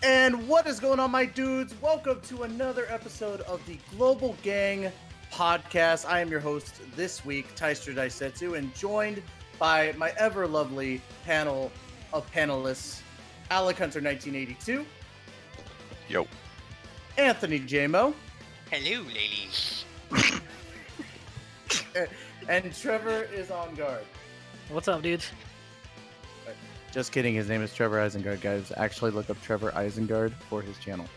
And what is going on, my dudes? Welcome to another episode of the Global Gang podcast. I am your host this week, Teister Daisetsu, and joined by my ever lovely panel of panelists, Alec Hunter 1982. Yo. Anthony Jamo. Hello, ladies. And Trevor is on guard. What's up, dudes? Just kidding. His name is Trevor Isengard, guys. Actually, look up Trevor Isengard for his channel.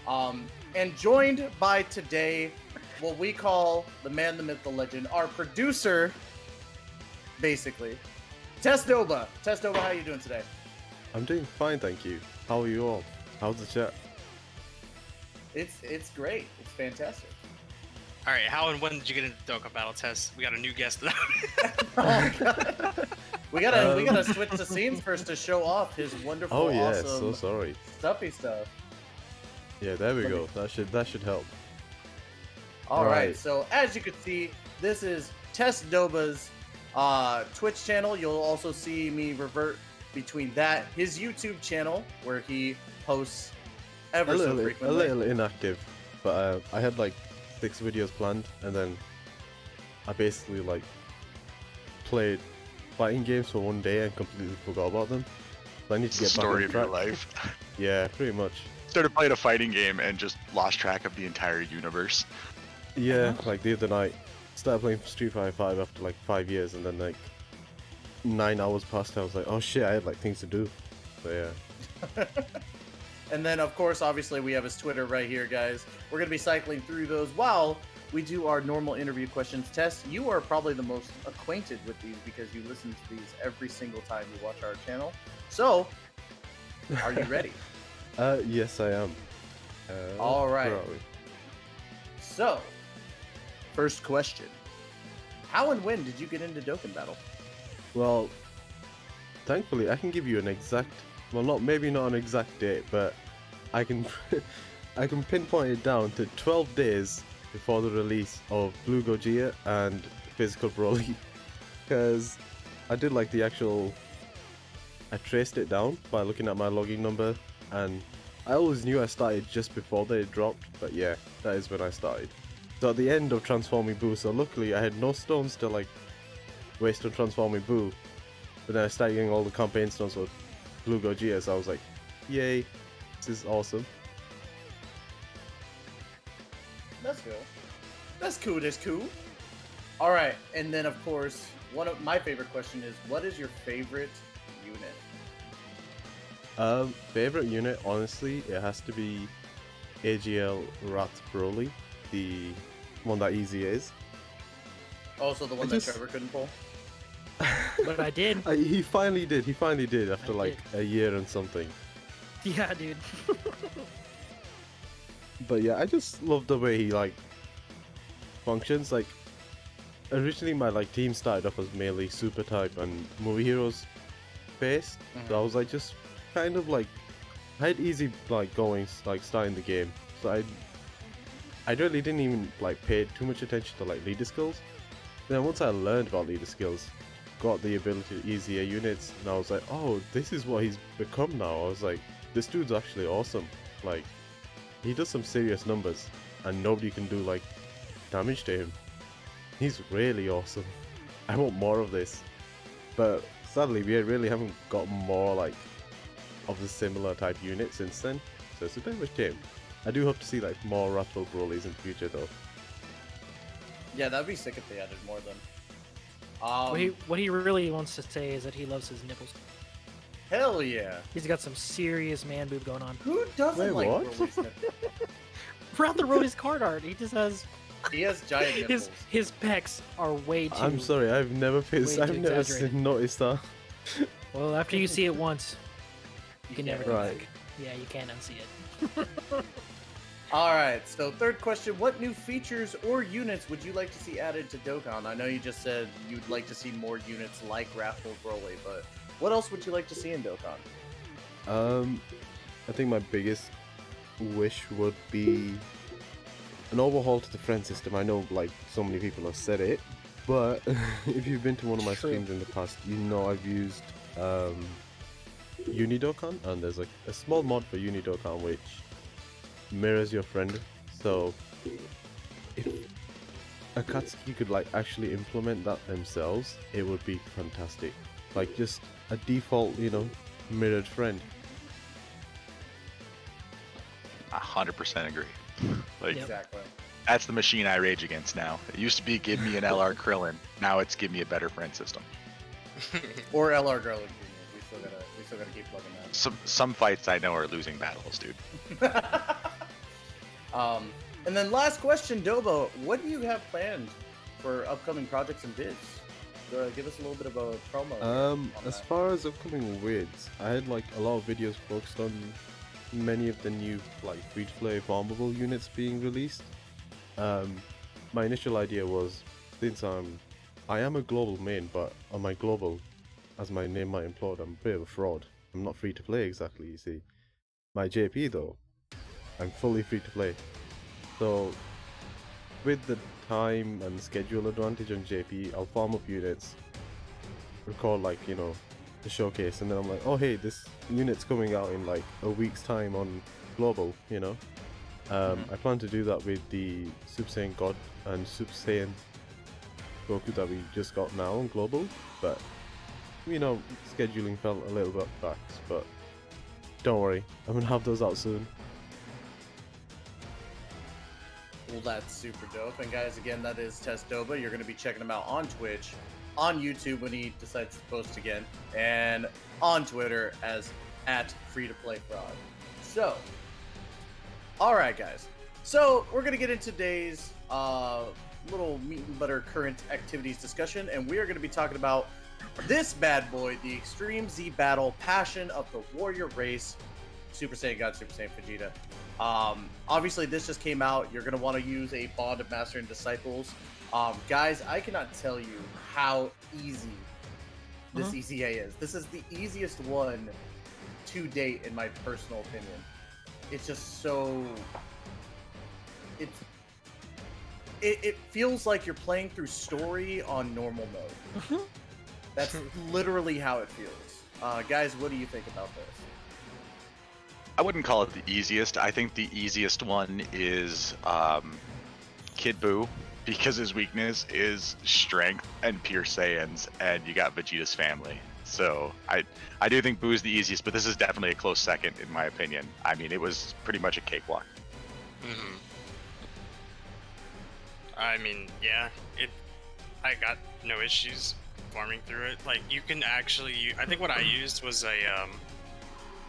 And joined by today, what we call the man, the myth, the legend, our producer, basically, TestDOBA. TestDOBA, how are you doing today? I'm doing fine, thank you. How are you all? How's the chat? It's great. It's fantastic. All right, how and when did you get into Dokkan Battle Test? We got a new guest. Oh, God. We gotta switch the scenes first to show off his wonderful, awesome, so sorry. stuffy stuff. Yeah, there we go. That should help. All right. So as you can see, this is TestDOBA's Twitch channel. You'll also see me revert between that, his YouTube channel, where he posts ever so frequently. A little inactive, but I had like 6 videos planned, and then I basically like played fighting games for one day and completely forgot about them. So I need to get back on Story track. of your life. Yeah, pretty much. Started playing a fighting game and just lost track of the entire universe. Yeah, like the other night, started playing Street Fighter 5 after like 5 years, and then like 9 hours passed. I was like, oh shit, I had like things to do. So yeah. And then, of course, obviously, we have his Twitter right here, guys. We're going to be cycling through those while we do our normal interview questions test. You are probably the most acquainted with these because you listen to these every single time you watch our channel. So, are you ready? Yes, I am. All right. where are we? So, first question. How and when did you get into Dokkan Battle? Well, thankfully, I can give you an exact, well, maybe not an exact date, but I can I can pinpoint it down to 12 days before the release of Blue Gogeta and Physical Broly, because I did like the actual, I traced it down by looking at my logging number, and I always knew I started just before they dropped, but yeah, that is when I started. So at the end of Transforming Boo, so luckily I had no stones to like waste on Transforming Boo, but then I started getting all the campaign stones for Blue Gogeta, so I was like, yay, this is awesome. That's cool. That's cool. All right, and then of course, one of my favorite question is, what is your favorite unit? Favorite unit, honestly, it has to be AGL Rat Broly, the one that Easy is. Also, the one that Trevor couldn't pull. But I did. He finally did after like a year and something. Yeah, dude. But yeah, I just love the way he like functions. Like originally my like team started off as mainly Super type and Movie Heroes based. So I was like just kind of like I had easy like goings like starting the game. So I really didn't even like pay too much attention to like leader skills. Then once I learned about leader skills, got the ability to easier units, and I was like, oh, this is what he's become now. I was like, this dude's actually awesome. Like, he does some serious numbers, and nobody can do like damage to him. He's really awesome. I want more of this, but sadly we really haven't got more like of the similar type unit since then. So it's a bit of a shame. I do hope to see like more Rattle Broly's in the future though. Yeah, that'd be sick if they added more of them. What he really wants to say is that he loves his nipples. Hell yeah. He's got some serious man boob going on. Who doesn't Wait, like what? Broly's nipples? Throughout the road, his card art, he just has He has giant nipples. his pecs are way too. I'm sorry, I've never exaggerated. noticed that. Well, after you see it once, you can never go Right. back. Yeah, you can't unsee it. All right, so third question. What new features or units would you like to see added to Dokkan? I know you just said you'd like to see more units like Wrathful Broly, but what else would you like to see in Dokkan? I think my biggest wish would be an overhaul to the friend system. I know like so many people have said it, but if you've been to one of my streams in the past, you know I've used Unidokan, and there's like a small mod for Unidokan which mirrors your friend. So if Akatsuki could like actually implement that themselves, it would be fantastic. Like just a default, you know, mirrored friend. 100% agree. Like Exactly. that's the machine I rage against now. It used to be give me an LR Krillin. Now it's give me a better friend system. Or LR Garlic Jr. We still gotta keep plugging that. Some fights I know are losing battles, dude. And then last question, Dobo, what do you have planned for upcoming projects and vids? Give us a little bit of a promo. As far as upcoming vids, I had like a lot of videos focused on many of the new like free-to-play farmable units being released. My initial idea was, since I am a global main, but on my global, as my name might imply, I'm a bit of a fraud. I'm not free to play exactly, you see. My JP though, I'm fully free to play. So with the time and schedule advantage on JP, I'll farm up units, record like, you know, the showcase, and then I'm like, oh hey, this unit's coming out in like a week's time on global, you know. I plan to do that with the Super Saiyan God and Super Saiyan Goku that we just got now on global, but you know, scheduling fell a little bit back, but don't worry, I'm gonna have those out soon. Well, that's super dope. And guys, again, that is TestDOBA. You're going to be checking him out on Twitch, on YouTube when he decides to post again, and on Twitter as @FreeToPlayFrog. So, alright guys. So, we're going to get into today's little meat and butter current activities discussion, and we are going to be talking about this bad boy, the Extreme Z Battle Passion of the Warrior Race, Super Saiyan God, Super Saiyan Vegeta. Obviously this just came out. You're going to want to use a Bond of Master and Disciples. Guys, I cannot tell you how easy this EZA is. This is the easiest one to date in my personal opinion. It's just so... It feels like you're playing through story on normal mode. That's literally how it feels. Guys, what do you think about this? I wouldn't call it the easiest. I think the easiest one is Kid Buu, because his weakness is strength and pure Saiyans, and you got Vegeta's family. So I do think Buu is the easiest, but this is definitely a close second in my opinion. I mean, it was pretty much a cakewalk. I mean, yeah, I got no issues farming through it. Like, you can actually, I think what I used was a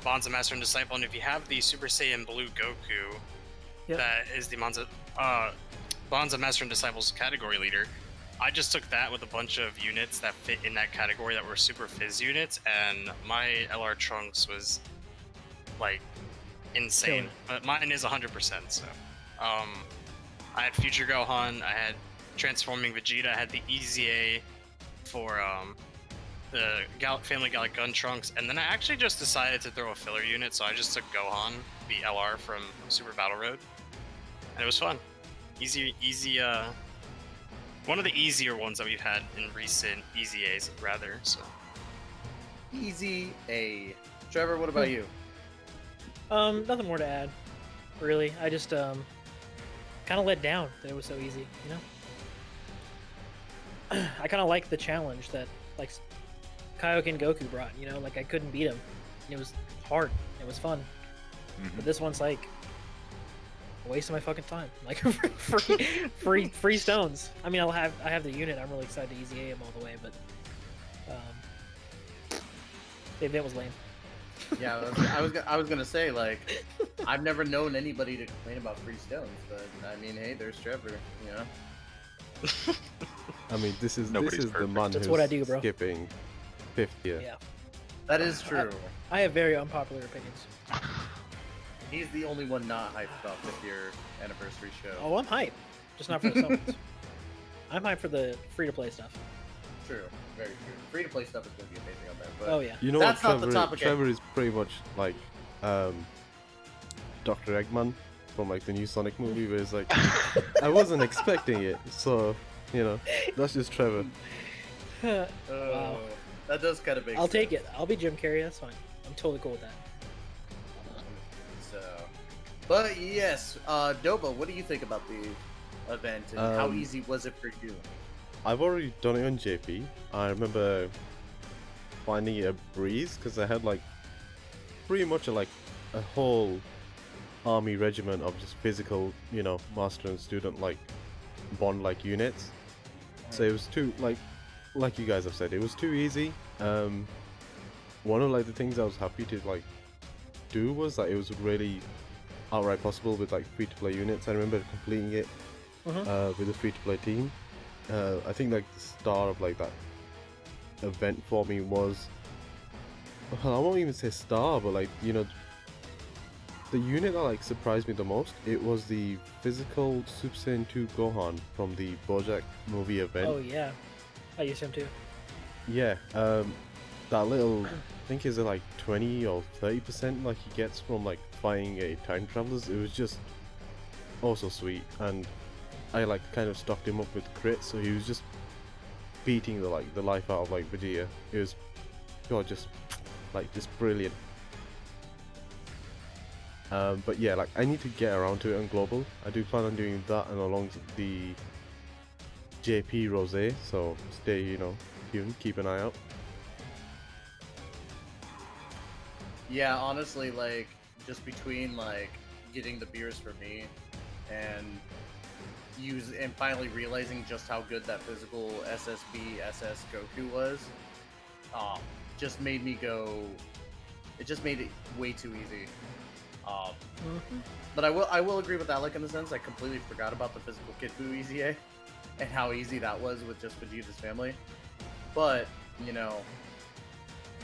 Bonds of Master and Disciple, and if you have the Super Saiyan Blue Goku, that is the Bonds of Master and Disciples category leader, I just took that with a bunch of units that fit in that category that were Super Fizz units, and my LR Trunks was, like, insane. But mine is 100%, so. I had Future Gohan, I had Transforming Vegeta, I had the EZA for the Family Gallic Gun Trunks, and then I actually just decided to throw a filler unit, so I just took Gohan, the LR from Super Battle Road, and it was fun. Easy, one of the easier ones that we've had in recent EZAs, rather, so. Easy A. Trevor, what about you? Nothing more to add, really. I just, kind of let down that it was so easy, you know? I kind of like the challenge that, like, Kaioken Goku brought, you know? Like, I couldn't beat him. It was hard. It was fun. But this one's, like, a waste of my fucking time. Like, free stones. I mean, I have the unit. I'm really excited to EZA him all the way, but, the event was lame. Yeah, I was gonna say, like, I've never known anybody to complain about free stones, but I mean, hey, there's Trevor, you know. I mean, this is the man That's who's what I do, bro. skipping 5th year. Yeah, that is true. I have very unpopular opinions. He's the only one not hyped about 5th year anniversary show. Oh, I'm hyped, just not for the summons. I'm hyped for the free-to-play stuff. True, very true. Free to play stuff is gonna be amazing on there. But oh yeah. You know that's what, not the topic. Trevor is pretty much like Dr. Eggman from like the new Sonic movie, where it's like, I wasn't expecting it, so you know, that's just Trevor. Wow. That does kind of make I'll sense. take it. I'll be Jim Carrey. That's fine. I'm totally cool with that. So, but yes, Doba, what do you think about the event and how easy was it for you? I've already done it on JP. I remember finding it a breeze because I had like pretty much a whole army regiment of just physical, you know, master and student like bond like units. So it was too like you guys have said, it was too easy. One of like the things I was happy to like do was that it was really outright possible with like free-to-play units. I remember completing it with a free-to-play team. I think like the start of like that event for me was, well, I won't even say star, but like, you know, the unit that like surprised me the most, it was the physical Super Saiyan 2 Gohan from the BoJack movie event. Oh yeah, I used him too. Yeah, that little, I think is it like 20 or 30% like he gets from like fighting a time travelers. It was just also sweet, and I like kind of stocked him up with crits, so he was just beating the life out of like Vegeta. It was, God, just brilliant. But yeah, like I need to get around to it on global. I do plan on doing that and along the JP Rosé, so stay, you know, tuned, keep an eye out. Yeah, honestly, like just between like getting the beers for me and finally realizing just how good that physical SSB SS Goku was, just made me go. It just made it way too easy. But I will agree with Alec in the sense I completely forgot about the physical Kid Buu EZA and how easy that was with just Vegeta's family. But you know,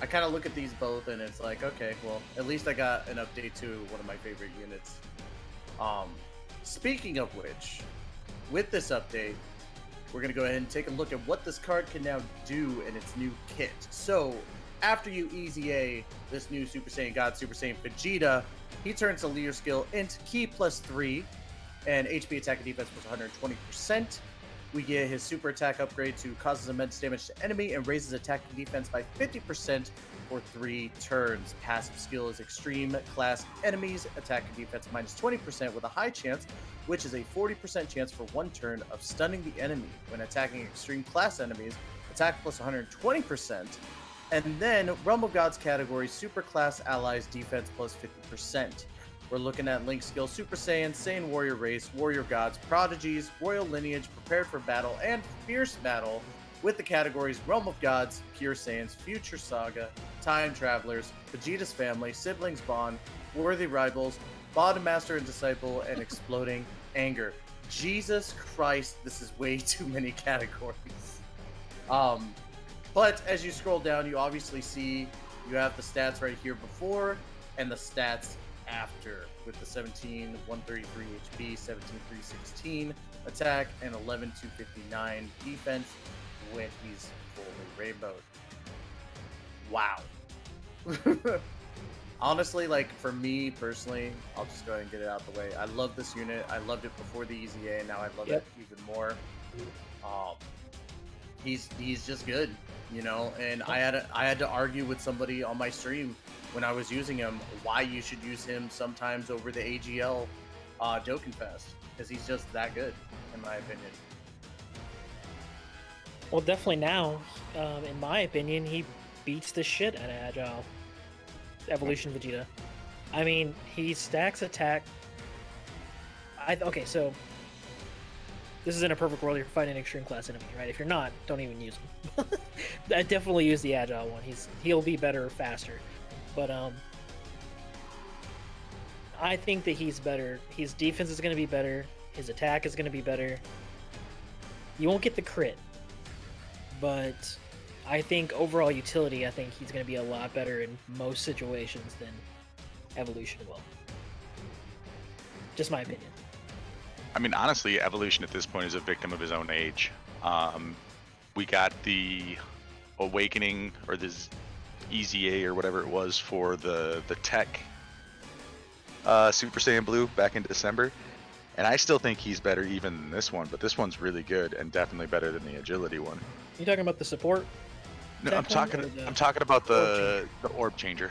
I kind of look at these both and it's like, okay, well, at least I got an update to one of my favorite units. Speaking of which, with this update, we're going to go ahead and take a look at what this card can now do in its new kit. So, after you EZA this new Super Saiyan God, Super Saiyan Vegeta, he turns the leader skill into Ki +3 and HP attack and defense plus 120%. We get his super attack upgrade to causes immense damage to enemy and raises attack and defense by 50% for 3 turns. Passive skill is extreme class enemies, attack and defense minus 20% with a high chance, which is a 40% chance for 1 turn of stunning the enemy. When attacking extreme class enemies, attack plus 120%. And then Realm of Gods category, super class allies defense plus 50%. We're looking at Link skill, Super Saiyan, Saiyan Warrior Race, Warrior Gods, Prodigies, Royal Lineage, Prepared for Battle, and Fierce Battle, with the categories Realm of Gods, Pure Saiyans, Future Saga, Time Travelers, Vegeta's Family, Siblings Bond, Worthy Rivals, Bottom Master and Disciple, and Exploding Anger. Jesus Christ, this is way too many categories. But as you scroll down, you obviously see you have the stats right here before and the stats after, with the 17,133 HP, 17,316 attack, and 11,259 defense when he's fully rainbowed. Wow. Honestly, like for me personally, I'll just go ahead and get it out the way. I love this unit. I loved it before the EZA, and now I love it even more. He's just good, you know. And I had to argue with somebody on my stream when I was using him why you should use him sometimes over the AGL Dokkenfest, because he's just that good, in my opinion. Well, definitely now, in my opinion, he beats the shit out of Agile Evolution Vegeta. I mean, he stacks attack. Okay, so this is in a perfect world. You're fighting an extreme class enemy, right? If you're not, don't even use him. I definitely use the Agile one. He'll be better faster. But I think that he's better. His defense is going to be better. His attack is going to be better. You won't get the crit, but I think overall utility, I think he's going to be a lot better in most situations than Evolution will. Just my opinion. I mean, honestly, Evolution at this point is a victim of his own age. We got the Awakening, or this EZA or whatever it was, for the Teq Super Saiyan Blue back in December, and I still think he's better even than this one, but this one's really good and definitely better than the Agility one. You talking about the support? No, Tech one, or I'm talking about orb the orb changer.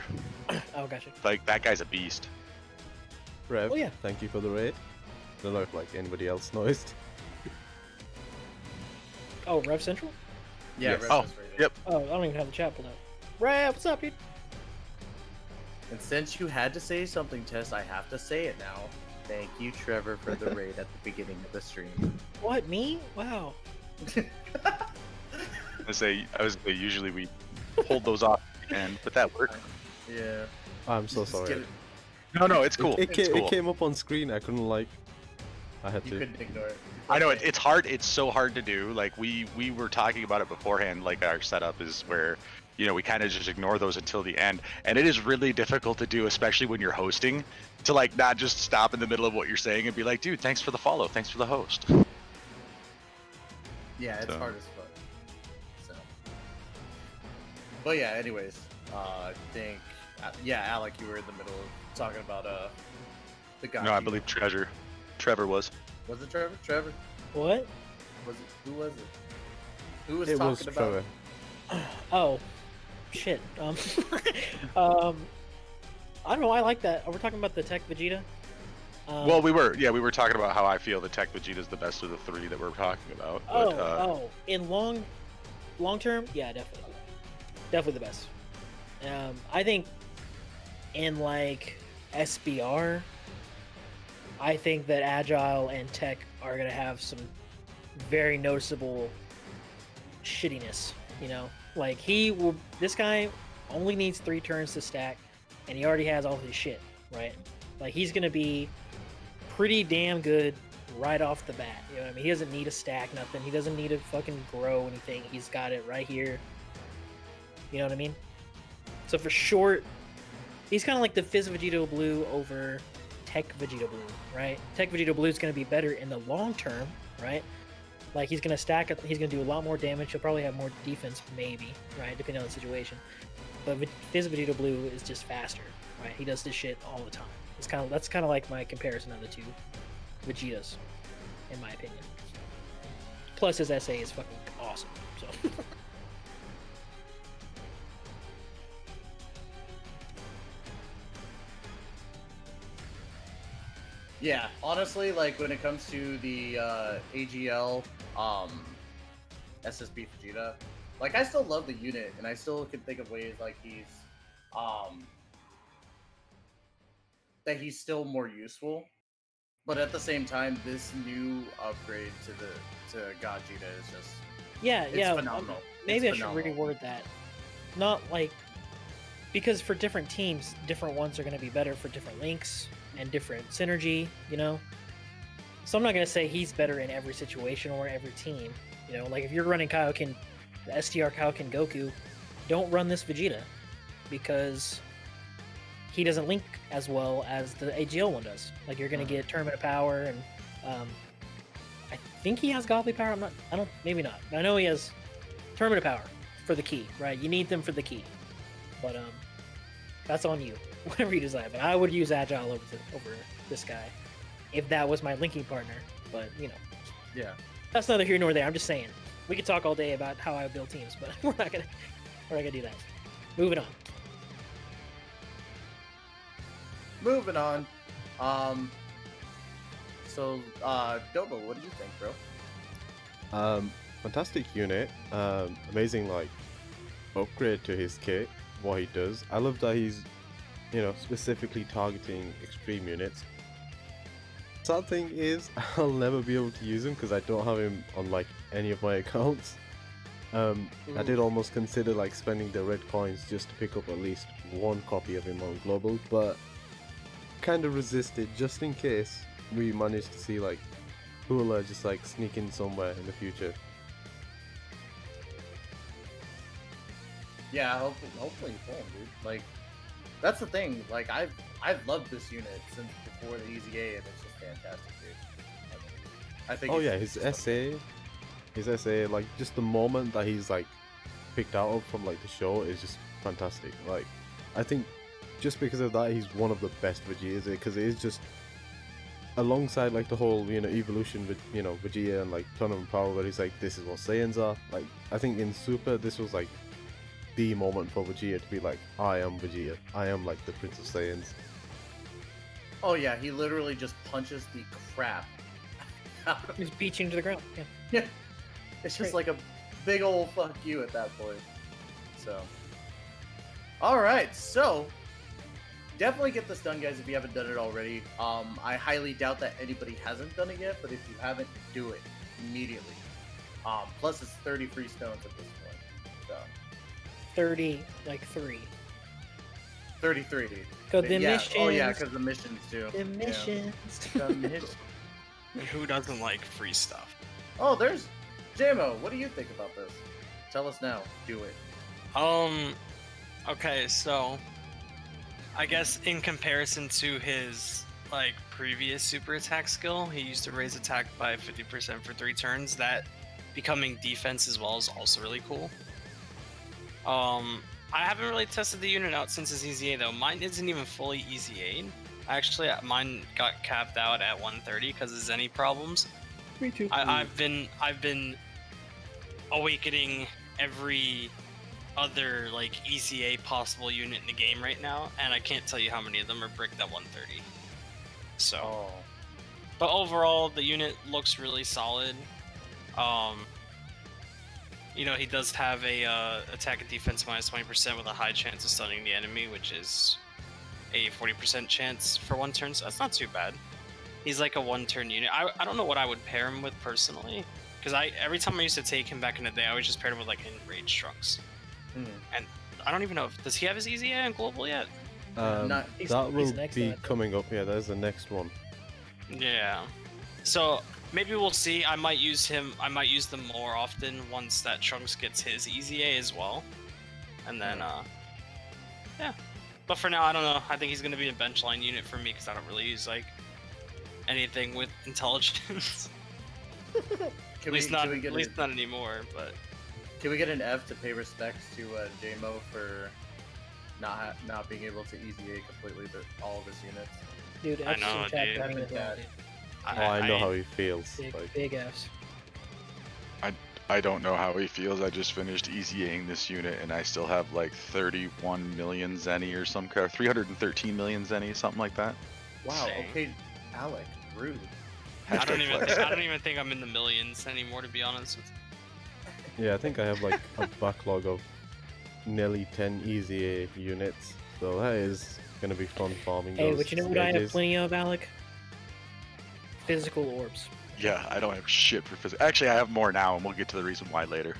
Oh, gotcha. Like that guy's a beast. Rev, Oh, yeah. thank you for the raid. Don't know if like anybody else noticed. Oh, Rev Central? Yeah, Yes. Red Oh, just rated. yep. Oh, I don't even have the chat pulled up. Rev, what's up, dude? And since you had to say something, Tess, I have to say it now. Thank you, Trevor, for the raid at the beginning of the stream. What, me? Wow. I was gonna say usually we hold those off, and but that worked. Yeah. I'm so Just get sorry. it- No, it's cool. It It's cool. came up on screen. I couldn't like. I had You to. couldn't ignore it. I know Okay. it's hard. It's so hard to do. Like we were talking about it beforehand. Like our setup is where, you know, we kind of just ignore those until the end, and it is really difficult to do, especially when you're hosting, to like not just stop in the middle of what you're saying and be like, dude, thanks for the follow, thanks for the host. Yeah, it's So. hard as fuck. So. But yeah, anyways, I think, yeah, Alec, you were in the middle of talking about the guy. No, I believe Trevor was. Was it Trevor? Trevor? What? Was it? Who was it? Who was It talking was about? Trevor. Oh, shit. I don't know. I like that. Are we talking about the Teq Vegeta? Well, we were talking about how I feel the Teq Vegeta is the best of the three that we're talking about. But, In long term, yeah, definitely the best. I think in like SBR, I think that Agile and Teq are gonna have some very noticeable shittiness. You know, like this guy only needs 3 turns to stack, and he already has all his shit, right? Like he's gonna be pretty damn good right off the bat. You know what I mean? He doesn't need a stack, nothing. He doesn't need to fucking grow anything. He's got it right here. You know what I mean? So for short, he's kind of like the Fizz Vegeta Blue over Teq Vegeta Blue, right? Teq Vegeta Blue is going to be better in the long term, right? Like he's going to stack up, he's going to do a lot more damage. He'll probably have more defense, maybe, right? Depending on the situation. But Fizz Vegeta Blue is just faster, right? He does this shit all the time. That's kind of like my comparison of the two Vegetas, in my opinion. Plus his SA is fucking awesome. So. Yeah, honestly, like when it comes to the AGL SSB Vegeta, like I still love the unit, and I still can think of ways like that he's still more useful. But at the same time, this new upgrade to Gogeta is just Yeah, phenomenal. Maybe It's I should phenomenal. reword that. Not like because for different teams, different ones are going to be better for different links and different synergy, you know. So I'm not going to say he's better in every situation or every team. You know, like if you're running Kaioken, the STR Kaioken Goku, don't run this Vegeta because he doesn't link as well as the AGL one does. Like you're going to get Tournament of Power, and I think he has Godly Power. Maybe not. I know he has Tournament of Power for the key, right? You need them for the key, but that's on you. Whatever you decide. But I would use Agile over this guy if that was my linking partner. But you know, Yeah. that's neither here nor there. I'm just saying we could talk all day about how I build teams, but we're not gonna do that. Moving on. Moving on. So, Doba, what do you think, bro? Fantastic unit. Amazing like upgrade to his kit. What he does. I love that he's, you know, specifically targeting extreme units. Sad thing is, I'll never be able to use him because I don't have him on like any of my accounts. I did almost consider like spending the red coins just to pick up at least one copy of him on global, but kind of resisted just in case we managed to see like Hula just like sneak in somewhere in the future. Yeah, hopefully you pull him, dude. Like, that's the thing. Like, I've loved this unit since before the EZA, and it's just fantastic, dude. I think. Oh it's yeah, his SA, like just the moment that he's like picked out of from like the show is just fantastic. Like, I think just because of that, he's one of the best Vegetas because it is just alongside like the whole, you know, evolution with, you know, Vegeta and like Tournament Power, where he's like, this is what Saiyans are. Like, I think in Super this was like the moment for Vegeta to be like, I am Vegeta. I am like the Prince of Saiyans. Oh yeah, he literally just punches the crap. He's beaching to the ground. Yeah. Yeah, it's just like a big old fuck you at that point. So, all right, so definitely get this done, guys, if you haven't done it already. I highly doubt that anybody hasn't done it yet, but if you haven't, do it immediately. Plus, it's 30 free stones at this point. So 30, like 3. 33. Because the yeah. missions. Oh yeah, because the missions too. The missions. Yeah. The missions. Who doesn't like free stuff? Oh, there's JMO. What do you think about this? Tell us now. Do it. Okay, so I guess in comparison to his like previous super attack skill, he used to raise attack by 50% for 3 turns. That becoming defense as well is also really cool. I haven't really tested the unit out since his EZA though. Mine isn't even fully EZA'd. Actually, mine got capped out at 130 because of Zenny problems. Me too. I've been awakening every other like EZA possible unit in the game right now, and I can't tell you how many of them are bricked at 130. So, Oh. but overall, the unit looks really solid. You know, he does have a attack and defense minus 20% with a high chance of stunning the enemy, which is a 40% chance for 1 turn, so that's not too bad. He's like a 1-turn unit. I don't know what I would pair him with personally, because every time I used to take him back in the day, I always just paired him with like Enraged Trunks. And I don't even know does he have his EZA and global yet? Not- he's That will next to be that. coming up. Yeah, there's the next one. Yeah. So maybe we'll see. I might use them more often once that Trunks gets his EZA as well. And then yeah. But for now, I don't know. I think he's gonna be a bench line unit for me because I don't really use like anything with intelligence. At least not anymore. But Can we get an F to pay respects to JMO for not being able to EZA completely all of his units? Dude, I know, F chat dude. having it down, dude. I know how he feels. Big Fs. I don't know how he feels. I just finished EZAing this unit and I still have like 31 million Zenny or some kind, 313 million Zenny, something like that. Wow. Dang. Okay, Alec, rude. I don't Hashtag even think I'm in the millions anymore, to be honest with you. Yeah, I think I have like a backlog of nearly 10 EZA units, so that is gonna be fun farming. Hey, those but you know what I have stages. plenty of, Alec? Physical orbs. Yeah, I don't have shit for physics. Actually, I have more now, and we'll get to the reason why later.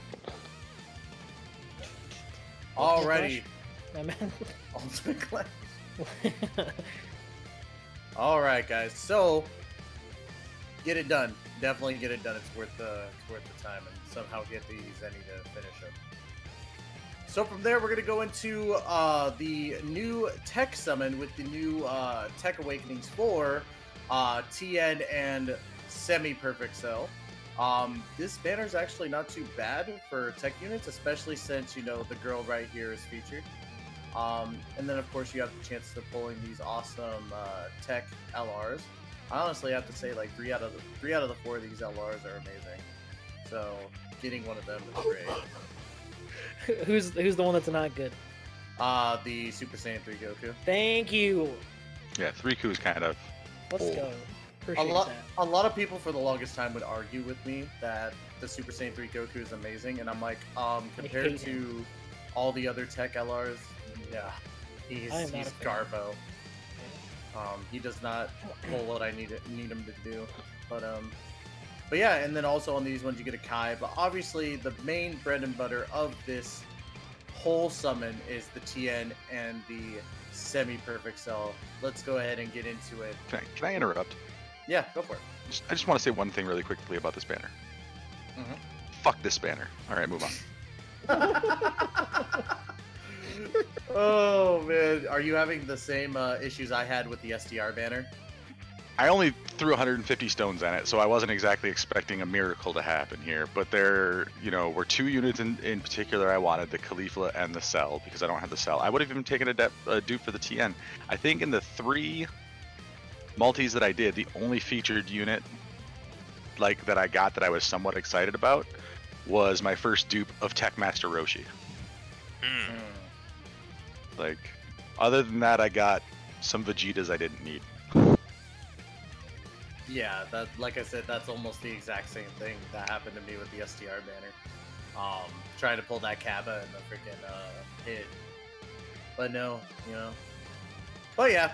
Alrighty. My man. Ultimate Clash. Alright, guys. So, get it done. Definitely get it done. It's worth the time, and somehow get these Zenny to finish them. So from there, we're gonna go into the new Teq summon with the new Teq Awakenings 4, TN and Semi-Perfect Cell. This banner is actually not too bad for Teq units, especially since, you know, the girl right here is featured. And then, of course, you have the chance to pulling these awesome Teq LRs. I honestly have to say, like, 3 out of the 4 of these LRs are amazing. So, getting one of them is great. Who's the one that's not good? The Super Saiyan 3 Goku. Thank you. Yeah, 3Ku is kind of Let's Oh. go. Appreciate that. A lot of people for the longest time would argue with me that the Super Saiyan 3 Goku is amazing, and I'm like, compared hate to all the other Teq LRs, yeah, he's I am not a fan. Garbo. He does not pull what I need him to do, but yeah, and then also on these ones you get a Kai, but obviously the main bread and butter of this whole summon is the TN and the Semi-Perfect Cell. Let's go ahead and get into it. Can I interrupt? Yeah, go for it. I just want to say one thing really quickly about this banner. Mhm. Fuck this banner. All right, move on. Oh man, are you having the same issues I had with the SDR banner? I only threw 150 stones on it, so I wasn't exactly expecting a miracle to happen here. But there, you know, were 2 units in particular I wanted, the Khalifa and the Cell, because I don't have the Cell. I would have even taken a dupe for the TN. I think in the 3 multis that I did, the only featured unit like that I got that I was somewhat excited about was my first dupe of Tech Master Roshi. Like, other than that, I got some Vegetas I didn't need. Yeah, that, like I said, that's almost the exact same thing that happened to me with the STR banner. Trying to pull that Kaba and the freaking hit, but no, you know. But yeah,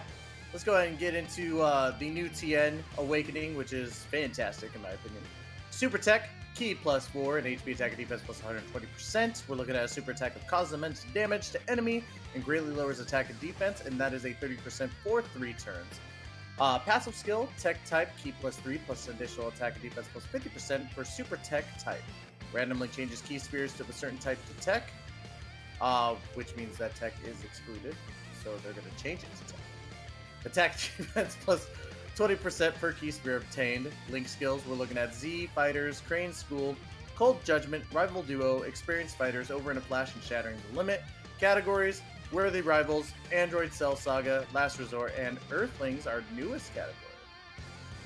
let's go ahead and get into the new TN Awakening, which is fantastic in my opinion. Super Teq, Ki +4, and HP attack and defense plus 120%. We're looking at a super attack that causes immense damage to enemy and greatly lowers attack and defense, and that is a 30% for 3 turns. Passive skill, Teq type, Ki +3, plus additional attack and defense plus 50% for super Teq type. Randomly changes key spheres to a certain type to Teq, which means that Teq is excluded, so they're going to change it to Teq. Attack defense plus 20% per key spear obtained. Link skills, we're looking at Z, Fighters, Crane School, Cold Judgment, Rival Duo, Experienced Fighters, Over in a Flash and Shattering the Limit. Categories, Worthy Rivals, Android Cell Saga, Last Resort, and Earthlings, our newest category.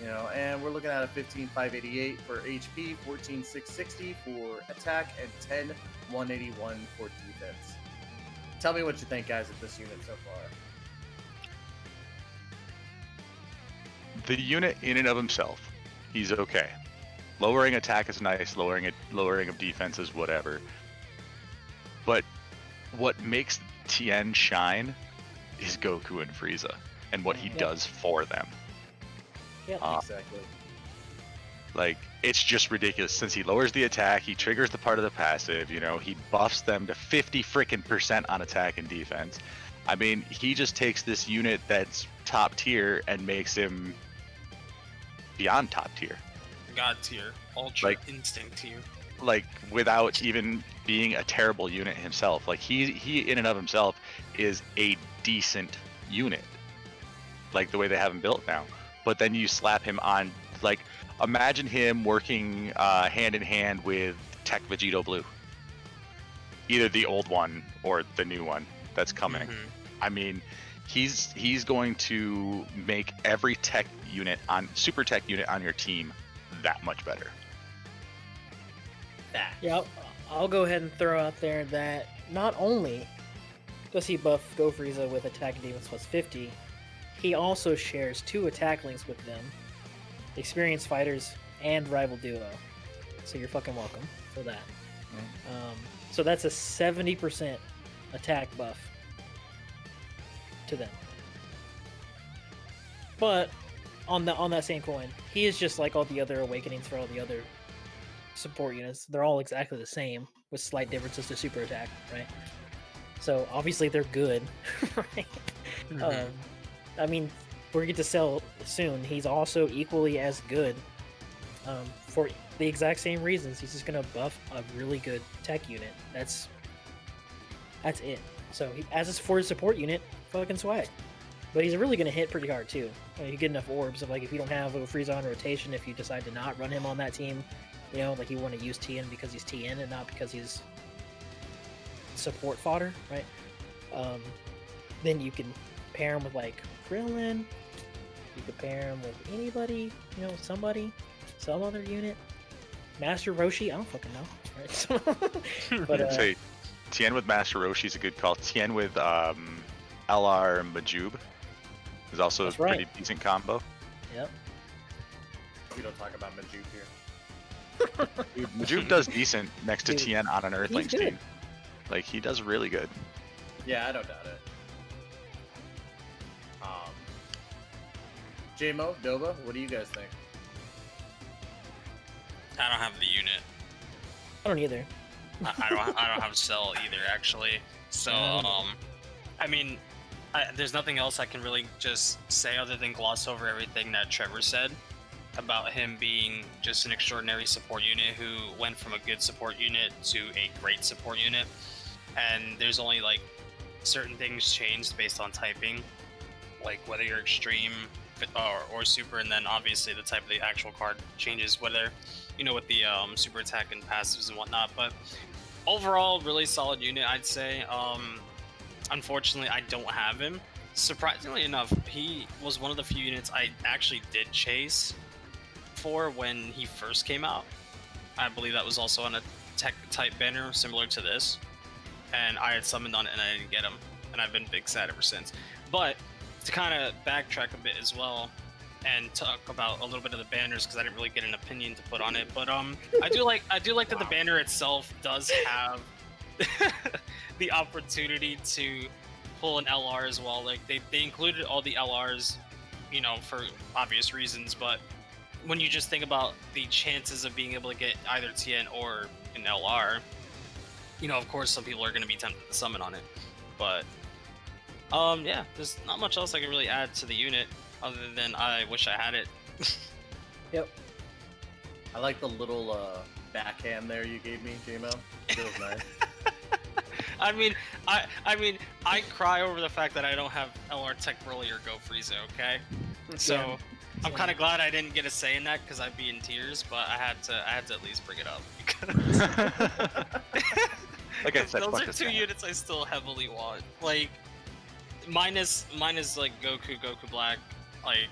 You know, and we're looking at a 15,588 for HP, 14,660 for attack, and 10,181 for defense. Tell me what you think, guys, of this unit so far. The unit in and of himself, he's okay. Lowering attack is nice, lowering of defense is whatever. But what makes Tien shine is Goku and Frieza and what he does for them. Yeah, Exactly. Like, it's just ridiculous. Since he lowers the attack, he triggers the part of the passive, you know, he buffs them to 50% on attack and defense. I mean, he just takes this unit that's top tier and makes him beyond top tier. God tier. Ultra instinct tier. Like, without even being a terrible unit himself. Like, he in and of himself is a decent unit. Like, the way they have him built now. But then you slap him on, like, imagine him working hand in hand with Teq Vegeta Blue. Either the old one or the new one that's coming. I mean, he's going to make every Teq unit super Teq unit on your team that much better. Yeah, I'll go ahead and throw out there that not only does he buff Go Frieza with attack and defense plus 50, he also shares 2 attack links with them, Experienced Fighters and Rival Duo. So you're fucking welcome for that. So that's a 70% attack buff to them. But on that same coin, he is just like all the other awakenings for all the other support units. They're all exactly the same with slight differences to super attack, right? So obviously they're good, right? I mean, we're going to sell soon. He's also equally as good for the exact same reasons. He's just going to buff a really good Teq unit. That's it. So as for his support unit, fucking swag. But he's really going to hit pretty hard too. I mean, you get enough orbs of, like, if you don't have a Frieza on rotation, if you decide to not run him on that team, you know, like you want to use TN because he's TN and not because he's support fodder, right? Then you can pair him with, like, Krillin. You could pair him with anybody, you know, somebody, some other unit. Master Roshi, I don't fucking know. Right? But say Tien with Master Roshi is a good call. Tien with LR Majub is also a pretty decent combo. Yep. We don't talk about Majub here. Dude, Majub does decent next to Tien on an Earthlings team. Like, he does really good. Yeah, I don't doubt it. JMO, Doba, what do you guys think? I don't have the unit. I don't either. I don't have Cell either, actually. So, I mean, there's nothing else I can really just say other than gloss over everything that Trevor said about him being just an extraordinary support unit who went from a good support unit to a great support unit. And there's only, like, certain things changed based on typing, like whether you're extreme or super, and then obviously the type of the actual card changes, whether, you know, with the super attack and passives and whatnot. But overall, really solid unit, I'd say. Unfortunately, I don't have him. Surprisingly enough, he was one of the few units I actually did chase for when he first came out. I believe that was also on a Teq type banner similar to this. and I had summoned on it and I didn't get him, and I've been big sad ever since. But to kind of backtrack a bit as well, and talk about a little bit of the banners because I didn't really get an opinion to put on it. But I do like that the banner itself does have the opportunity to pull an LR as well. Like they included all the LRs, you know, for obvious reasons. But when you just think about the chances of being able to get either TN or an LR, you know, of course, some people are going to be tempted to summon on it. But yeah, there's not much else I can really add to the unit. Other than I wish I had it. Yep. I like the little backhand there you gave me, JMO. Feels nice. I mean, I cry over the fact that I don't have LR Teq Broly or Go Frieza, okay? So I'm kind of glad I didn't get a say in that because I'd be in tears, but I had to at least bring it up because Like I said, those fuck are two units I still heavily want. Like minus like Goku Black. Like,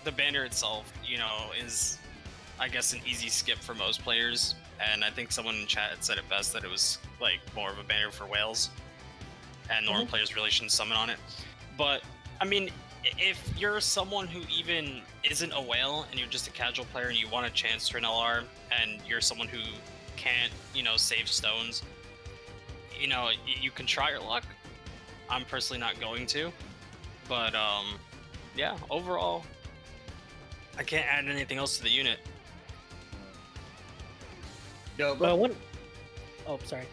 the banner itself, you know, is, I guess, an easy skip for most players. And I think someone in chat had said it best that it was, like, more of a banner for whales. And normal players really shouldn't summon on it. But, I mean, if you're someone who even isn't a whale and you're just a casual player and you want a chance for an LR and you're someone who can't, you know, save stones, you know, you can try your luck. I'm personally not going to. But, yeah, overall, I can't add anything else to the unit. No, Well, one. Oh, sorry.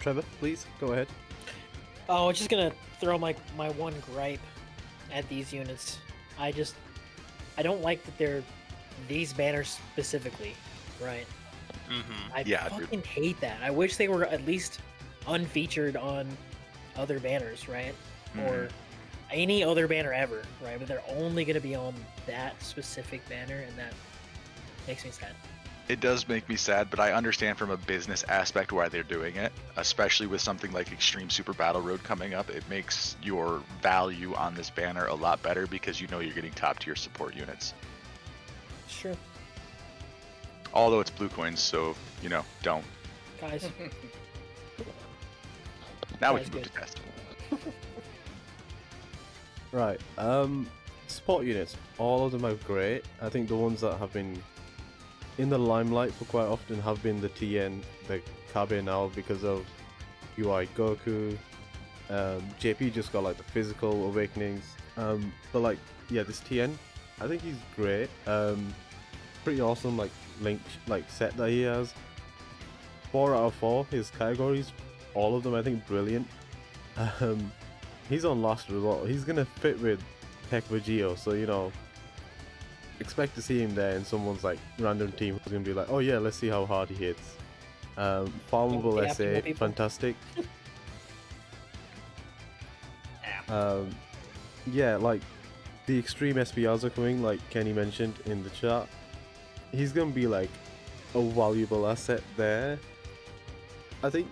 Trevor, please go ahead. Oh, I was just gonna throw my one gripe at these units. I don't like that they're these banners specifically, right? Mm-hmm. I Yeah, fucking hate that. I wish they were at least unfeatured on other banners, right? Or any other banner ever, right? But they're only going to be on that specific banner, and that makes me sad. It does make me sad, but I understand from a business aspect why they're doing it, especially with something like Extreme Super Battle Road coming up. It makes your value on this banner a lot better because you know you're getting top tier support units. Sure. Although it's blue coins, so, you know, don't. Guys. Now we That's can move good. to test. Right. Support units. All of them are great. I think the ones that have been in the limelight for quite often have been the TN, the Kabe now because of UI Goku. JP just got like the physical awakenings. But like, yeah, this TN, I think he's great. Pretty awesome, like link like set that he has. 4 out of 4. His categories, all of them, I think brilliant. He's on last resort. He's gonna fit with Teq Vegeta, so you know, expect to see him there in someone's like random team who's gonna be like, oh yeah, let's see how hard he hits. Farmable Yeah, SA, people. fantastic. Yeah, like the extreme SPRs are coming, like Kenny mentioned in the chat. He's gonna be like a valuable asset there. I think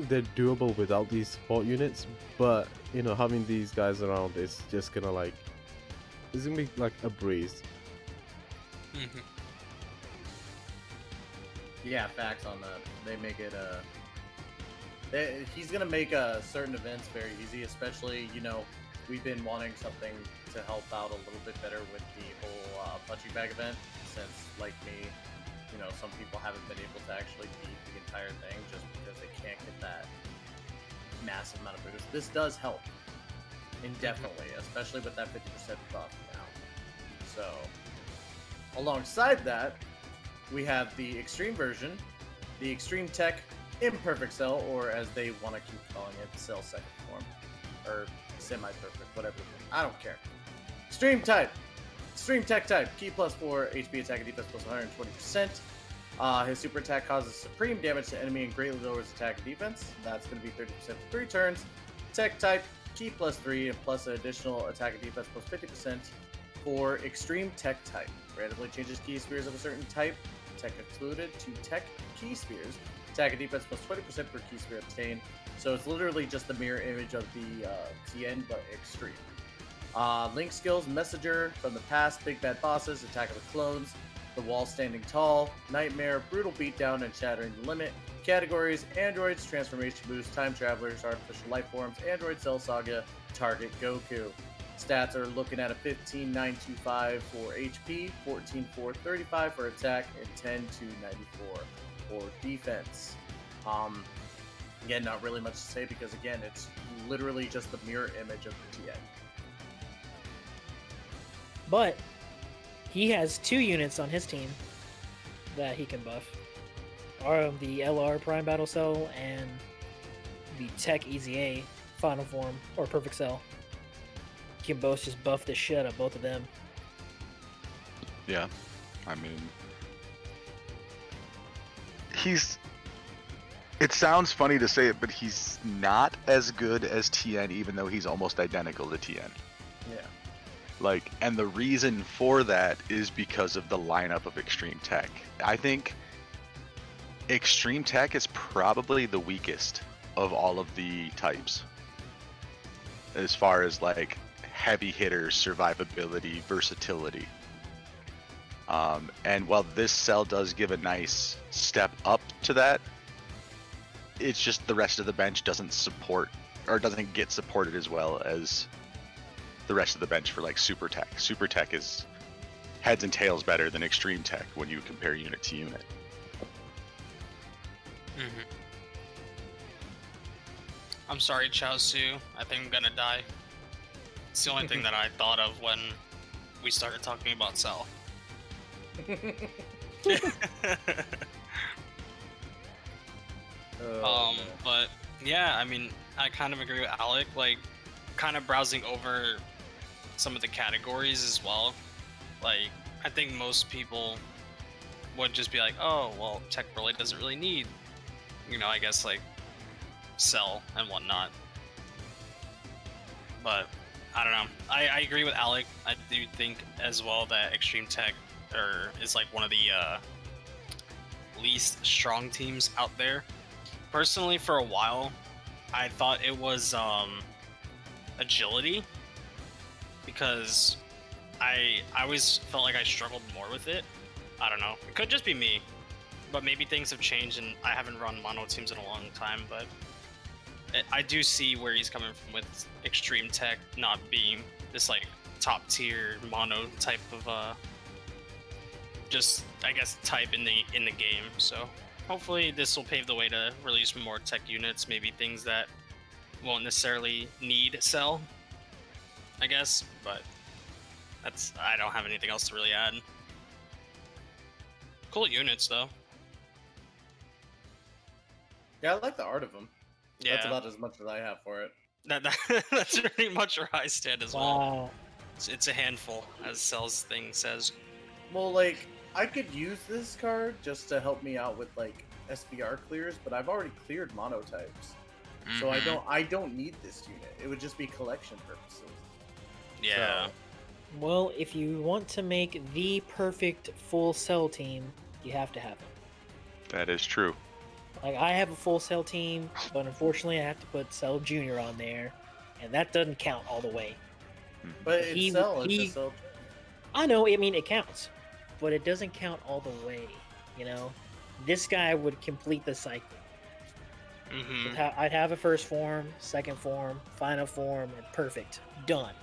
they're doable without these support units, but you know, having these guys around is just gonna like, it's gonna be like a breeze. Mm-hmm. Yeah, facts on that. They make it he's gonna make certain events very easy, especially, you know, we've been wanting something to help out a little bit better with the whole punching bag event, since, like me, you know, some people haven't been able to actually beat the entire thing just because they can't get that massive amount of boost. This does help, indefinitely, especially with that 50% buff now. So, alongside that, we have the extreme version, the Extreme Teq Imperfect Cell, or as they want to keep calling it, Cell Second Form, or Semi-Perfect, whatever. I don't care. Extreme type. Extreme Teq type. Key +4, HP attack and defense plus 120%. His super attack causes supreme damage to enemy and greatly lowers attack and defense. That's going to be 30% for 3 turns. Teq type. Key +3 and plus an additional attack and defense plus 50% for Extreme Teq type. Randomly changes key spheres of a certain type, Teq excluded, to Teq key spheres. Attack and defense plus 20% per key sphere obtained. So it's literally just the mirror image of the TN, but extreme. Link skills, Messenger from the past, Big Bad Bosses, Attack of the Clones, The Wall Standing Tall, Nightmare, Brutal Beatdown, and Shattering the Limit. Categories: Androids, Transformation Boost, Time Travelers, Artificial Life Forms, Android Cell Saga, Target Goku. Stats are looking at a 15,925 for HP, 14,435 for attack, and 10,294 for defense. Again, not really much to say because, again, it's literally just the mirror image of the TN. But he has 2 units on his team that he can buff. The LR Prime Battle Cell and the Teq EZA Final Form, or Perfect Cell. He can both just buff the shit out of both of them. Yeah, I mean, it sounds funny to say it, but he's not as good as TN, even though he's almost identical to TN. Yeah. Like, and the reason for that is because of the lineup of Extreme Teq. I think Extreme Teq is probably the weakest of all of the types, as far as like heavy hitter, survivability, versatility. And while this cell does give a nice step up to that, it's just the rest of the bench doesn't support, or doesn't get supported as well as the rest of the bench for like Super Teq. Super Teq is heads and tails better than Extreme Teq when you compare unit to unit. I'm sorry, Chaozu. I think I'm gonna die. It's the only thing that I thought of when we started talking about Cell. But yeah, I mean, I kind of agree with Alec. Like, kind of browsing over some of the categories as well. Like, I think most people would just be like, oh, well, Teq really doesn't really need, you know, I guess like Cell and whatnot. But I don't know. I agree with Alec. I do think as well that Extreme Teq is like one of the least strong teams out there. Personally, for a while, I thought it was agility, because I always felt like I struggled more with it. I don't know. It could just be me, but maybe things have changed and I haven't run mono teams in a long time. But I do see where he's coming from with Extreme Teq not being this like top tier mono type of just, I guess, type in the game. So hopefully this will pave the way to release more Teq units, maybe things that won't necessarily need Cell, I guess, but I don't have anything else to really add. Cool units though. Yeah, I like the art of them. Yeah. That's about as much as I have for it. That's pretty much where I stand as well. Wow. It's a handful, as Cell's thing says. Well, like, I could use this card just to help me out with like SBR clears, but I've already cleared monotypes. So I don't need this unit. It would just be collection purposes. Yeah. So, Well, if you want to make the perfect full Cell team, you have to have it. That is true. Like, I have a full Cell team, but unfortunately I have to put Cell Jr. on there, and that doesn't count all the way. but it's Cell. It's a Cell. I know, I mean, it counts, but it doesn't count all the way, you know? This guy would complete the cycle. I'd have a first form, second form, final form, and perfect. Done.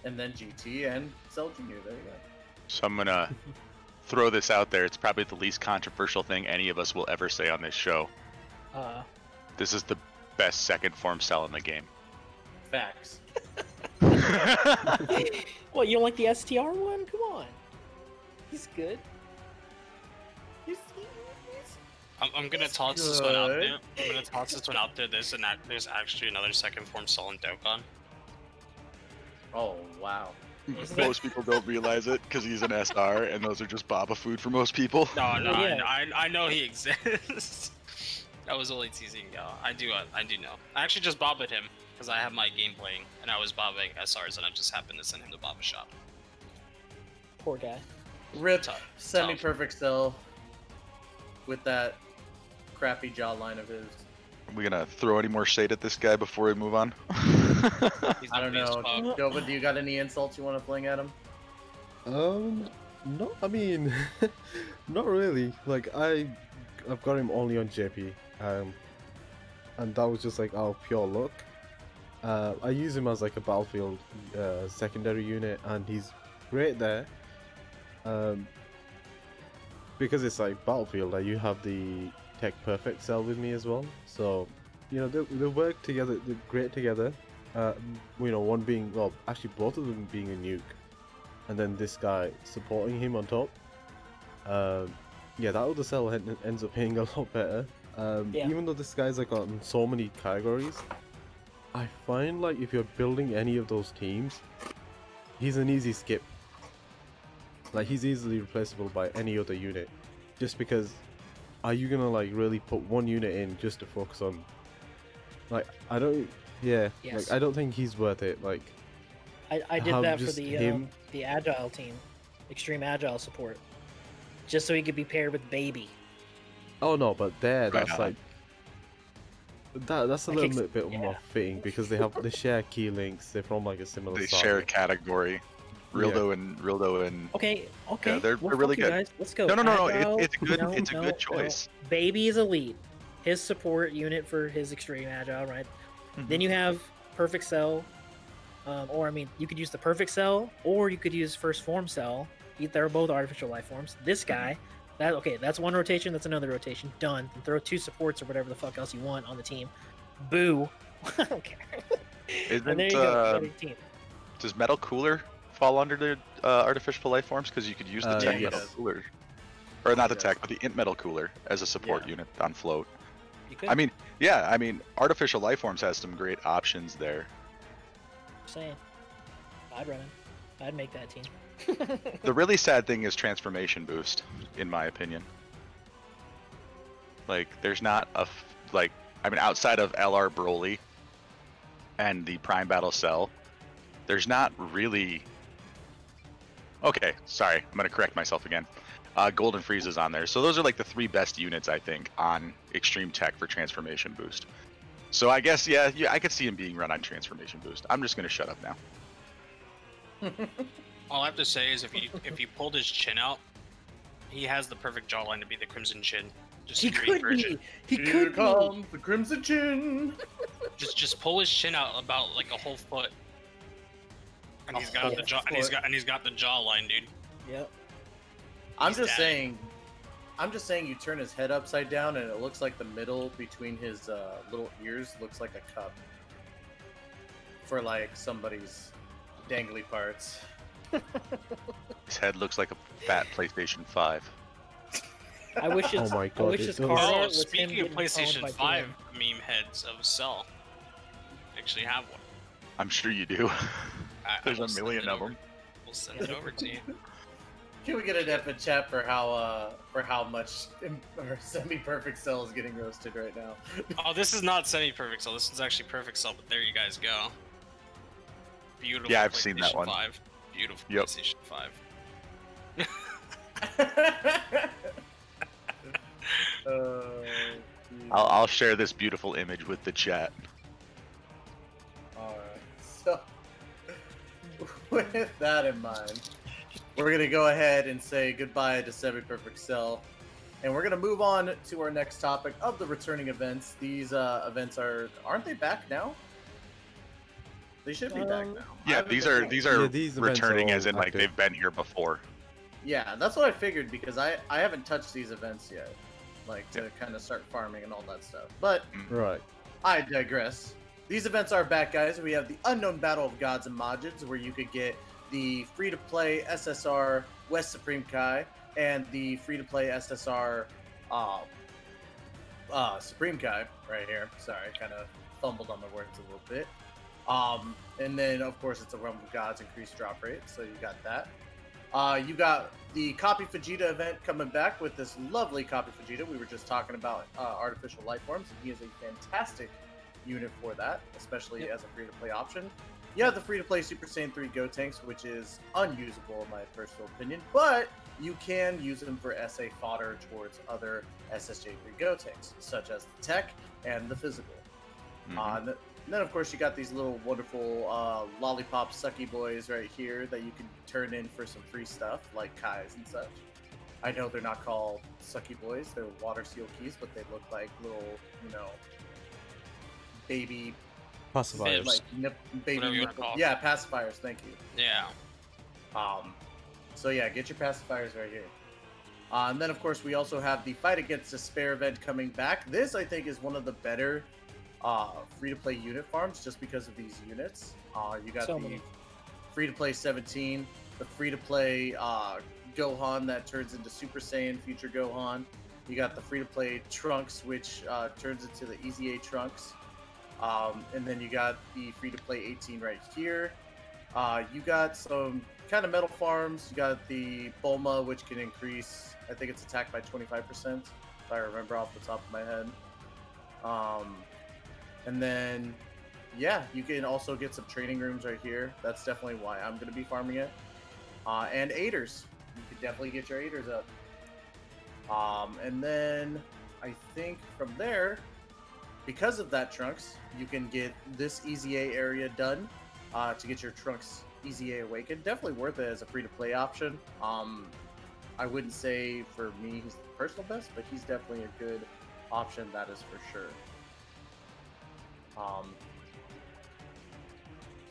And then GT and Cell Jr. There you go. So I'm gonna throw this out there. It's probably the least controversial thing any of us will ever say on this show. This is the best second form Cell in the game. Facts. Well, you don't like the STR one? Come on. He's good. I'm gonna toss this one out there. I'm gonna toss this one out there. There's actually another second form Cell in Dokkan. Oh, wow. Most people don't realize it because he's an SR, and those are just Baba food for most people. No, Yeah. I know he exists. I was only teasing y'all. I do know. I actually just bobbed him because I have my game playing, and I was bobbing SRs, and I just happened to send him to Baba Shop. Poor guy. Rip Tough. semi-perfect Cell with that crappy jawline of his. Are we gonna throw any more shade at this guy before we move on? He's I don't ugly as know. fuck. Doba, do you got any insults you want to fling at him? No, I mean, not really. Like I've got him only on JP, and that was just like out of pure luck. I use him as like a battlefield secondary unit, and he's great there. Because it's like battlefield, like you have the Teq Perfect cell with me as well, so you know they work together. They're great together. You know, one being, well, actually both of them being a nuke, and then this guy supporting him on top. Yeah, that other cell ends up hitting a lot better. Yeah. Even though this guy's like on so many categories, I find like if you're building any of those teams, he's an easy skip. Like he's easily replaceable by any other unit, just because are you gonna like really put one unit in just to focus on? Like I don't, yeah, Yes. like I don't think he's worth it. Like I did have that for just the him- agile team, extreme agile support, just so he could be paired with baby. oh no, but there Right that's on. like that's a Like little bit more yeah. fitting because they share key links. They're from like a similar. They side. share a category. Rildo and Okay, Yeah, they're well, really fuck you good. guys. Let's go. No, Agile, it's a good no, it's a no, good no. choice. Baby is elite. His support unit for his extreme agile, right? Mhm. Then you have perfect cell, or I mean, you could use the perfect cell, or you could use first form cell. They're both artificial life forms. This guy, that's one rotation. That's another rotation. Done. And throw 2 supports or whatever the fuck else you want on the team. Boo. I don't care. And there you go. Better team. Does Metal Cooler fall under the artificial life forms? Because you could use the Yeah, Teq he Metal does. Cooler, or not the He Teq, does. but the INT Metal Cooler as a support Yeah. unit on float. You could. I mean, yeah, I mean, artificial life forms has some great options there. Saying. I'd run him. I'd make that team. The really sad thing is transformation boost, in my opinion. Like, there's not I mean, outside of LR Broly and the Prime Battle Cell, there's not really. Okay, sorry, I'm gonna correct myself again. Golden Freeze is on there, so those are like the 3 best units I think on Extreme Teq for transformation boost. So I guess yeah, I could see him being run on transformation boost. I'm just gonna shut up now. All I have to say is if you pulled his chin out, he has the perfect jawline to be the Crimson Chin. Just He a green could version. be. He Here could be. comes the Crimson Chin. Just pull his chin out about like a whole foot. And A he's got whole the jaw foot. and he's got the jawline, dude. Yep. I'm He's just dead. saying. I'm just saying you turn his head upside down and it looks like the middle between his little ears looks like a cup for like somebody's dangly parts. His head looks like a fat PlayStation 5. I wish his, Oh my I God, wish it his does. card Oh, art was him speaking of getting pwned PlayStation by 5 TM. meme heads of Cell, I actually have one. I'm sure you do. There's will a send million it of over. them. We'll send it over to you. Can we get an F in chat for how much or semi-perfect cell is getting roasted right now? Oh, this is not semi-perfect Cell. This is actually perfect Cell, but there you guys go. Beautiful. Yeah, I've seen that PlayStation one. 5. Beautiful Yep. PlayStation 5. Geez. I'll share this beautiful image with the chat. Alright, so with that in mind, we're gonna go ahead and say goodbye to Semi-Perfect Cell, and we're gonna move on to our next topic of the returning events. These events aren't they back now? They should be back now. I Yeah, haven't these been are told. these Yeah, are these events are returning all as in like active. they've been here before. Yeah, that's what I figured because I haven't touched these events yet, like to kind of start farming and all that stuff. But Right. I digress. These events are back, guys. We have the Unknown Battle of Gods and Majids, where you could get the free-to-play SSR West Supreme Kai and the free-to-play SSR Supreme Kai right here. Sorry, kind of fumbled on my words a little bit. And then, of course, it's a Realm of Gods increased drop rate, so you got that. You got the Copy Vegeta event coming back with this lovely Copy Vegeta. We were just talking about artificial life forms, and he is a fantastic unit for that, especially as a free-to-play option. You have the free-to-play Super Saiyan 3 Gotenks, which is unusable in my personal opinion, but you can use them for SA fodder towards other SSJ3 Gotenks, such as the Teq and the Physical. And then, of course, you got these little wonderful lollipop sucky boys right here that you can turn in for some free stuff, like Kai's and such. I know they're not called sucky boys; they're water seal keys, but they look like little, you know, baby Pacifiers. like baby Whatever you wanna call 'em. yeah, pacifiers. Thank you. Yeah. So yeah, get your pacifiers right here. And then, of course, we also have the Fight Against Despair event coming back. This, I think, is one of the better free-to-play unit farms just because of these units. You got So the many. free-to-play 17, the free-to-play Gohan that turns into Super Saiyan Future Gohan. You got the free-to-play Trunks, which turns into the EZA Trunks. And then you got the free-to-play 18 right here. You got some kind of metal farms. You got the Bulma, which can increase, I think it's attack by 25%, if I remember off the top of my head. And then, yeah, you can also get some training rooms right here. That's definitely why I'm going to be farming it. And aiders. You can definitely get your aiders up. And then I think from there, because of that Trunks, you can get this EZA area done to get your Trunks EZA Awakened. Definitely worth it as a free-to-play option. I wouldn't say for me he's the personal best, but he's definitely a good option, that is for sure.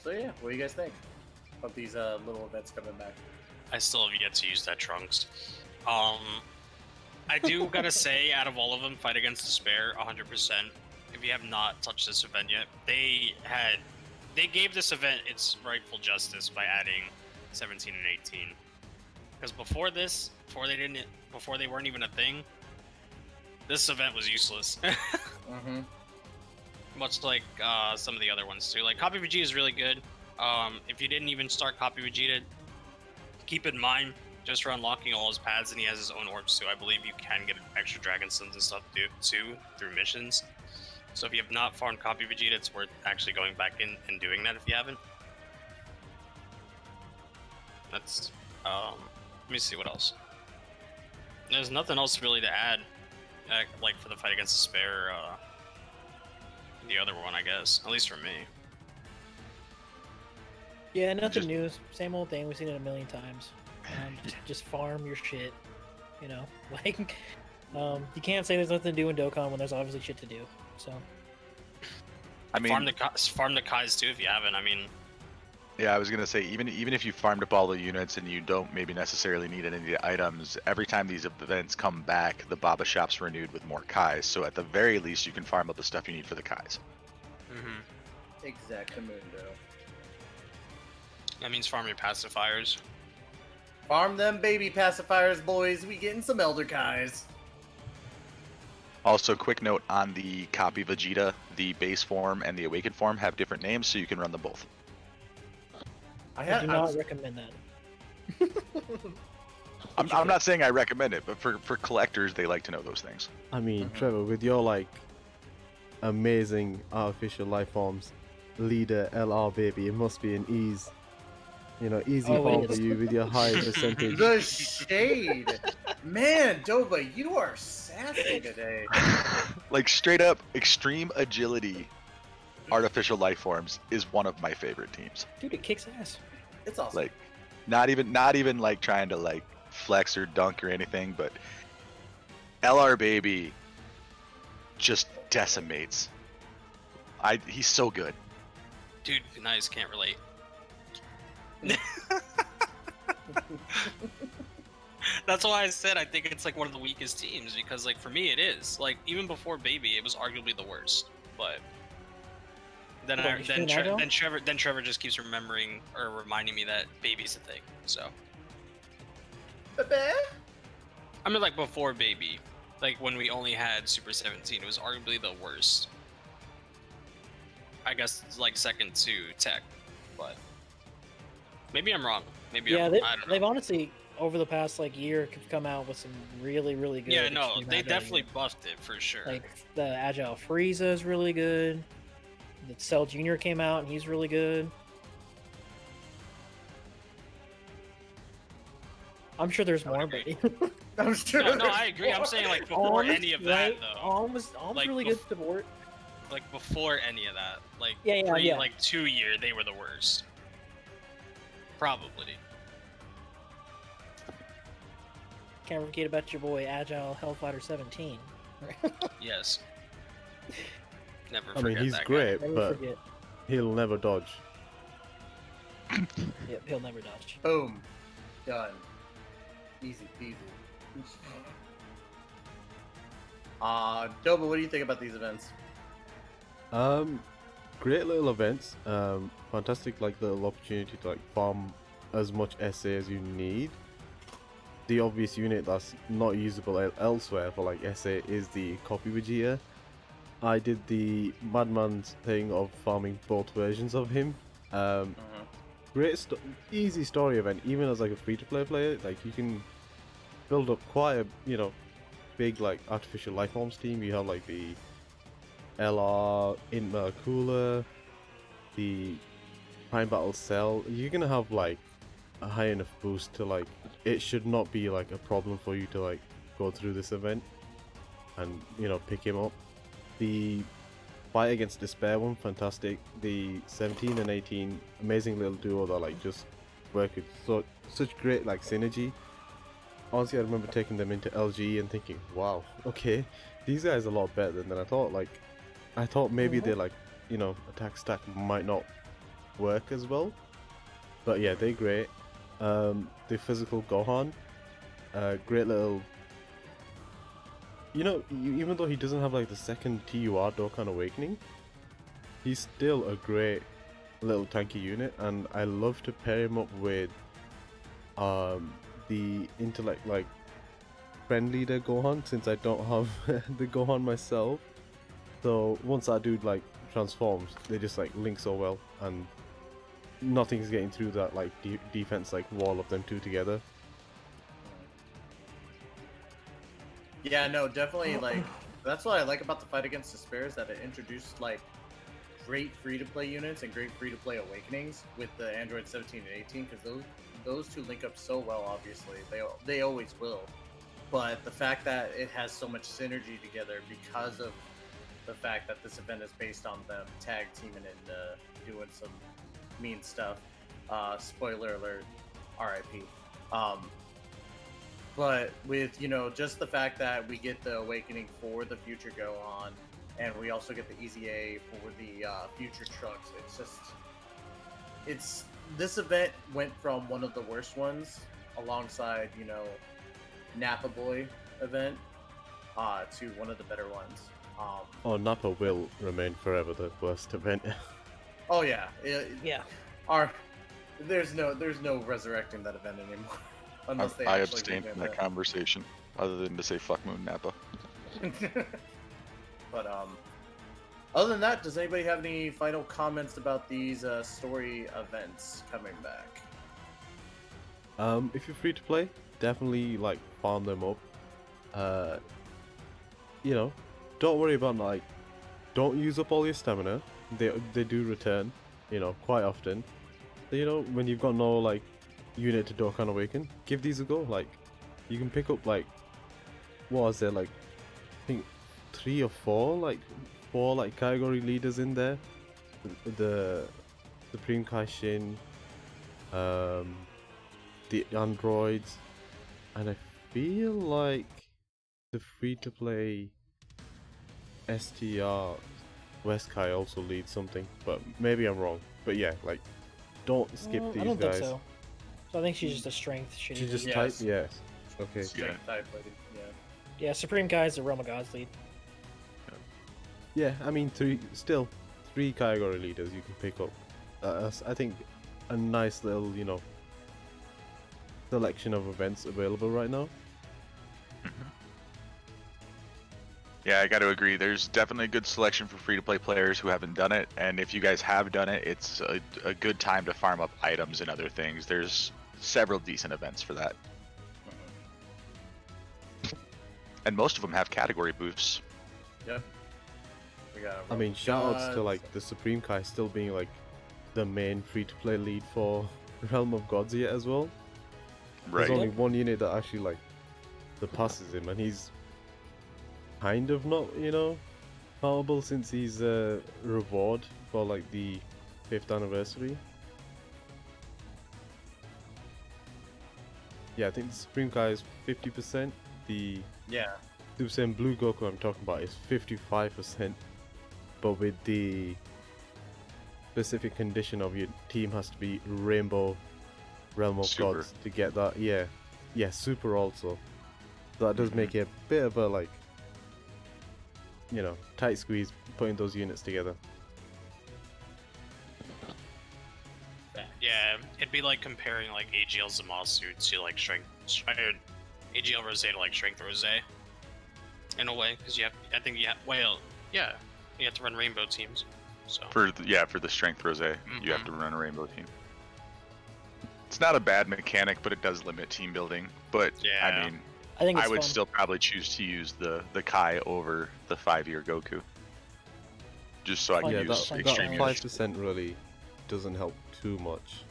So yeah, what do you guys think of these little events coming back? I still have yet to use that Trunks. I do gotta say, out of all of them, Fight Against Despair, 100%. If you have not touched this event yet, they gave this event its rightful justice by adding 17 and 18. Because before this, before they weren't even a thing, this event was useless. Mm-hmm. Much like some of the other ones too. Like Copy Vegeta is really good. If you didn't even start Copy Vegeta, keep in mind just for unlocking all his pads, and he has his own orbs too. I believe you can get extra Dragon Suns and stuff too through missions. So if you have not farmed Copy Vegeta, it's worth actually going back in and doing that if you haven't. That's let me see what else. There's nothing else really to add, like for the Fight Against Despair. The other one, I guess, at least for me. Yeah, nothing new. Same old thing. We've seen it a million times. Just farm your shit. You know, like you can't say there's nothing to do in Dokkan when there's obviously shit to do. So, I mean, farm the Kais too if you haven't. I mean, yeah, I was gonna say even if you farmed up all the units and you don't maybe necessarily need any of the items, every time these events come back, the Baba shop's renewed with more Kais. So at the very least, you can farm up the stuff you need for the Kais. mm-hmm. Exactamundo. That means farm your pacifiers. Farm them baby pacifiers, boys. We getting some Elder Kais. Also, quick note on the Copy Vegeta, the base form and the Awakened form have different names, so you can run them both. I do not recommend that. I'm not saying I recommend it, but for collectors, they like to know those things. I mean, Trevor, with your like amazing artificial life forms, leader LR baby, it must be an easy form for you with your high percentage. The shade, man, Doba, you are sassy today. Like straight up extreme agility. Artificial life forms is one of my favorite teams. Dude, it kicks ass. It's awesome. Like, not even like trying to like flex or dunk or anything, but LR baby just decimates. He's so good. Dude, nice, can't relate. That's why I said I think it's like one of the weakest teams, because like for me it is. Like even before Baby, it was arguably the worst. But then Trevor just keeps remembering or reminding me that Baby's a thing. So I mean, like before Baby, like when we only had Super 17, it was arguably the worst. I guess it's like second to Teq, but maybe I'm wrong. Maybe I don't know. They've honestly over the past like year come out with some really good. Yeah, no, they definitely buffed it for sure. Like the Agile Frieza is really good. The Cell Jr. came out and he's really good. I'm sure there's more, but I'm sure. No, I agree. I'm saying like before any of that, though. Almost like, really good support. like before any of that, like Yeah. like 2 year, they were the worst. Probably. Can't forget about your boy Agile Hellfighter 17. Yes. Never I forget mean, he's that great, Never but forget. he'll never dodge. Yep, he'll never dodge. Boom. Done. Easy peasy. Doba, what do you think about these events? Great little events. Fantastic, like little opportunity to like farm as much SA as you need. The obvious unit that's not usable elsewhere for like SA is the copy Vegeta. I did the Madman's thing of farming both versions of him. Great, easy story event. Even as like a free-to-play player, like you can build up quite a big like artificial life forms team. You have like the LR INT Cooler, the Prime Battle Cell. You're gonna have like a high enough boost to like it should not be like a problem for you to like go through this event and pick him up. The Fight Against Despair one, fantastic. The 17 and 18, amazing little duo that like just work with such great like synergy. Honestly, I remember taking them into LG and thinking, wow, okay, these guys are a lot better than I thought. Like, I thought maybe their like attack stack might not work as well, but yeah, they're great. The physical Gohan, great little. Even though he doesn't have like the second TUR Dokkan Awakening, he's still a great little tanky unit, and I love to pair him up with the intellect like friend leader Gohan, since I don't have the Gohan myself. So once that dude like transforms, they just like link so well, and nothing's getting through that like defense like wall of them two together. Yeah, no, definitely, like, that's what I like about the Fight Against Despair, is that it introduced, like, great free-to-play units and great free-to-play awakenings with the Android 17 and 18, because those two link up so well, obviously. They always will. But the fact that it has so much synergy together because of the fact that this event is based on them tag teaming and doing some mean stuff. Spoiler alert, RIP. But with, just the fact that we get the Awakening for the future Gohan, and we also get the EZA for the future Trunks, this event went from one of the worst ones, alongside, Nappa Boy event, to one of the better ones. Nappa will remain forever the worst event. Oh yeah. Yeah. There's no resurrecting that event anymore. Unless they I actually abstained from that it. conversation, other than to say fuck Moon Nappa. But other than that, does anybody have any final comments about these story events coming back? If you're free to play, definitely like farm them up. Don't worry about like, don't use up all your stamina. They do return, quite often. So, when you've got no like unit to Dokkan Awaken, give these a go. Like, you can pick up like, what was there, like, I think 3 or 4 like category leaders in there. The Supreme Kaishin, the androids, and I feel like the free-to-play STR West Kai also leads something, but maybe I'm wrong. But yeah, like, don't skip these guys. I don't think so. So I think she's just a strength. She's just Yes. type, yes. Okay. Strength type lady, yeah. Yeah, Supreme Kai is the Realm of Gods lead. Yeah, I mean, 3 category leaders you can pick up. That's, I think, a nice little, selection of events available right now. Yeah, I got to agree. There's definitely a good selection for free-to-play players who haven't done it, and if you guys have done it, it's a good time to farm up items and other things. There's several decent events for that. And most of them have category boosts. Yep. We got I mean, shoutouts to like the Supreme Kai still being like the main free-to-play lead for Realm of Gods yet as well. Right. There's only one unit that actually like surpasses him, and he's kind of not, countable since he's a reward for like the 5th anniversary. Yeah, I think the Supreme Kai is 50%. The Super Saiyan Blue Goku I'm talking about is 55%. But with the specific condition of your team has to be Rainbow Realm of Super. Gods to get that. Yeah, Super also. So that does make it a bit of a like, you know, tight squeeze putting those units together. Yeah, it'd be like comparing like AGL Zamasu to like AGL Rose to like Strength Rose. In a way, because you have, you have to run rainbow teams. So For the Strength Rose, you have to run a rainbow team. It's not a bad mechanic, but it does limit team building. But Yeah. I mean, I think it's I would fun. still probably choose to use the Kai over the 5-year Goku. Just so I can Yeah, use that extreme units. 5% really doesn't help too much.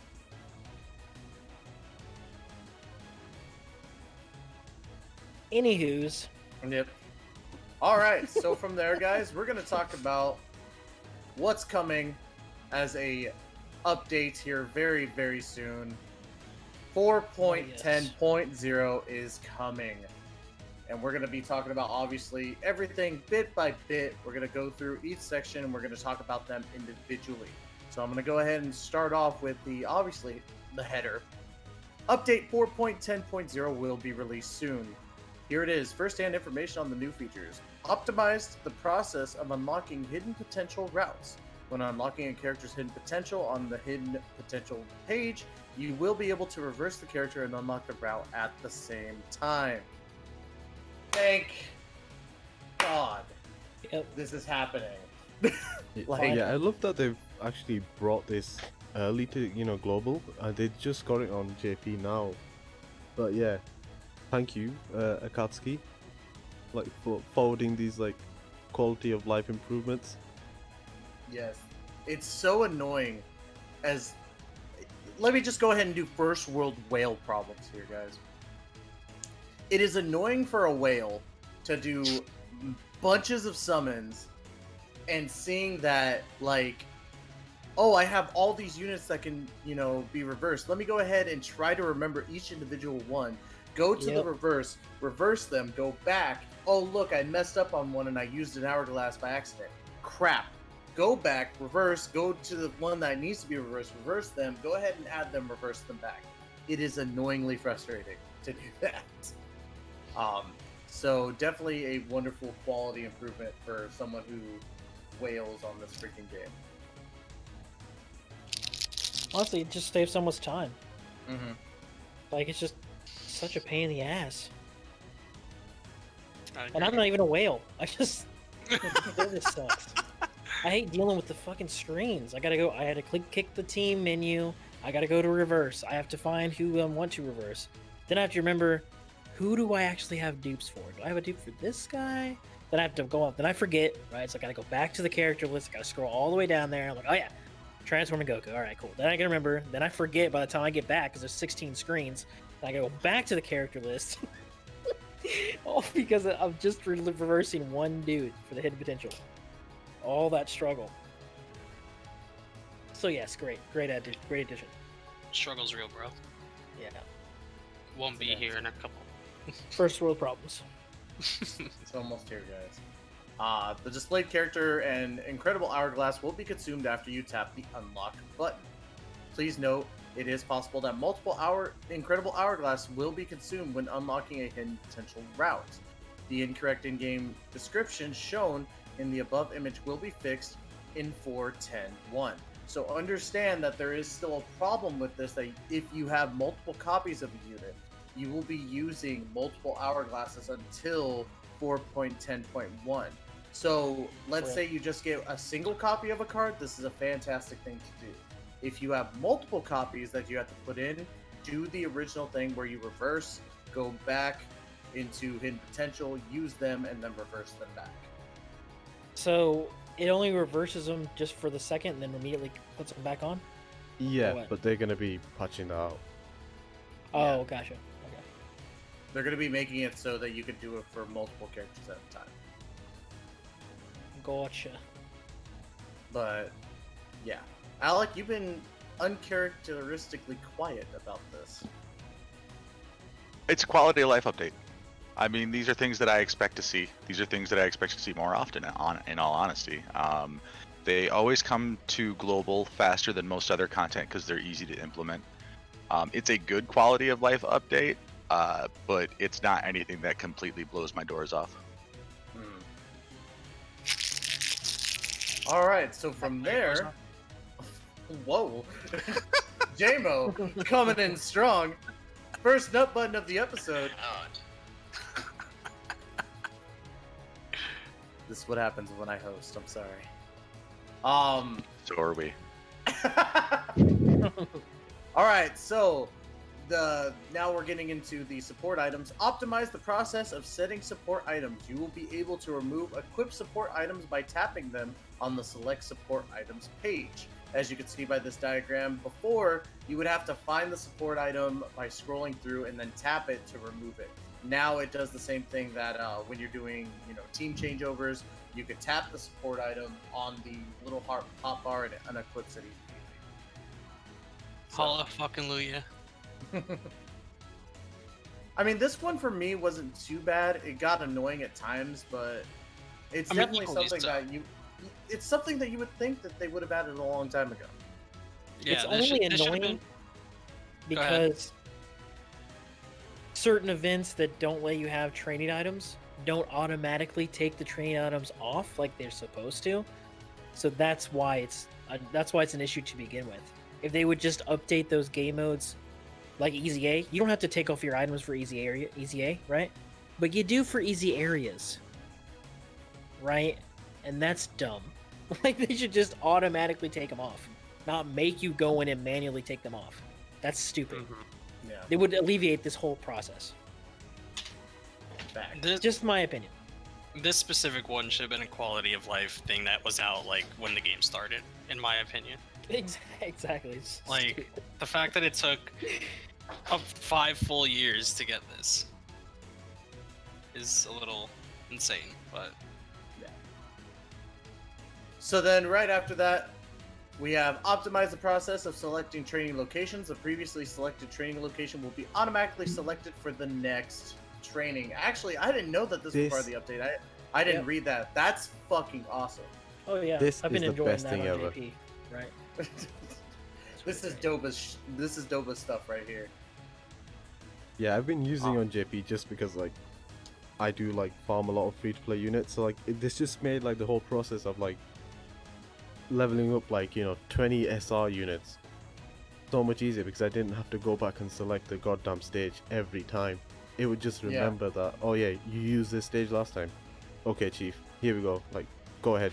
Anywho's, Yep. All right. So from there, guys, we're gonna talk about what's coming as a update here very, very soon. 4.10.0 is coming. And we're going to be talking about, obviously, everything bit by bit. We're going to go through each section and we're going to talk about them individually. So I'm going to go ahead and start off with obviously, the header. Update 4.10.0 will be released soon. Here it is. First-hand information on the new features. Optimized the process of unlocking hidden potential routes. When unlocking a character's hidden potential on the hidden potential page, you will be able to reverse the character and unlock the route at the same time. Thank God. Yep. This is happening. Yeah, I love that they've actually brought this early to, you know, global. They just got it on JP now. But yeah, thank you, Akatsuki, like for forwarding these like quality of life improvements. Yes. It's so annoying as... Let me just go ahead and do first world whale problems here, guys. It is annoying for a whale to do bunches of summons and seeing that, like, oh, I have all these units that can, you know, be reversed. Let me go ahead and try to remember each individual one. Go to the reverse them, go back. Oh, look, I messed up on one and I used an hourglass by accident. Crap. Go back, reverse, go to the one that needs to be reversed, reverse them, go ahead and add them, reverse them back. It is annoyingly frustrating to do that. So definitely a wonderful quality improvement for someone who wails on this freaking game. honestly, it just saves so much time. Mm-hmm. Like, it's just such a pain in the ass. I And I'm agree. not even a whale. I just... this sucks. I hate dealing with the fucking screens. I had to kick the team menu. I gotta go to reverse. I have to find who I want to reverse. Then I have to remember, who do I actually have dupes for? Do I have a dupe for this guy? Then I have to go up. Then I forget, right? So I gotta go back to the character list. I gotta scroll all the way down there. I'm like, oh yeah, transforming Goku. All right, cool. Then I can remember. Then I forget by the time I get back because there's 16 screens. Then I gotta go back to the character list. All because I'm just reversing one dude for the hidden potential. All that struggle. So yes, great addition. Struggle's real, bro. Yeah. Won't be Yeah. here in a couple. First world problems. It's almost here, guys. The displayed character and Incredible Hourglass will be consumed after you tap the unlock button. Please note, it is possible that multiple Incredible Hourglass will be consumed when unlocking a hidden potential route. The incorrect in-game description shown in the above image will be fixed in 4.10.1. So understand that there is still a problem with this, that if you have multiple copies of a unit, you will be using multiple hourglasses until 4.10.1. So let's Right. say you just get a single copy of a card, this is a fantastic thing to do. If you have multiple copies that you have to put in, do the original thing where you reverse, go back into hidden potential, use them, and then reverse them back. So it only reverses them just for the second and then immediately puts them back on? Yeah, what? but they're gonna be patching that out. Oh, Yeah. gotcha. Okay. They're going to be making it so that you can do it for multiple characters at a time. Gotcha. But yeah, Alec, you've been uncharacteristically quiet about this. It's a quality of life update. I mean, these are things that I expect to see. These are things that I expect to see more often, in all honesty. They always come to global faster than most other content because they're easy to implement. It's a good quality of life update, but it's not anything that completely blows my doors off. All right, so from there, whoa, JMO coming in strong. First nut button of the episode. This is what happens when I host. I'm sorry. So are we. All right, so now we're getting into the support items. Optimize the process of setting support items. You will be able to remove equip support items by tapping them on the select support items page. As you can see by this diagram, before you would have to find the support item by scrolling through and then tap it to remove it. Now it does the same thing that when you're doing, team changeovers, you could tap the support item on the little hot bar and it unequips it. Hallelujah. I mean, this one for me wasn't too bad. It got annoying at times, but it's definitely something that it's something that you would think that they would have added a long time ago. Yeah, it's only annoying because certain events that don't let you have training items don't automatically take the training items off like they're supposed to. So that's why it's an issue to begin with. If they would just update those game modes like Easy A, you don't have to take off your items for Easy A, right? But you do for easy areas, right? And that's dumb. Like, they should just automatically take them off, not make you go in and manually take them off. That's stupid. Mm-hmm. Yeah. They would alleviate this whole process. Just my opinion. This specific one should have been a quality of life thing that was out like when the game started, in my opinion. Exactly. Like, the fact that it took 5 full years to get this is a little insane, but yeah. So then right after that, we have optimize the process of selecting training locations. The previously selected training location will be automatically selected for the next training. Actually, I didn't know that this was part of the update. I didn't read that. That's fucking awesome. Oh yeah, I've been enjoying that on JP, right? This is DOBA stuff right here. Yeah, I've been using on JP just because I do farm a lot of free-to-play units, so this just made the whole process of leveling up 20 SR units so much easier because I didn't have to go back and select the goddamn stage every time. It would just remember that, oh yeah, you used this stage last time. Okay, chief, here we go. Go ahead.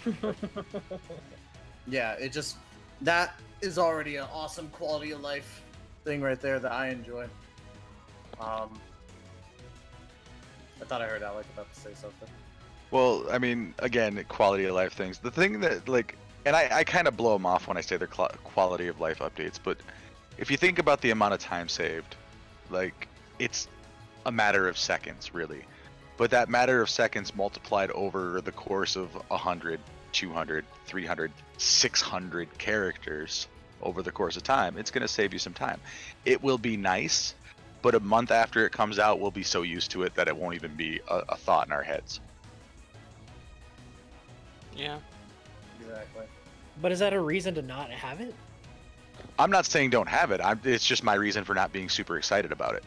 Yeah, that is already an awesome quality of life thing right there that I enjoy. I thought I heard Alec about to say something. Well, I mean, again, quality of life things. The thing that, and I kind of blow them off when I say they're quality of life updates, but if you think about the amount of time saved, it's a matter of seconds, really. But that matter of seconds multiplied over the course of 100, 200, 300, 600 characters over the course of time, it's going to save you some time. It will be nice, but a month after it comes out, we'll be so used to it that it won't even be a thought in our heads. Yeah. Exactly. But is that a reason to not have it? I'm not saying don't have it. It's just my reason for not being super excited about it.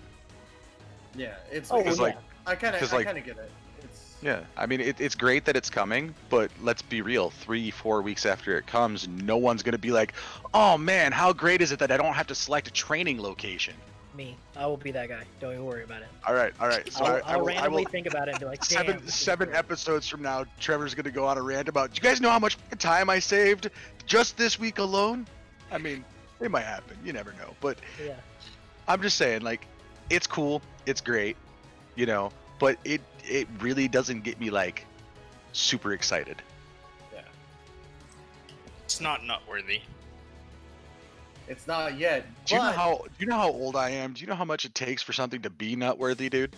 Yeah, it's I kind of get it. Yeah, I mean, it's great that it's coming, but let's be real. 3-4 weeks after it comes, no one's gonna be like, "Oh man, how great is it that I don't have to select a training location?" Me, I will be that guy. Don't even worry about it. All right. So I'll randomly think about it and be like, "Damn." Seven episodes from now, Trevor's gonna go on a rant about, "Do you guys know how much time I saved just this week alone?" I mean, it might happen. You never know. But yeah, I'm just saying, it's cool, it's great, but it really doesn't get me super excited. Yeah. It's not nutworthy. It's not yet. Do you know how old I am? Do you know how much it takes for something to be nutworthy, dude?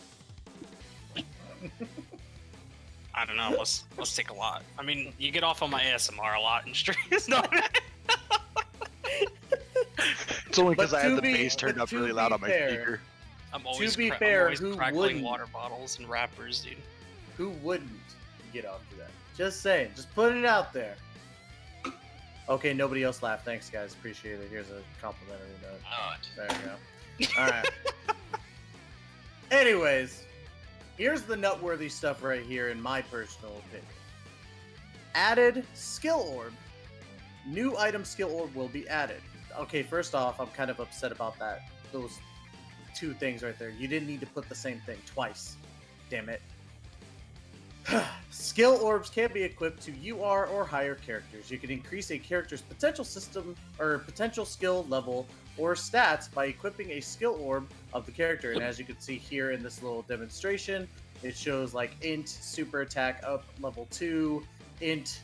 I don't know. Let's take a lot. I mean, you get off on my ASMR a lot in streams. No. It's only because But I had to the be- bass turned but up to really be loud on my fair- speaker. I'm always, be I'm fair, always who crackling wouldn't? water bottles and wrappers, dude. Who wouldn't get off to that? Just saying. Just putting it out there. Okay, nobody else laughed. Thanks, guys. Appreciate it. Here's a complimentary note. There you go. All right. Anyways, here's the nutworthy stuff right here, in my personal opinion. Added skill orb. New item skill orb will be added. Okay, first off, I'm kind of upset about that. Those two things right there. You didn't need to put the same thing twice. Damn it. Skill orbs can be equipped to UR or higher characters. You can increase a character's potential system or potential skill level or stats by equipping a skill orb of the character. And as you can see here in this little demonstration, it shows like int super attack up level 2, int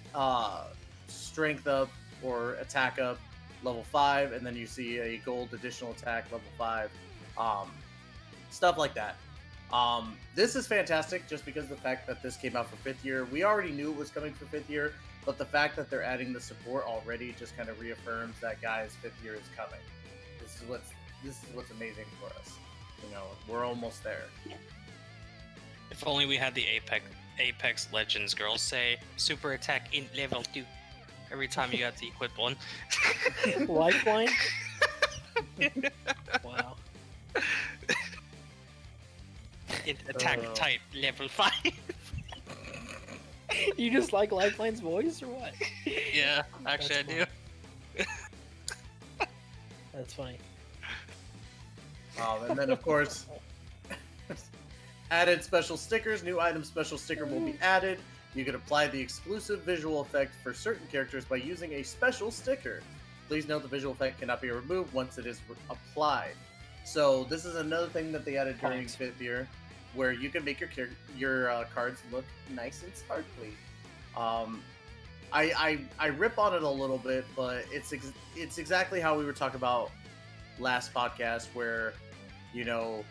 strength up or attack up level 5, and then you see a gold additional attack level 5, stuff like that. This is fantastic just because of the fact that this came out for 5th year. We already knew it was coming for 5th year, but the fact that they're adding the support already just kind of reaffirms that, guys, 5th year is coming. This is what's amazing for us. You know, we're almost there. If only we had the Apex Legends girls say super attack in level 2 every time you got to equip one. Lifeline? Wow. Attack type level 5. You just like Lifeline's voice or what? Yeah, actually I do. That's funny. And then, of course, added special stickers. New item special sticker will be added. You can apply the exclusive visual effect for certain characters by using a special sticker. Please note the visual effect cannot be removed once it is applied. So this is another thing that they added during 5th year, where you can make your cards look nice and sparkly. I rip on it a little bit, but it's exactly how we were talking about last podcast, where, you know,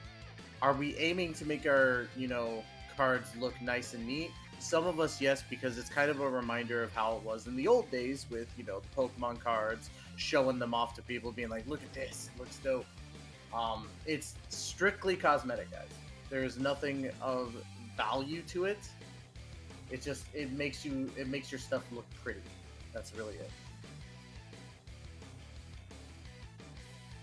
are we aiming to make our, you know, cards look nice and neat? Some of us, yes, because it's kind of a reminder of how it was in the old days with, you know, the Pokemon cards, showing them off to people, being like, look at this, it looks dope. It's strictly cosmetic, guys. There's nothing of value to it. It just, it makes your stuff look pretty. That's really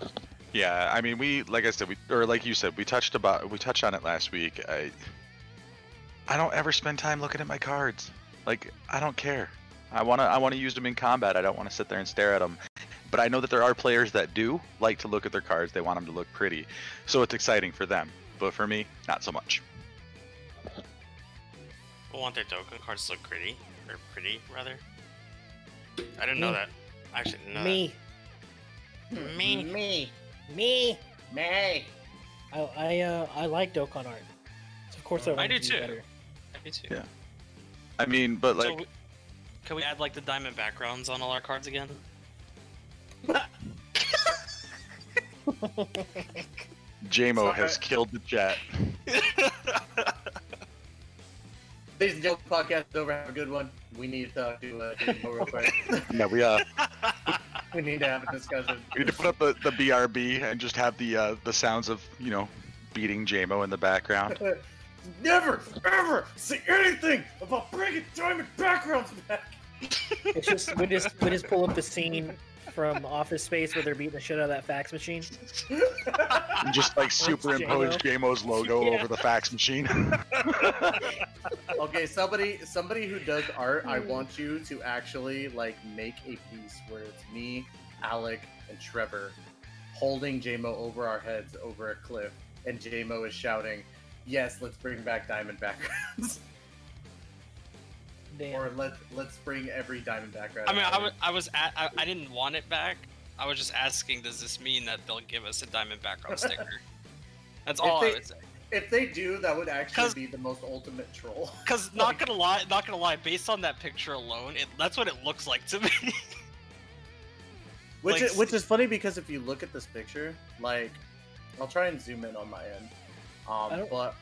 it. Yeah, I mean, like I said, like you said, we touched on it last week. I don't ever spend time looking at my cards. Like, I don't care. I wanna use them in combat. I don't want to sit there and stare at them. But I know that there are players that do like to look at their cards. They want them to look pretty, so it's exciting for them. But for me, not so much. People want their Dokkan cards to look pretty, or pretty rather. I didn't know that. I actually didn't know Me. I like Dokkan art. So of course I want I do it to be too. better. that. Me too. Yeah. I mean, but like, Can we add like the diamond backgrounds on all our cards again? JMO has killed the chat. Ladies and gentlemen, podcast is over. Have a good one. We need to talk to JMO real quick. Yeah, We need to have a discussion. we need to put up the BRB and just have the sounds of, you know, beating JMO in the background. Never, ever say anything about bringing diamond backgrounds back. It's just we just pull up the scene from Office Space where they're beating the shit out of that fax machine. And just like superimpose JMO's logo over the fax machine. Okay, somebody who does art, I want you to actually like make a piece where it's me, Alec, and Trevor holding JMO over our heads over a cliff, and JMO is shouting, "Yes, let's bring back diamond backgrounds." Damn. Or let's bring every diamond background. I mean, I didn't want it back. I was just asking, does this mean that they'll give us a diamond background sticker? That's all I would say. If they do, that would actually be the most ultimate troll. Because not gonna lie, based on that picture alone, that's what it looks like to me. Which Like- is funny because if you look at this picture, like, I'll try and zoom in on my end. But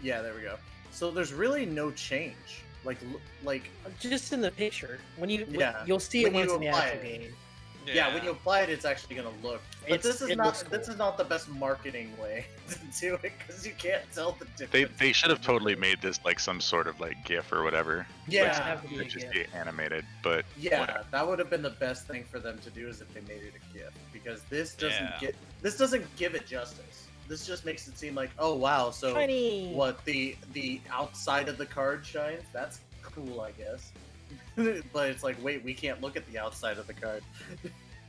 yeah, there we go. So there's really no change. Like just in the picture. When you Yeah, you'll see it when once you in the apply actual it. game. yeah, when you apply it, it's actually gonna look. But this It looks cool. is not the best marketing way to do it because you can't tell the difference. They should have totally made this like some sort of like GIF or whatever. Yeah, have to be a Like, just GIF. be animated, but Yeah, whatever. that would have been the best thing for them to do is if they made it a GIF because this doesn't Yeah. doesn't give it justice. This just makes it seem like, oh wow, so Shiny. what the outside of the card shines? That's cool, I guess. But it's like, wait, we can't look at the outside of the card.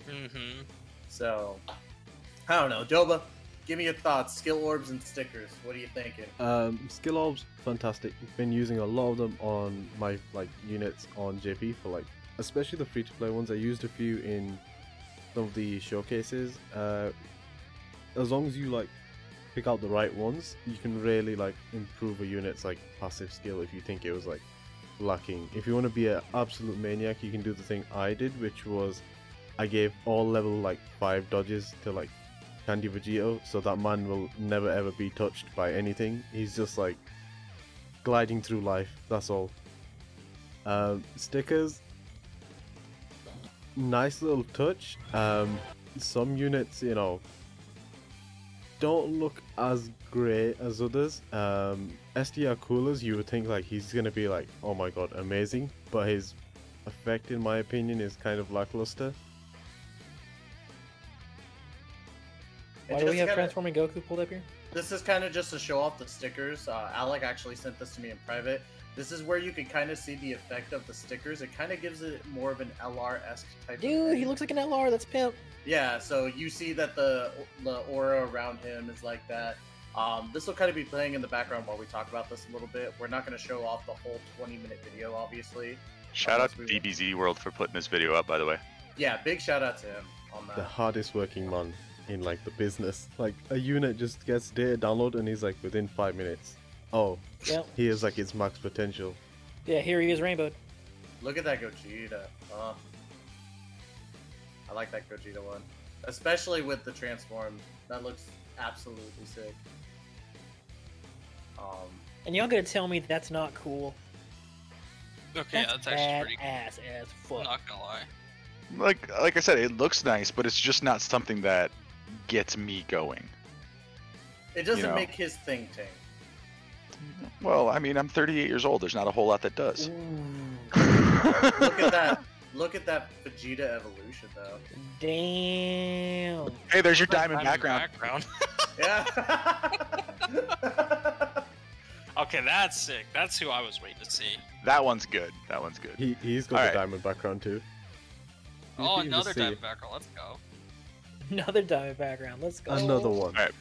Mm-hmm. So I don't know, Doba. Give me your thoughts. Skill orbs and stickers. What are you thinking? Skill orbs, fantastic. Been using a lot of them on my units on JP for especially the free-to-play ones. I used a few in some of the showcases. As long as you pick out the right ones, you can really improve a unit's passive skill if you think it was lacking. If you want to be an absolute maniac, you can do the thing I did, which was I gave all level 5 dodges to Candy Vegeta, so that man will never ever be touched by anything. He's just gliding through life, that's all. Stickers, nice little touch. Some units, don't look as great as others. SDR Coolers, you would think he's gonna be oh my god, amazing, but his effect in my opinion is kind of lackluster. Why do we have Transforming Goku pulled up here? This is kind of just to show off the stickers. Alec actually sent this to me in private. This is where you can kind of see the effect of the stickers. It kind of gives it more of an LR-esque type Dude, of thing. he looks like an LR. That's pimp. Yeah, so you see that the aura around him is like that. This will kind of be playing in the background while we talk about this a little bit. We're not going to show off the whole 20-minute video, obviously. Shout out to DBZ World for putting this video up, by the way. Yeah, big shout out to him on that. The hardest working man in the business. A unit just gets data download and he's within 5 minutes. Oh, Yep. he is its max potential. Yeah, here he is, rainbowed. Look at that Gogeta. I like that Gogeta one. Especially with the transform. That looks absolutely sick. And y'all gonna tell me that's not cool? Okay, that's actually pretty cool. Ass as fuck. I'm not gonna lie. Like I said, it looks nice, but it's just not something that gets me going. It doesn't make his thing tank. Well, I mean, I'm 38 years old. There's not a whole lot that does. Look at that. Look at that Vegeta evolution, though. Damn. Hey, there's your diamond background. Yeah. Okay, that's sick. That's who I was waiting to see. That one's good. That one's good. He's got All a right. diamond background too. Oh, You can another just see diamond background. Let's go. Another diamond background. Let's go. another one. All right.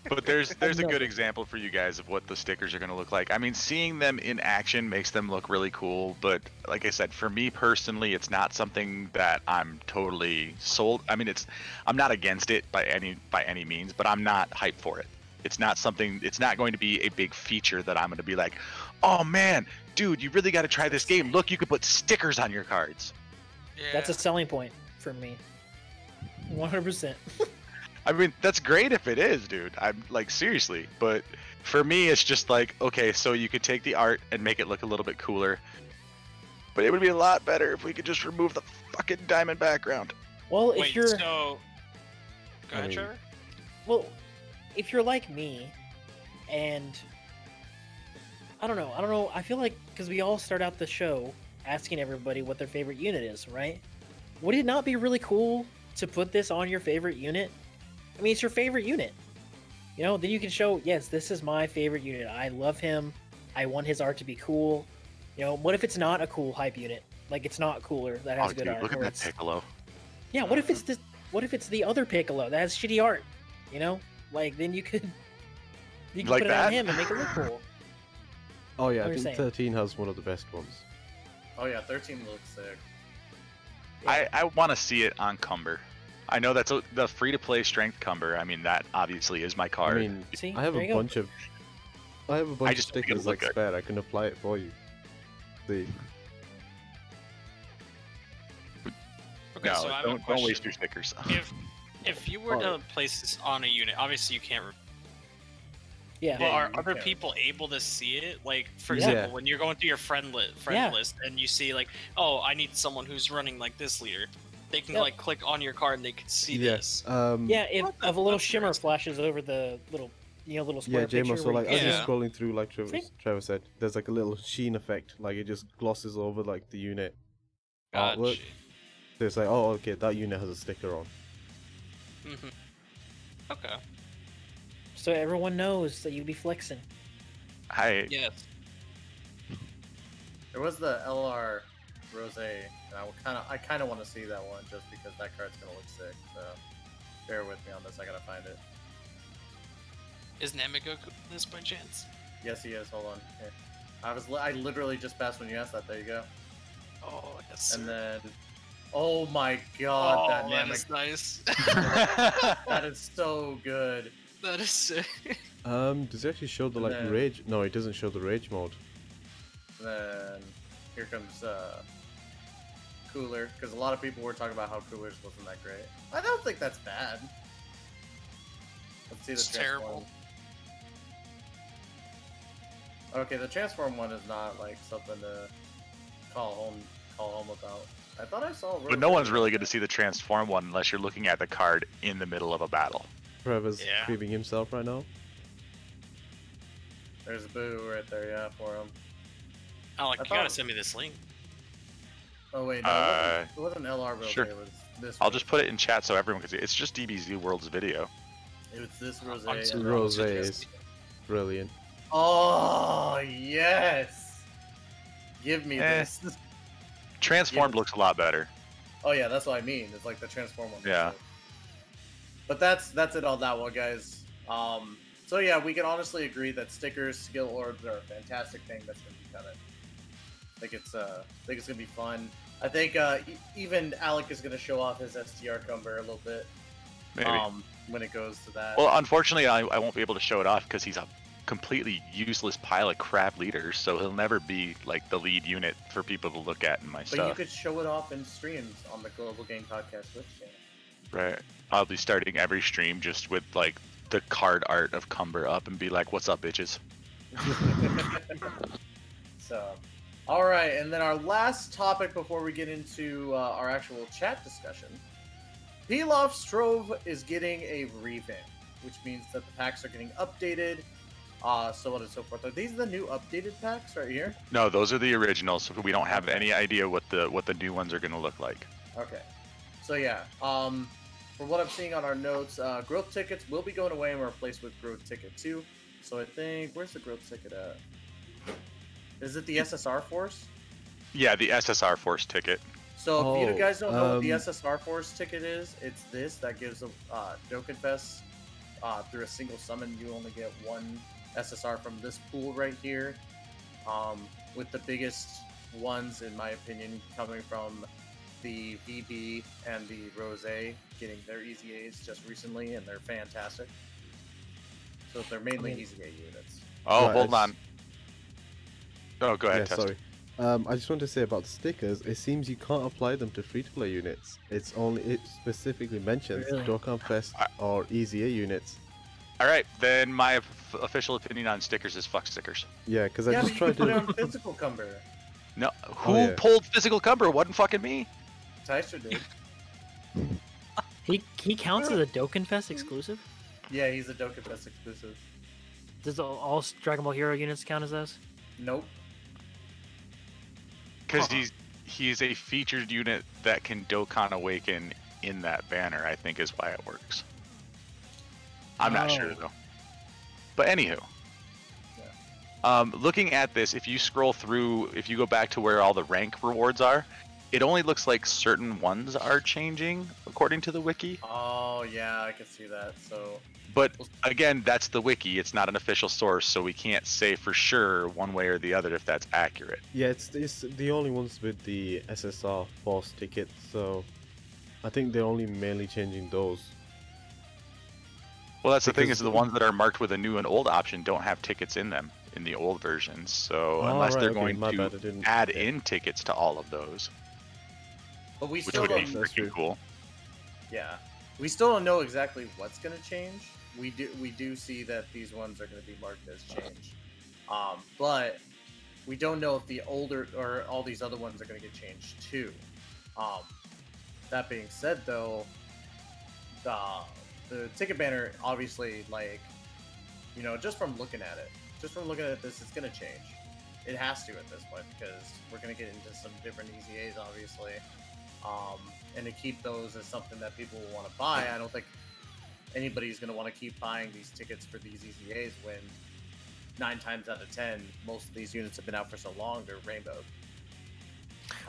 But there's a good Another. example for you guys of what the stickers are going to look like. I mean, seeing them in action makes them look really cool, but like I said, for me personally, it's not something that I'm totally sold. I mean, I'm not against it by any means, but I'm not hyped for it. It's not going to be a big feature that I'm going to be like, "Oh man, dude, you really got to try this game. Look, you can put stickers on your cards." Yeah. That's a selling point for me. 100%. I mean, that's great if it is, dude. I'm like, seriously. But for me, it's just like, okay, so you could take the art and make it look a little bit cooler. But it would be a lot better if we could just remove the fucking diamond background. Well, Wait, if you're so... Go ahead, mean- Trevor. well, if you're like me, and I don't know. I feel like because we all start out the show asking everybody what their favorite unit is, right? Would it not be really cool to put this on your favorite unit? I mean, it's your favorite unit. You know, then you can show, yes, this is my favorite unit. I love him. I want his art to be cool. You know, what if it's not a cool hype unit? Like, it's not cooler that has Oh, good dude, art. look at or that it's- Piccolo. Yeah, what if it's this? What if it's the other Piccolo that has shitty art? You know, like then you could Like put it that? on him and make it look cool. Oh yeah, What I are you think saying? 13 has one of the best ones. Oh yeah, 13 looks sick. I want to see it on Cumber. I know that's the free-to-play strength Cumber. I mean, that obviously is my card. I mean, See, I have there a you go. bunch of of just think it stickers look like good. spare. I can apply it for you. See, Okay, no, so I have a don't question. waste your stickers. If you were to place this on a unit, obviously you can't. Yeah. Well, Yeah, are you other can. people able to see it? Like, for Yeah. example, when you're going through your friend Yeah. list and you see like, oh, I need someone who's running like this leader, they can Yep. like click on your card and they can see Yeah. this. Yeah, if What the- a little that's shimmer interesting. flashes over the little, little square Yeah, picture. JMO, so where like you as can you're Yeah. see- scrolling through, like See? Trevor said, there's like a little sheen effect, like it just glosses over like the unit Gotcha. artwork. So it's like, oh, okay, that unit has a sticker on. Mhm. Okay. So everyone knows that you'd be flexing. Yes. There was the LR Rose, and I kind of want to see that one just because that card's gonna look sick. So bear with me on this. I gotta find it. Is Namigoku this by chance? Yes, he is. Hold on. Here. I literally just passed when you asked that. There you go. Oh, yes. And then, oh my god, that that Namek. is nice. That is so good. That is sick. Does it actually show the like then- rage? No, it doesn't show the rage mode. And then here comes Cooler, because a lot of people were talking about how Cooler's wasn't that great. I don't think that's bad. Let's see the It's transform. terrible. Okay, the transform one is not like something to call home about. I thought I saw. But no one's really going to see the transform one unless you're looking at the card in the middle of a battle. Trevor's Yeah. creeping himself right now. There's Boo right there, yeah, for him. Alec, I you gotta thought- send me this link. Oh wait, no, it wasn't LR Rose. Sure. It was this. I'll just put it in chat so everyone can see. It's just DBZ World's video. It was this Rose. I'm and so- then- Rose is brilliant. Oh yes. Give me Eh. this. Transformed Yeah. looks a lot better. Oh yeah, that's what I mean. It's like the transform one. Yeah. But that's it on that one, guys. So yeah, we can honestly agree that stickers, skill orbs are a fantastic thing that's gonna be coming. I think it's gonna be fun. I think even Alec is gonna show off his STR Cumber a little bit. Maybe. When it goes to that. Well, unfortunately, I won't be able to show it off because he's a completely useless pile of crap leaders, so he'll never be like the lead unit for people to look at in my but stuff. you could show it off in streams on the Global Game Podcast Twitch channel. Right. I'll be starting every stream just with like the card art of Cumber up and be like, "What's up, bitches?" So, all right, and then our last topic before we get into our actual chat discussion. Pilaf Strove is getting a revamp, which means that the packs are getting updated, so on and so forth. Are these the new updated packs right here? No, those are the originals. So we don't have any idea what the new ones are going to look like. Okay. So yeah, from what I'm seeing on our notes, growth tickets will be going away and replaced with growth ticket 2. So I think, where's the growth ticket at? Is it the SSR Force? Yeah, the SSR Force ticket. So if you guys don't know what the um, SSR Force ticket is, it's this that gives a Dokkenfest through a single summon. You only get one SSR from this pool right here, with the biggest ones, in my opinion, coming from the VB and the Rose getting their Easy A's just recently, and they're fantastic. So they're mainly Easy A units. Oh, Right, hold it's- on. Oh, go ahead, Yeah, Test. sorry. I just want to say about the stickers. It seems you can't apply them to free-to-play units. It specifically mentions Really? Dokkan Fest or Easy A units. All right, then my official opinion on stickers is fuck stickers. Yeah, because I Yeah, but just you tried can put it to. on physical Cumber. No, who yeah. pulled physical Cumber? Wasn't fucking me. Tysher did. He counts as a Dokkenfest exclusive. Yeah, he's a Dokkenfest exclusive. Does all Dragon Ball Hero units count as those? Nope. Because he's a featured unit that can Dokkan Awaken in that banner, I think is why it works. I'm not sure Oh. though. But anywho. Looking at this, if you scroll through, if you go back to where all the rank rewards are, it only looks like certain ones are changing according to the wiki. Oh yeah, I can see that. So But again, that's the wiki. It's not an official source, so we can't say for sure one way or the other if that's accurate. Yeah, it's the only ones with the SSR Force tickets, so I think they're only mainly changing those. Well, that's the thing Because- is the ones that are marked with a new and old option don't have tickets in them in the old versions. So unless right, they're okay, going my to bad, I didn't- add yeah. in tickets to all of those, but we which still would be don't. That's freaking true. cool. Yeah, we still don't know exactly what's gonna change. we do see that these ones are going to be marked as changed. But we don't know if the older or all these other ones are going to get changed too. That being said, though, the ticket banner obviously, like, you know, just from looking at this, it's going to change. It has to at this point because we're going to get into some different EZAs, obviously. And to keep those as something that people will want to buy, I don't think anybody's going to want to keep buying these tickets for these EZAs when 9 times out of 10, most of these units have been out for so long, they're rainbowed.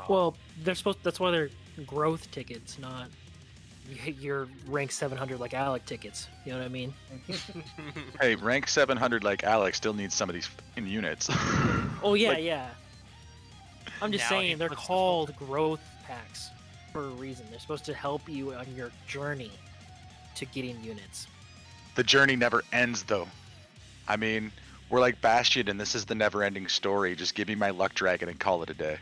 Well, they're supposed. That's why they're growth tickets, not your rank 700 like Alec tickets. You know what I mean? Hey, rank 700 like Alex still needs some of these in units. Oh yeah, Like- yeah. I'm just Now he saying they're puts the called growth packs for a reason. They're supposed to help you on your journey to getting units. The journey never ends, though. I mean, we're like Bastion, and this is the never-ending story. Just give me my luck dragon and call it a day.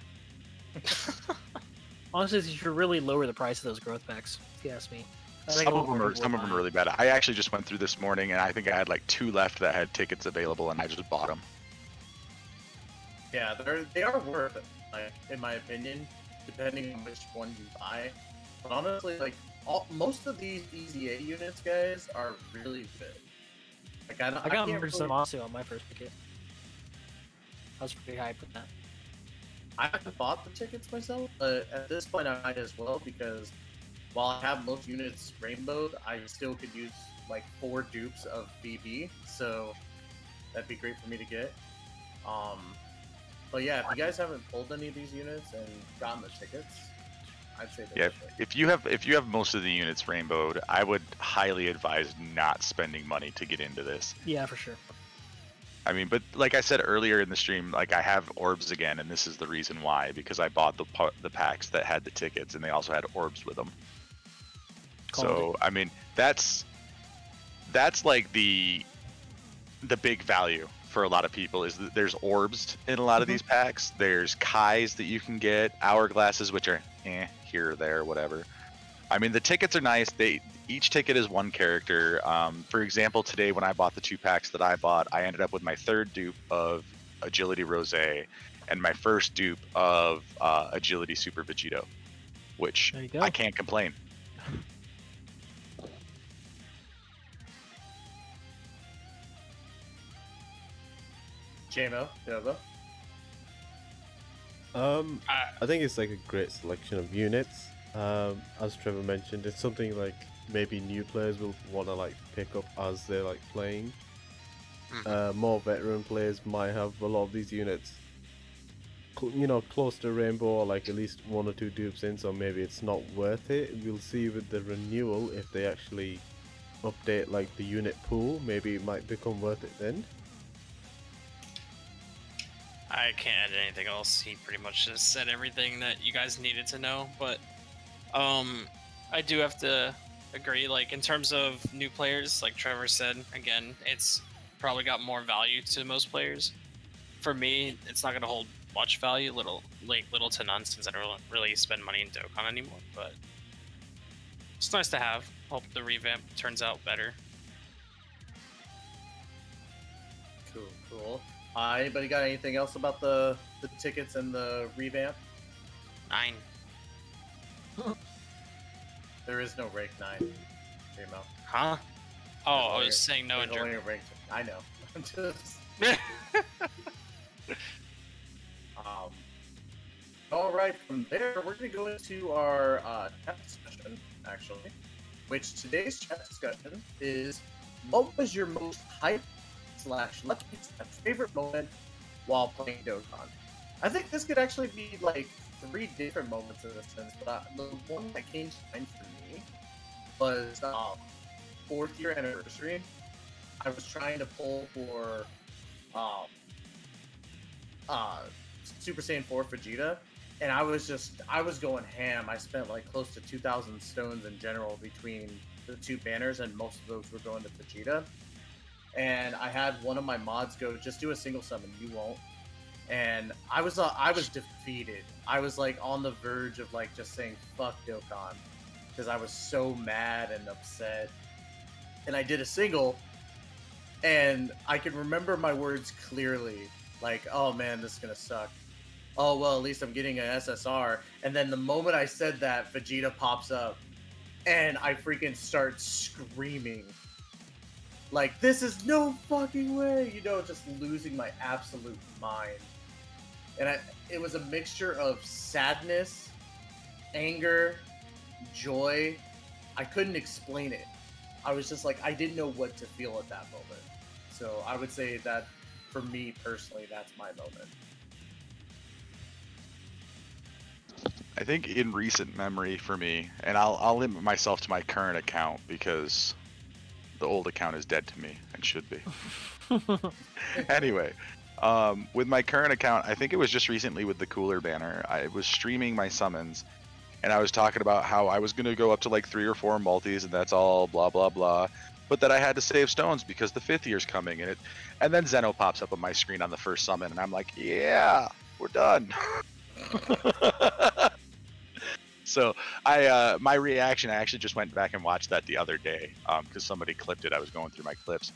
Honestly, you should really lower the price of those growth packs, if you ask me. I think Some a of lot them people will are buy really bad. I actually just went through this morning, and I think I had like 2 left that had tickets available, and I just bought them. Yeah, they are worth it, like, in my opinion, depending on which one you buy. But honestly, like, most of these EZA units, guys, are really good. Like, I I got Merge Zamasu on my first ticket. I was pretty hyped with that. I haven't bought the tickets myself, but at this point I might as well, because while I have most units rainbowed, I still could use like 4 dupes of BB, so that'd be great for me to get. But yeah, if you guys haven't pulled any of these units and gotten the tickets, I'd say Yeah, worth it. if you have most of the units rainbowed, I would highly advise not spending money to get into this. Yeah, for sure. I mean, but like I said earlier in the stream, like I have orbs again, and this is the reason why, because I bought the packs that had the tickets, and they also had orbs with them. So I mean, that's like the big value for a lot of people is that there's orbs in a lot of these packs. There's Kais that you can get, hourglasses, which are here or there, whatever. I mean, the tickets are nice. Each ticket is one character. For example, today when I bought the 2 packs that I bought, I ended up with my 3rd dupe of Agility Rose and my 1st dupe of Agility Super Vegeta, which There you go. I can't complain. JMO, Doba. I think it's like a great selection of units. As Trevor mentioned, it's something like maybe new players will want to like pick up as they're like playing. More veteran players might have a lot of these units, you know, close to Rainbow, or like at least 1 or 2 dupes in, so maybe it's not worth it. We'll see with the renewal if they actually update like the unit pool. Maybe it might become worth it then. I can't add anything else. He pretty much just said everything that you guys needed to know. But I do have to agree. Like in terms of new players, like Trevor said, again, it's probably got more value to most players. For me, it's not going to hold much value, little to none, since I don't really spend money in Dokkan anymore. But it's nice to have. Hope the revamp turns out better. Cool. Anybody got anything else about the tickets and the revamp? 9. There is no rank 9, JMO. Huh? Oh, I was saying no in There's only German. a rank. I know. I'm just. All right, from there we're going to go into our chat discussion, actually. Which today's chat discussion is: what was your most hype / lucky / favorite moment while playing Dokkan? I think this could actually be like 3 different moments in a sense, but the one that came to mind for me was 4th year anniversary. I was trying to pull for Super Saiyan 4 Vegeta, and I was going ham. I spent like close to 2,000 stones in general between the 2 banners, and most of those were going to Vegeta. And I had one of my mods go, just do a single summon, you won't. And I was defeated. I was like on the verge of like just saying fuck Dokkan, because I was so mad and upset. and I did a single, and I can remember my words clearly. Like, oh man, this is gonna suck. Oh well, at least I'm getting an SSR. And then the moment I said that, Vegeta pops up, and I freaking start screaming. Like, this is no fucking way, you know, just losing my absolute mind. And it was a mixture of sadness, anger, joy. I couldn't explain it. I was just like, I didn't know what to feel at that moment. So I would say that, for me personally, that's my moment. I think in recent memory for me, and I'll limit myself to my current account because the old account is dead to me and should be. Anyway, with my current account, I think it was just recently with the cooler banner. I was streaming my summons, and I was talking about how I was going to go up to like 3 or 4 multis, and that's all blah blah blah. But that I had to save stones because the 5th year's coming, and then Zeno pops up on my screen on the first summon, and I'm like, yeah, we're done. So my reaction, I actually just went back and watched that the other day because somebody clipped it. I was going through my clips,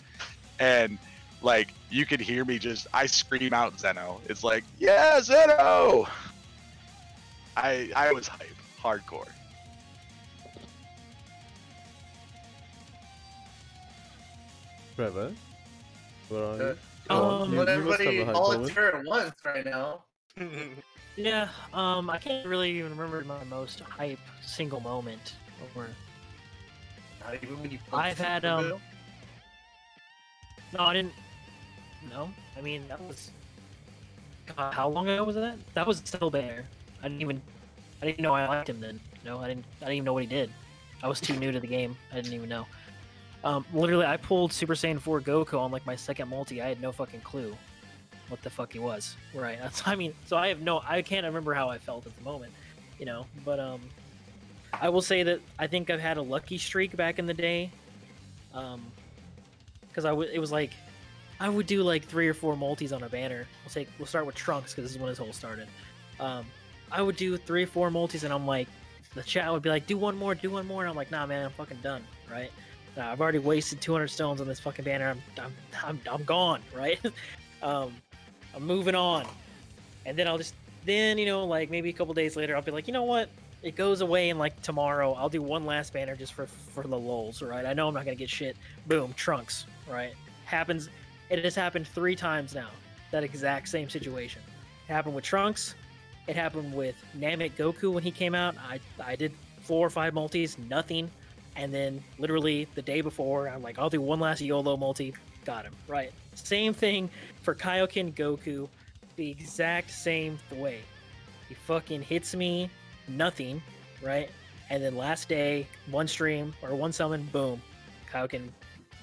and like you could hear me I scream out Zeno. It's like, yeah, Zeno. I was hype, hardcore. Trevor, where are you? Let everybody all volunteer at once right now. Yeah, I can't really even remember my most hype single moment. Or Not even when you I've had Superville? no, I didn't. No, I mean that was. God, how long ago was that? That was still Bear. I didn't know I liked him then. No, I didn't even know what he did. I was too new to the game. I didn't even know. Literally, I pulled Super Saiyan 4 Goku on like my second multi. I had no fucking clue what the fuck he was. Right. I mean, so I can't remember how I felt at the moment, you know. But I will say that I think I've had a lucky streak back in the day. Because it was like I would do like 3 or 4 multis on a banner. We'll start with Trunks because this is when his whole started. I would do 3 or 4 multis, and I'm like, the chat would be like, do one more, and I'm like, nah, man, I'm fucking done, right? I've already wasted 200 stones on this fucking banner. I'm gone, right? I'm moving on, and then you know, like maybe a couple days later, I'll be like, you know what? It goes away, and like tomorrow, I'll do one last banner just for the lulz, right? I know I'm not gonna get shit. Boom, Trunks, right? Happens. It has happened 3 times now. That exact same situation. It happened with Trunks. It happened with Namek Goku when he came out. I did 4 or 5 multis, nothing. And then literally the day before, I'm like, I'll do one last YOLO multi. Got him, right? Same thing for Kaioken Goku. The exact same way. He fucking hits me, nothing, right? And then last day, one stream or one summon, boom, Kaioken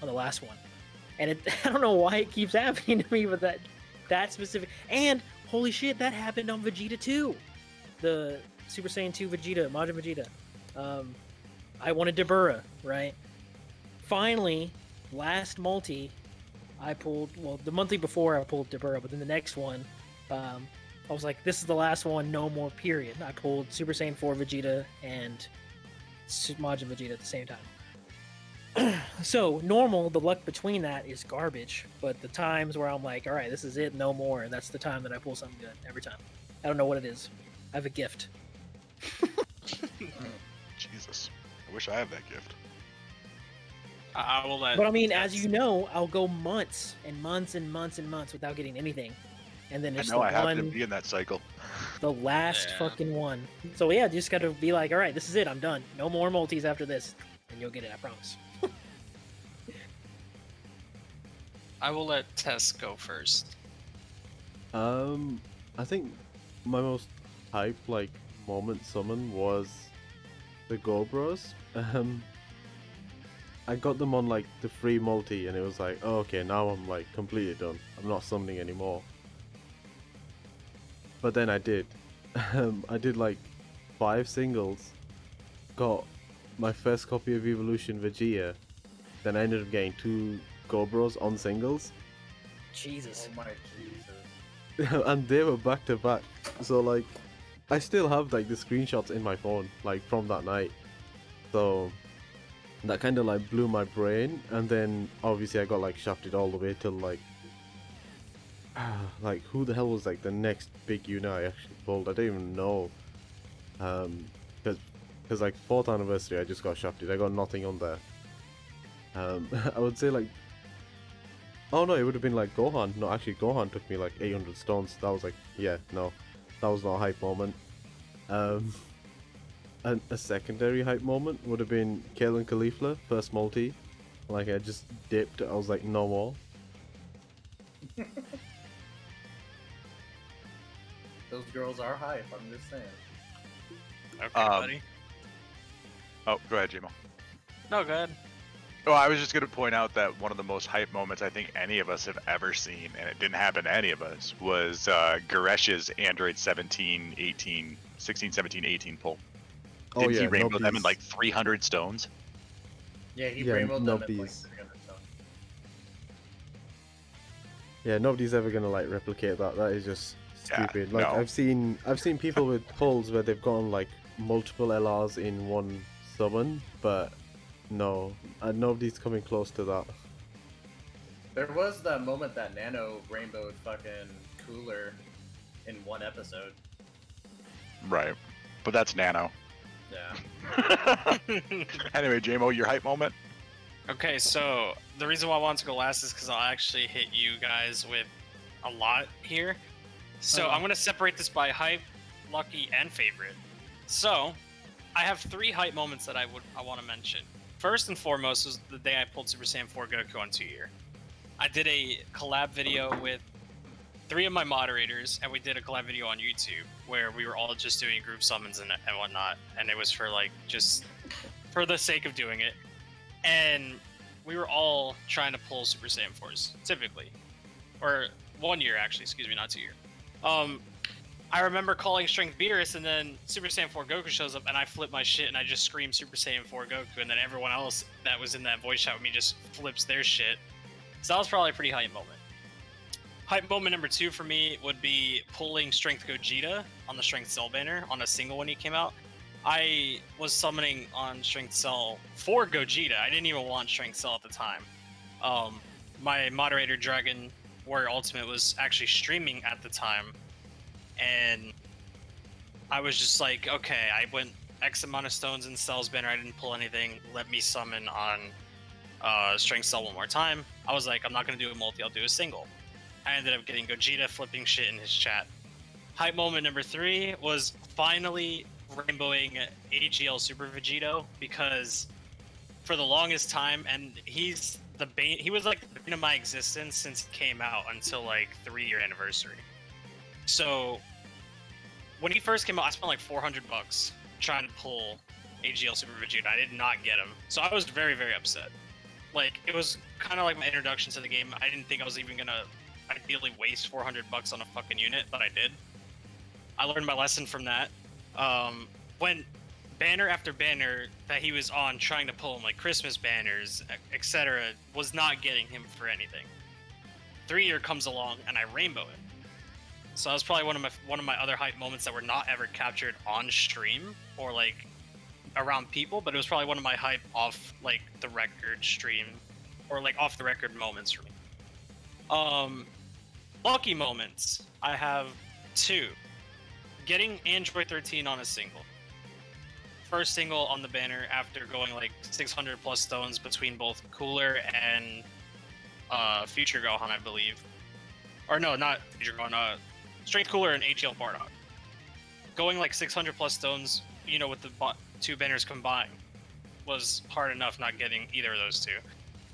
on the last one. And I don't know why it keeps happening to me, but that specific. And holy shit, that happened on Vegeta 2. The Super Saiyan 2 Vegeta, Majin Vegeta. I wanted Dabura, right? Finally, last multi, I pulled, well, the monthly before I pulled Dabura, but then the next one, I was like, this is the last one, no more, period. I pulled Super Saiyan 4 Vegeta and Majin Vegeta at the same time. So, normal, the luck between that is garbage, but the times where I'm like, alright, this is it, no more, and that's the time that I pull something good, every time. I don't know what it is. I have a gift. Jesus. I wish I had that gift. I will let. But I mean, as you know, I'll go months and months and months and months without getting anything, and then it's I happen to be in that cycle. the last fucking one. So yeah, you just gotta be like, all right, this is it. I'm done. No more multis after this, and you'll get it. I promise. I will let Tess go first. I think my most hype moment summon was the Gobros. I got them on like the free multi, and it was like, oh, okay, now I'm like completely done. I'm not summoning anymore. But then I did. I did like 5 singles, got my first copy of Evolution Vegeta, then I ended up getting 2 Gobros on singles. Jesus. Oh my Jesus. And they were back to back. So like, I still have like the screenshots in my phone, like from that night. So that kind of like blew my brain, and then obviously I got like shafted all the way till like who the hell was like the next big unit I actually pulled? I don't even know. Because like 4th anniversary I just got shafted. I got nothing on there. I would say like, oh no, it would have been like Gohan. No, actually Gohan took me like 800 stones. That was like, yeah, no, that was not a hype moment. And a secondary hype moment would have been Kale and Caulifla, first multi. Like I just dipped. I was like, no more. Those girls are hype, I'm just saying. Okay, buddy. Oh, go ahead, Jimo. No, go ahead. Oh, I was just going to point out that one of the most hype moments I think any of us have ever seen, and it didn't happen to any of us, was Garesh's Android 17, 18, 16, 17, 18 pull. Didn't he rainbow them in like 300 stones? Yeah, he rainbowed them in like 300 stones. Yeah, nobody's ever gonna like replicate that. That is just stupid. Like no. I've seen people with pulls where they've gotten like multiple LRs in one summon, but no, nobody's coming close to that. There was that moment that Nano rainbowed fucking Cooler in one episode. Right, but that's Nano. Yeah. Anyway, JMO, your hype moment? Okay, so the reason why I wanted to go last is because I'll actually hit you guys with a lot here. So I'm going to separate this by hype, lucky, and favorite. So I have 3 hype moments that I want to mention. First and foremost was the day I pulled Super Saiyan 4 Goku on 2-year. I did a collab video with 3 of my moderators, and we did a collab video on YouTube where we were all just doing group summons and whatnot, and it was for like just for the sake of doing it. And we were all trying to pull Super Saiyan 4s, typically. Or 1 year, actually, excuse me, not 2 year. I remember calling Strength Beerus, and then Super Saiyan 4 Goku shows up, and I flip my shit, and I just scream Super Saiyan 4 Goku, and then everyone else that was in that voice chat with me just flips their shit. So that was probably a pretty hype moment. Hype moment number 2 for me would be pulling Strength Gogeta on the Strength Cell banner on a single when he came out. I was summoning on Strength Cell for Gogeta. I didn't even want Strength Cell at the time. My moderator, Dragon Warrior Ultimate, was actually streaming at the time. And I was just like, okay, I went X amount of stones in Cell's banner. I didn't pull anything. Let me summon on Strength Cell one more time. I was like, I'm not going to do a multi. I'll do a single. I ended up getting Gogeta flipping shit in his chat. Hype moment number 3 was finally rainbowing AGL Super Vegito, because for the longest time, and he was like the bane of my existence since it came out until like 3-year anniversary. So when he first came out, I spent like $400 trying to pull AGL Super Vegeta. I did not get him, so I was very, very upset. Like, it was kind of like my introduction to the game. I didn't think I was even gonna ideally waste $400 on a fucking unit, but I did. I learned my lesson from that. When banner after banner that he was on trying to pull him, like Christmas banners, etc., was not getting him for anything. 3-year comes along and I rainbow it. So that was probably one of my other hype moments that were not ever captured on stream or like around people, but it was probably one of my hype off like the record stream or like off the record moments for me. Lucky moments. I have 2. Getting Android 13 on a single. First single on the banner after going like 600 plus stones between both Cooler and Future Gohan, I believe. Or no, not Future Gohan, Strength Cooler and HL Bardock. Going like 600 plus stones, you know, with the 2 banners combined was hard enough not getting either of those 2.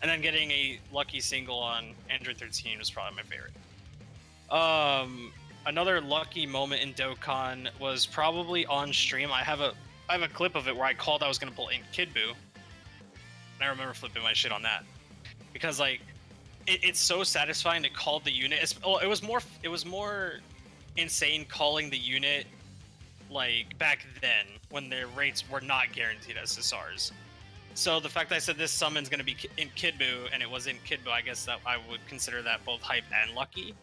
And then getting a lucky single on Android 13 was probably my favorite. Another lucky moment in Dokkan was probably on stream. I have a clip of it where I called I was gonna pull in Kid Buu, and I remember flipping my shit on that because like it's so satisfying to call the unit. It was more insane calling the unit like back then when their rates were not guaranteed SSRs. So the fact that I said this summon's gonna be in Kid Buu and it was in Kid Buu, I guess that I would consider that both hype and lucky.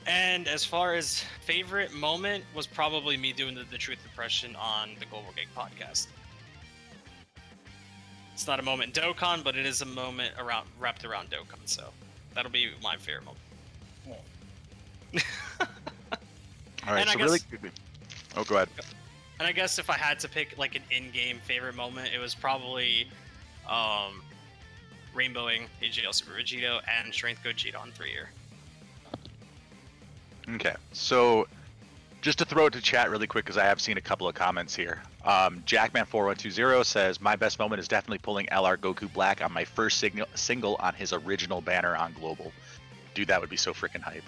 And as far as favorite moment was probably me doing the Truth impression on the Global Geek podcast. It's not a moment in Dokkan, but it is a moment wrapped around Dokkan. So that'll be my favorite moment. All right, so really. Oh, go ahead. And I guess if I had to pick like an in-game favorite moment, it was probably rainbowing AGL Super Vegeta and Strength Gogeta on 3-year. Okay, so just to throw it to chat really quick, because I have seen a couple of comments here. Jackman4120 says, my best moment is definitely pulling LR Goku Black on my first single on his original banner on Global. Dude, that would be so freaking hype.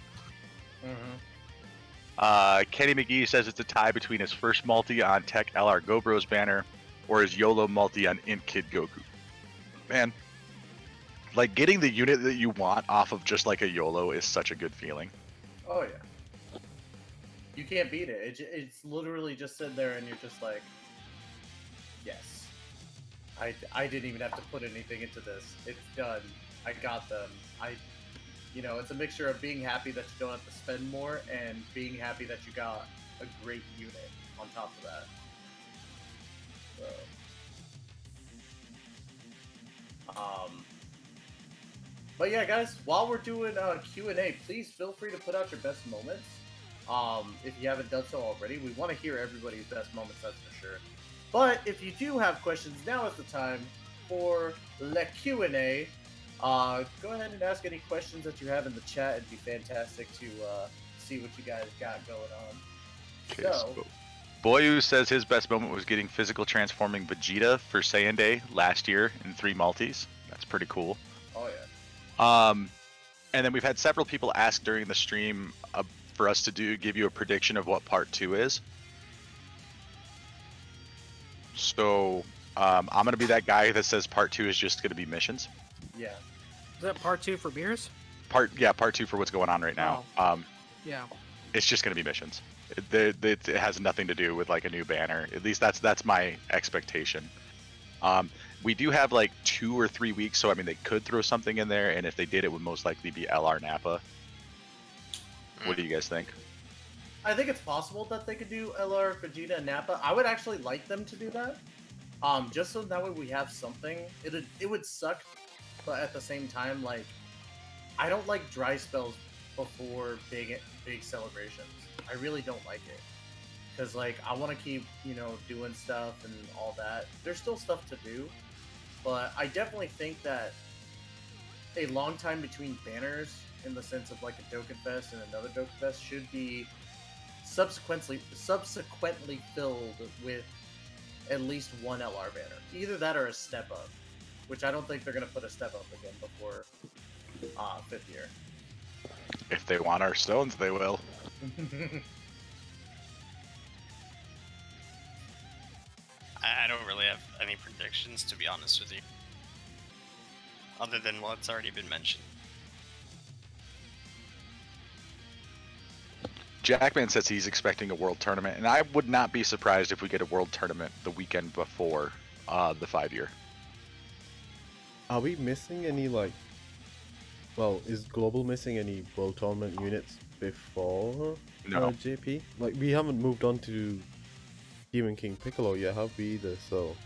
Kenny McGee says it's a tie between his first multi on Teq LR GoBros banner or his YOLO multi on INT Kid Goku. Man, like getting the unit that you want off of just like a YOLO is such a good feeling. Oh yeah. You can't beat it. It's literally just sitting there and you're just like, yes. I didn't even have to put anything into this. It's done. I got them. You know, it's a mixture of being happy that you don't have to spend more and being happy that you got a great unit on top of that. So, but yeah, guys, while we're doing Q&A, please feel free to put out your best moments. If you haven't done so already, we want to hear everybody's best moments, that's for sure. But if you do have questions, now is the time for the Q&A. Go ahead and ask any questions that you have in the chat. It'd be fantastic to see what you guys got going on. Okay, so Boyu says his best moment was getting physical transforming Vegeta for Saiyan Day last year in 3 multis. That's pretty cool. Oh yeah. And then we've had several people ask during the stream for us to give you a prediction of what part 2 is. So I'm gonna be that guy that says part 2 is just gonna be missions. Yeah. Is that part 2 for beers? Part 2 for what's going on right now. Yeah. It's just gonna be missions. It has nothing to do with like a new banner. At least that's my expectation. We do have like 2 or 3 weeks, so I mean they could throw something in there, and if they did, it would most likely be LR Nappa. What do you guys think? I think it's possible that they could do LR, Vegeta, and Nappa. I would actually like them to do that. Just so that way we have something. It would suck, but at the same time, like, I don't like dry spells before big celebrations. I really don't like it. Because, like, I want to keep, you know, doing stuff and all that. There's still stuff to do. But I definitely think that a long time between banners, in the sense of, like, a Dokkan Fest and another Dokkan Fest, should be subsequently filled with at least one LR banner. Either that or a step up. Which I don't think they're going to put a step up again before 5th year. If they want our stones, they will. I don't really have any predictions, to be honest with you. Other than what's already been mentioned. Jackman says he's expecting a world tournament, and I would not be surprised if we get a world tournament the weekend before the 5-year. Are we missing any, like... Well, is Global missing any world tournament units before JP? Like, we haven't moved on to Demon King Piccolo yet, have we either? So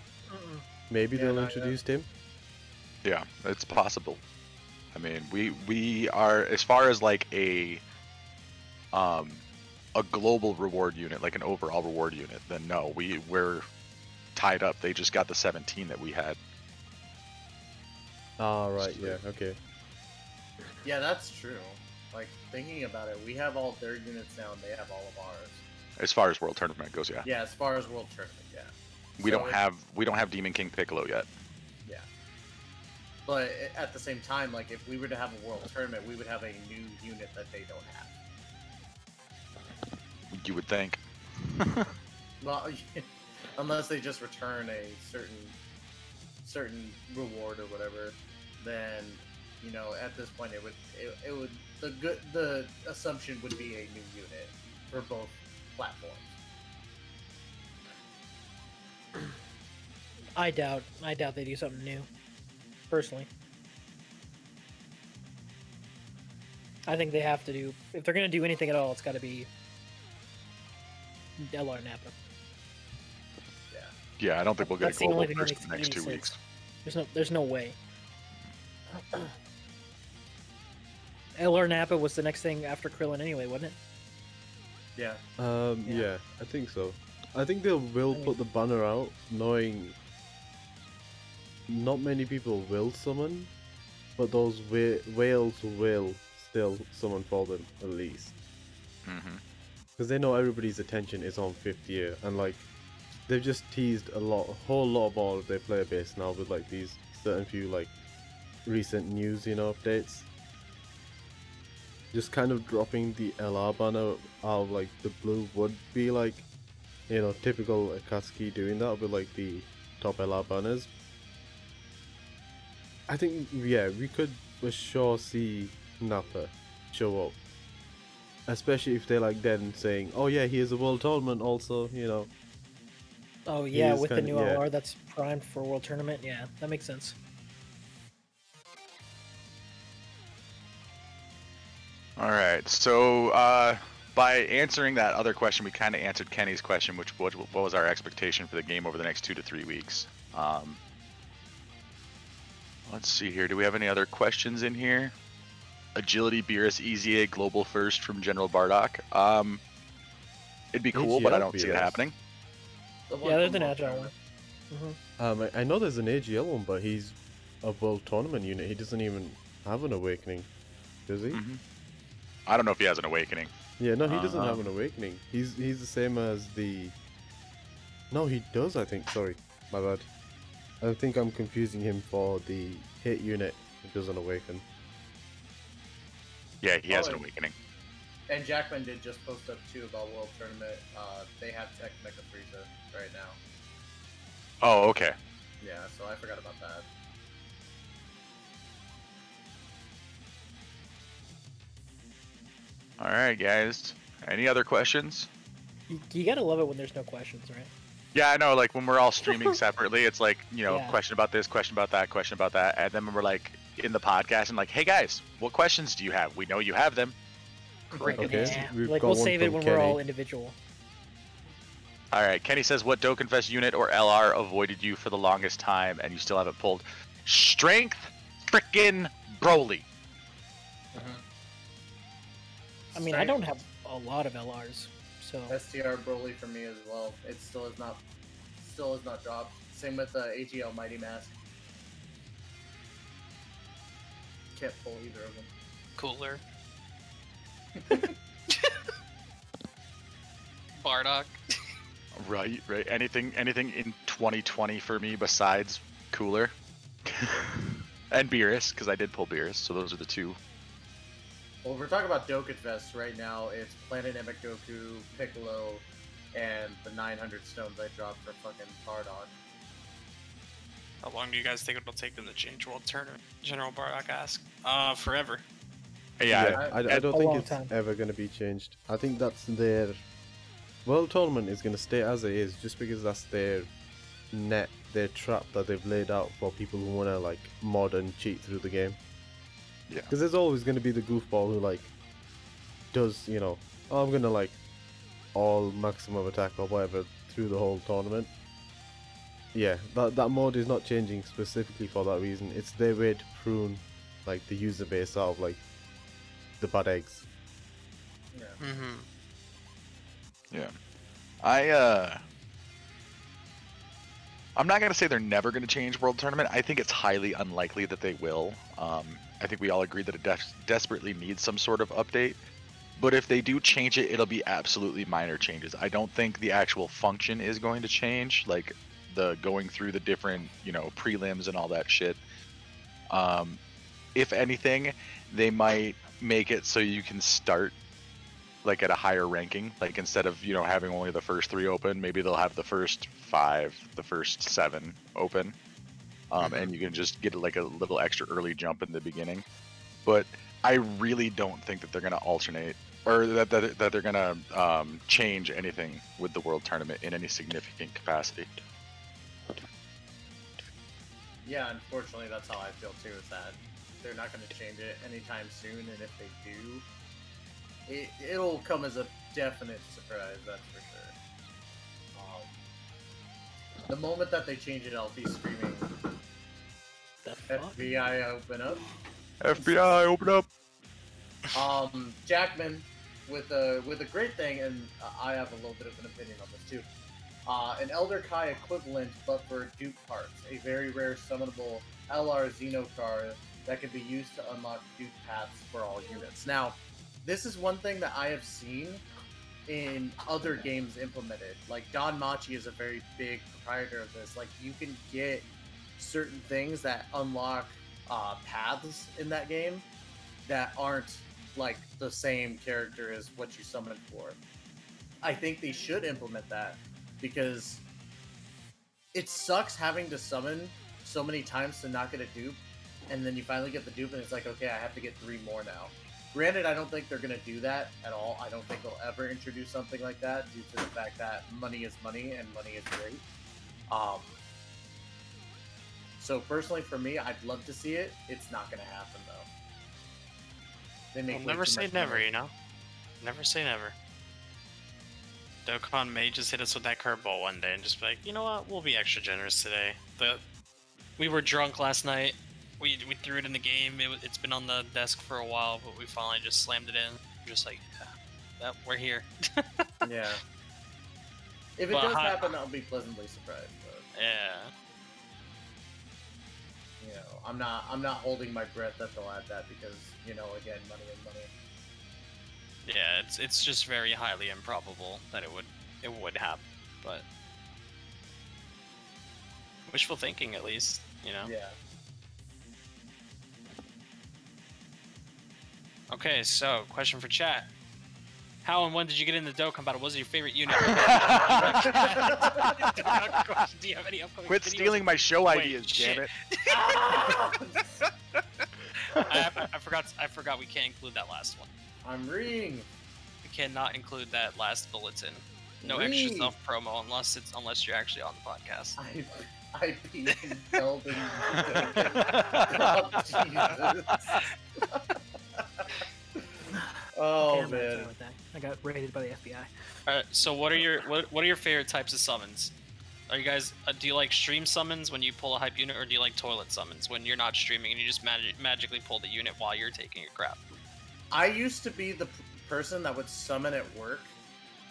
maybe they'll introduce him. Yeah, it's possible. I mean, we are, as far as like a global reward unit, like an overall reward unit, then no, we're tied up. They just got the 17 that we had. Ah, right, yeah, okay. Yeah, that's true. Like, thinking about it, we have all their units now and they have all of ours. As far as world tournament goes, yeah. Yeah, as far as world tournament, yeah. We don't have Demon King Piccolo yet. Yeah. But at the same time, like, if we were to have a world tournament, we would have a new unit that they don't have. You would think. Well, unless they just return a certain reward or whatever, then, you know, at this point it would the assumption would be a new unit for both platforms. I doubt they do something new. Personally, I think they have to do, if they're gonna do anything at all, it's got to be LR Nappa. Yeah, I don't think we'll get That's a global the only thing first that in the next 2 weeks. There's no way. LR Napa was the next thing after Krillin anyway, wasn't it? Yeah. Yeah, I think so. I think they will put the banner out, knowing not many people will summon, but those whales will still summon for them at least. Because they know everybody's attention is on 5th year, and like they've just teased a whole lot more of their player base now with like these certain few like recent news, updates. Just kind of dropping the LR banner out of like the blue would be like, typical Akatsuki doing that with like the top LR banners. I think, yeah, we could for sure see Nappa show up. Especially if they're like then saying, oh yeah, he is a world tournament also, Oh yeah, with the new LR that's primed for World Tournament. Yeah, that makes sense. All right, so by answering that other question, we kind of answered Kenny's question, which what was our expectation for the game over the next 2 to 3 weeks. Let's see here. Do we have any other questions in here? Agility, Beerus, EZA, Global First from General Bardock. It'd be cool, but I don't see it happening. Yeah, there's an agile one. I know there's an AGL one, but he's a World Tournament unit. He doesn't even have an Awakening, does he? I don't know if he has an Awakening. Yeah, no, he doesn't have an Awakening. He's the same as the... No, he does, I think. Sorry, my bad. I think I'm confusing him for the hit unit who doesn't awaken. Yeah, he has an Awakening. And Jackman did just post up too about World Tournament. They have Teq Mecha Frieza right now. Oh, okay. Yeah, so I forgot about that. All right, guys. Any other questions? You gotta love it when there's no questions, right? Yeah, I know. Like when we're all streaming separately, it's like question about this, question about that, question about that, and then when we're like in the podcast and like, hey guys, what questions do you have? We know you have them. Okay. Yeah. Like we'll save it when we're all individual. All right. Kenny says, what Dokkenfest unit or LR avoided you for the longest time and you still haven't pulled? Strength, frickin' Broly. I mean, I don't have a lot of LRs, so. STR Broly for me as well. It still is not dropped. Same with AGL Mighty Mask. Can't pull either of them. Cooler. Bardock. Right. Anything in 2020 for me besides Cooler. And Beerus, because I did pull Beerus, so those are the two. Well, we're talking about Dokkenfest right now. It's Planetamic Goku, Piccolo, and the 900 stones I dropped for fucking Bardock. How long do you guys think it'll take them to change World Tournament? General Bardock asked. Forever. Yeah, I don't think it's ever going to be changed. I think that's their World Tournament is going to stay as it is, just because that's their net, their trap that they've laid out for people who want to like mod and cheat through the game. Yeah. Because there's always going to be the goofball who like does, oh, I'm going to like all maximum attack or whatever through the whole tournament. Yeah, that mode is not changing specifically for that reason. It's their way to prune like the user base out of like the bad eggs. Yeah. Yeah. I'm not going to say they're never going to change World Tournament. I think it's highly unlikely that they will. I think we all agree that it desperately needs some sort of update. But if they do change it, it'll be absolutely minor changes. I don't think the actual function is going to change, like the going through the different, prelims and all that shit. If anything, they might make it so you can start like at a higher ranking. Like instead of, having only the first 3 open, maybe they'll have the first 5, the first 7 open. And you can just get like a little extra early jump in the beginning. But I really don't think that they're going to alternate or that they're going to change anything with the World Tournament in any significant capacity. Yeah, unfortunately, that's how I feel too, is that they're not going to change it anytime soon, and if they do, it'll come as a definite surprise, that's for sure. The moment that they change it, I'll be screaming The fuck? FBI, open up. FBI, open up. Jackman, with a great thing, and I have a little bit of an opinion on this too. An Elder Kai equivalent, but for dupe parts. A very rare summonable LR Xeno card that can be used to unlock dupe paths for all units. Now, this is one thing that I have seen in other games implemented. Like, Don Machi is a very big proprietor of this. Like, you can get certain things that unlock paths in that game that aren't like the same character as what you summoned for. I think they should implement that, because it sucks having to summon so many times to not get a dupe, and then you finally get the dupe and it's like, okay, I have to get 3 more now. Granted, I don't think they're going to do that at all. I don't think they'll ever introduce something like that due to the fact that money is money and money is great. So personally for me, I'd love to see it. It's not going to happen though. They make Never say never, you know? Never say never. Dokkan may just hit us with that curveball one day and just be like, you know what, we'll be extra generous today. We were drunk last night. We threw it in the game. It's been on the desk for a while, but we finally just slammed it in. Just like, yeah, we're here. Yeah. If it does happen, I'll be pleasantly surprised. But, yeah. You know, I'm not holding my breath that they'll add that because, you know, again, money and money. Yeah, it's just very highly improbable that it would happen, but wishful thinking at least, you know. Yeah. Okay, so question for chat: how and when did you get into Dokkan Battle? What was your favorite unit? Do you have any upcoming Quit videos? stealing my show Wait, ideas, shit. damn it. I forgot we can't include that last one. I'm reading. We cannot include that last bulletin. No Read. extra self promo unless you're actually on the podcast. I peed and fell in. Oh, Jesus. Oh Okay, I'm not man. dealing with that. I got raided by the FBI. Alright, so what are your favorite types of summons? Are you guys do you like stream summons when you pull a hype unit, or do you like toilet summons when you're not streaming and you just magically pull the unit while you're taking a crap? I used to be the person that would summon at work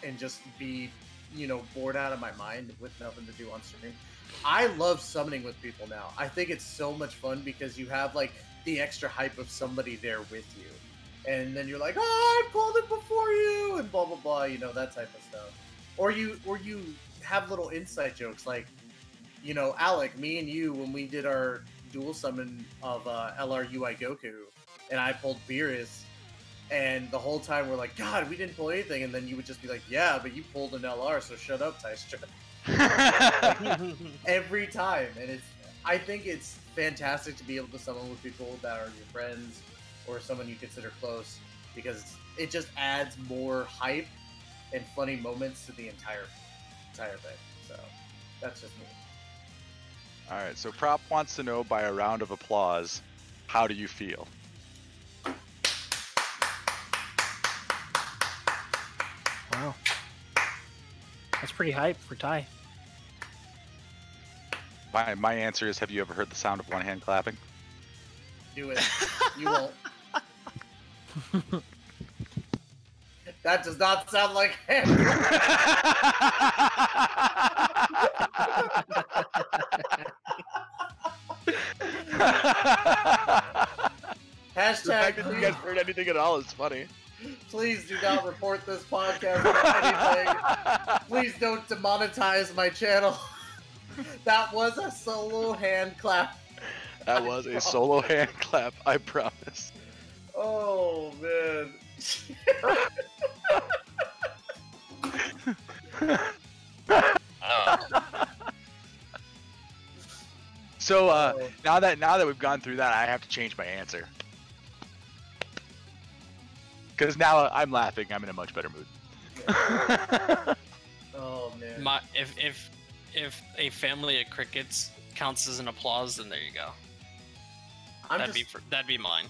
and just be, you know, bored out of my mind with nothing to do on stream. I love summoning with people now. I think it's so much fun because you have like the extra hype of somebody there with you. And then you're like, oh, I pulled it before you, and blah, blah, blah, you know, that type of stuff. Or you have little inside jokes like, you know, Alec, me and you, when we did our dual summon of LRUI Goku, and I pulled Beerus, and the whole time we're like, God, we didn't pull anything, and then you would just be like, yeah, but you pulled an LR, so shut up, Tystra. Every time, and I think it's fantastic to be able to summon with people that are your friends, or someone you consider close, because it just adds more hype and funny moments to the entire thing. So that's just me. All right, so Prop wants to know by a round of applause, how do you feel? Wow. That's pretty hype for Ty. My answer is, have you ever heard the sound of one hand clapping? Do it. You won't. That does not sound like him. The fact that you guys Hashtag heard anything at all is funny. please do not report this podcast or anything. Please don't demonetize my channel. That was a solo hand clap. That was a solo hand clap, I promise. Oh man. So now that we've gone through that, I have to change my answer. Because now I'm laughing. I'm in a much better mood. Oh man. If a family of crickets counts as an applause, then there you go. That'd be mine.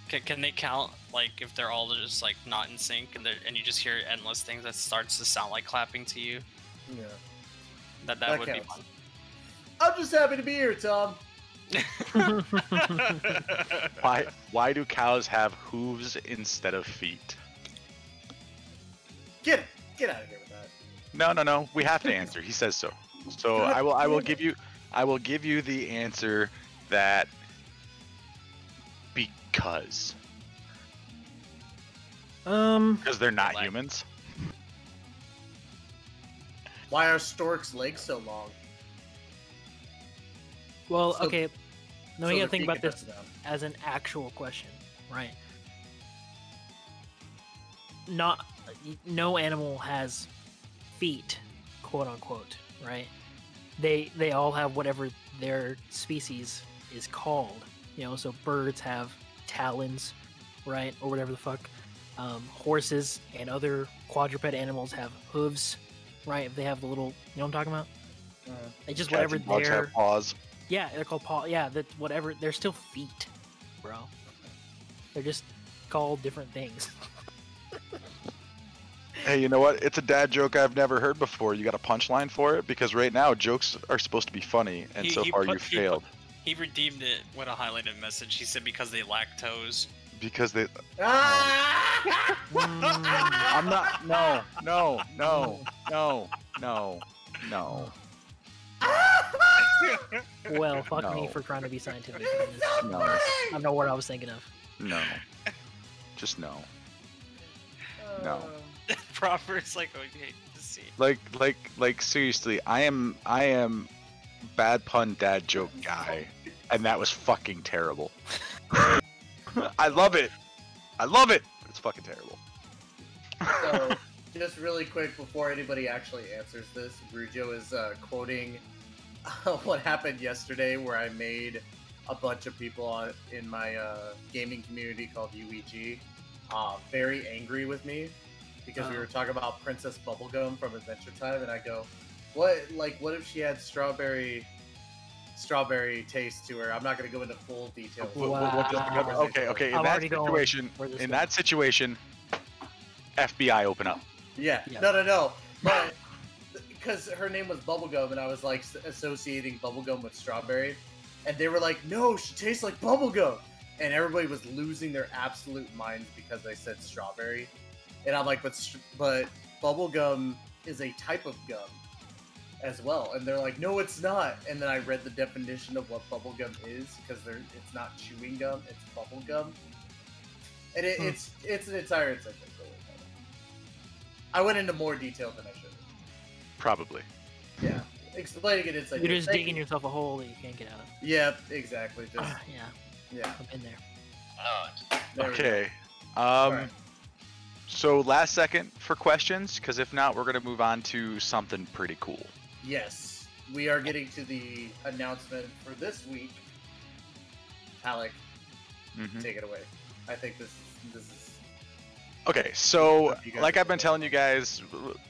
Can they count, like, if they're all just like not in sync and you just hear endless things that starts to sound like clapping to you? Yeah. That That would counts. be fun. I'm just happy to be here, Tom. Why do cows have hooves instead of feet? Get out of here with that. No. We have to answer. He says so. So I will give you the answer that because they're not humans. Why are storks' legs so long? Well, So- okay. No, so you the gotta think feet about can this touch down. as an actual question, right? No animal has feet, quote unquote, right? They all have whatever their species is called, so birds have talons, right, or whatever the fuck. Horses and other quadruped animals have hooves, right? If they have the little, you know what I'm talking about? They just Cats whatever and dogs their have paws. yeah, they're called paw. Yeah, that whatever. They're still feet, bro. They're just called different things. Hey, you know what? It's a dad joke I've never heard before. You got a punchline for it? Because right now jokes are supposed to be funny, and so far you failed. He redeemed it with a highlighted message. He said because they lack toes. Because they. Ah! I'm not. No. Well, fuck me No. for trying to be scientific. No. I don't know what I was thinking of. No. Just no. No. Proper's like, oh, you hate to see. Like seriously, I am bad pun dad joke guy, and that was fucking terrible. I love it. It's fucking terrible. So, just really quick before anybody actually answers this, Grujo is quoting what happened yesterday, where I made a bunch of people in my gaming community called UEG very angry with me because we were talking about Princess Bubblegum from Adventure Time, and I go, what if she had strawberry taste to her? I'm not going to go into full detail. Wow. Okay. I'm already going where this In goes. that situation, FBI open up. Yeah. Yeah. No. But because her name was Bubblegum, and I was like associating Bubblegum with strawberry, and they were like, "No, she tastes like bubblegum," and everybody was losing their absolute minds because they said strawberry, and I'm like, "But bubblegum is a type of gum as well," and they're like, "No, it's not." And then I read the definition of what bubblegum is because it's not chewing gum, it's bubblegum, and it's an entire encyclopedia. I went into more detail than I should have. Probably. Yeah, explaining it inside. You're just digging yourself a hole that you can't get out of. Yeah, exactly. Just Yeah, I'm in there. there we Okay. go. Alright. So last second for questions, because if not, we're gonna move on to something pretty cool. Yes, we are getting to the announcement for this week. Alec, Mhm. take it away. I think this is. Okay, so You guys like are I've been good. telling you guys,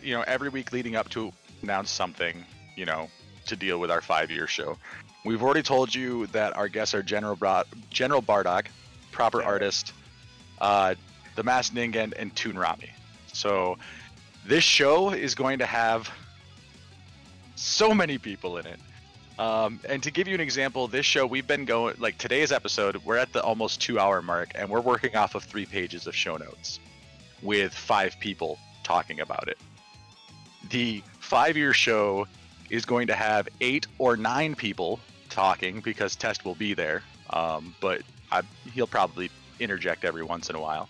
every week leading up to announce something, to deal with our 5-year show. We've already told you that our guests are General Bardock, Proper Yeah. Artist, The Masked Ningen, and Toon Rami. So this show is going to have so many people in it. And to give you an example, this show we've been going, like today's episode, we're at the almost 2-hour mark, and we're working off of 3 pages of show notes with 5 people talking about it. The 5-year show is going to have 8 or 9 people talking because Test will be there, but he'll probably interject every once in a while.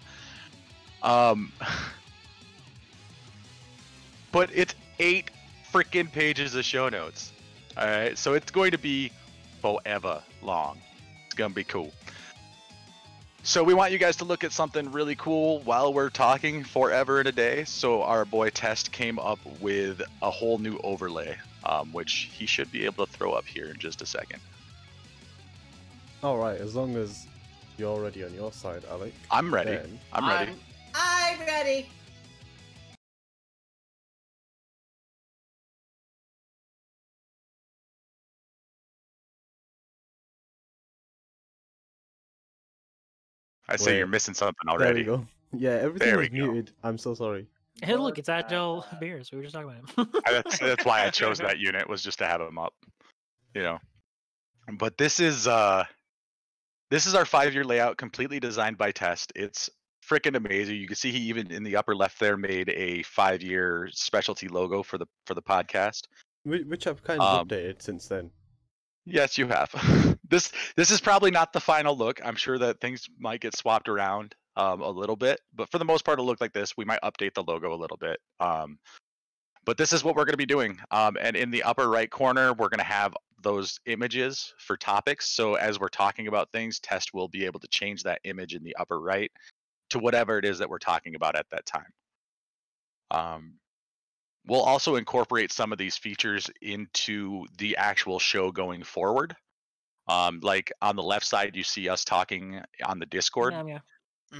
But it's 8 freaking pages of show notes. All right, so it's going to be forever long. It's gonna be cool. So we want you guys to look at something really cool while we're talking forever in a day. So our boy Test came up with a whole new overlay, which he should be able to throw up here in just a second. Alright, as long as you're already on your side, Alec. I'm ready. Then- I'm ready. I'm ready. I say you're Wait. missing something There already. we go. Yeah, everything There was we go. muted. I'm so sorry. Hey, look, it's Agile Beers. We were just talking about him. That's why I chose that unit, was just to have him up. But this is our 5-year layout, completely designed by Test. It's freaking amazing. You can see he even in the upper left there made a 5-year specialty logo for the podcast. Which I've kind of updated since then. Yes, you have. This is probably not the final look. I'm sure that things might get swapped around a little bit, but for the most part, it'll look like this. We might update the logo a little bit. But this is what we're going to be doing. And in the upper right corner, we're going to have those images for topics. So as we're talking about things, Test will be able to change that image in the upper right to whatever it is that we're talking about at that time. We'll also incorporate some of these features into the actual show going forward. Like on the left side, you see us talking on the Discord. Yeah.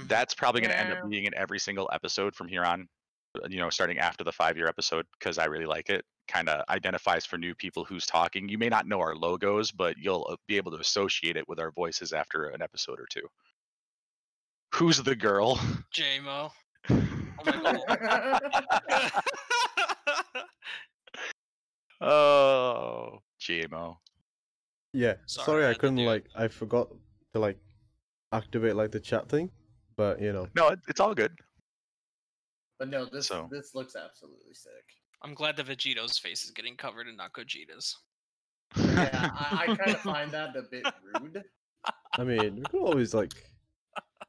That's probably going to end up being in every single episode from here on, starting after the 5-year episode, because I really like it. Kind of identifies for new people who's talking. You may not know our logos, but you'll be able to associate it with our voices after an episode or two. Who's the girl? J-Mo. Oh my god. Oh, JMO. Yeah, sorry I I had to couldn't do it. I forgot to activate the chat thing, but No, it's all good. But no, this looks absolutely sick. I'm glad that Vegeto's face is getting covered and not Gogeta's. Yeah, I kind of find that a bit rude. I mean, we could always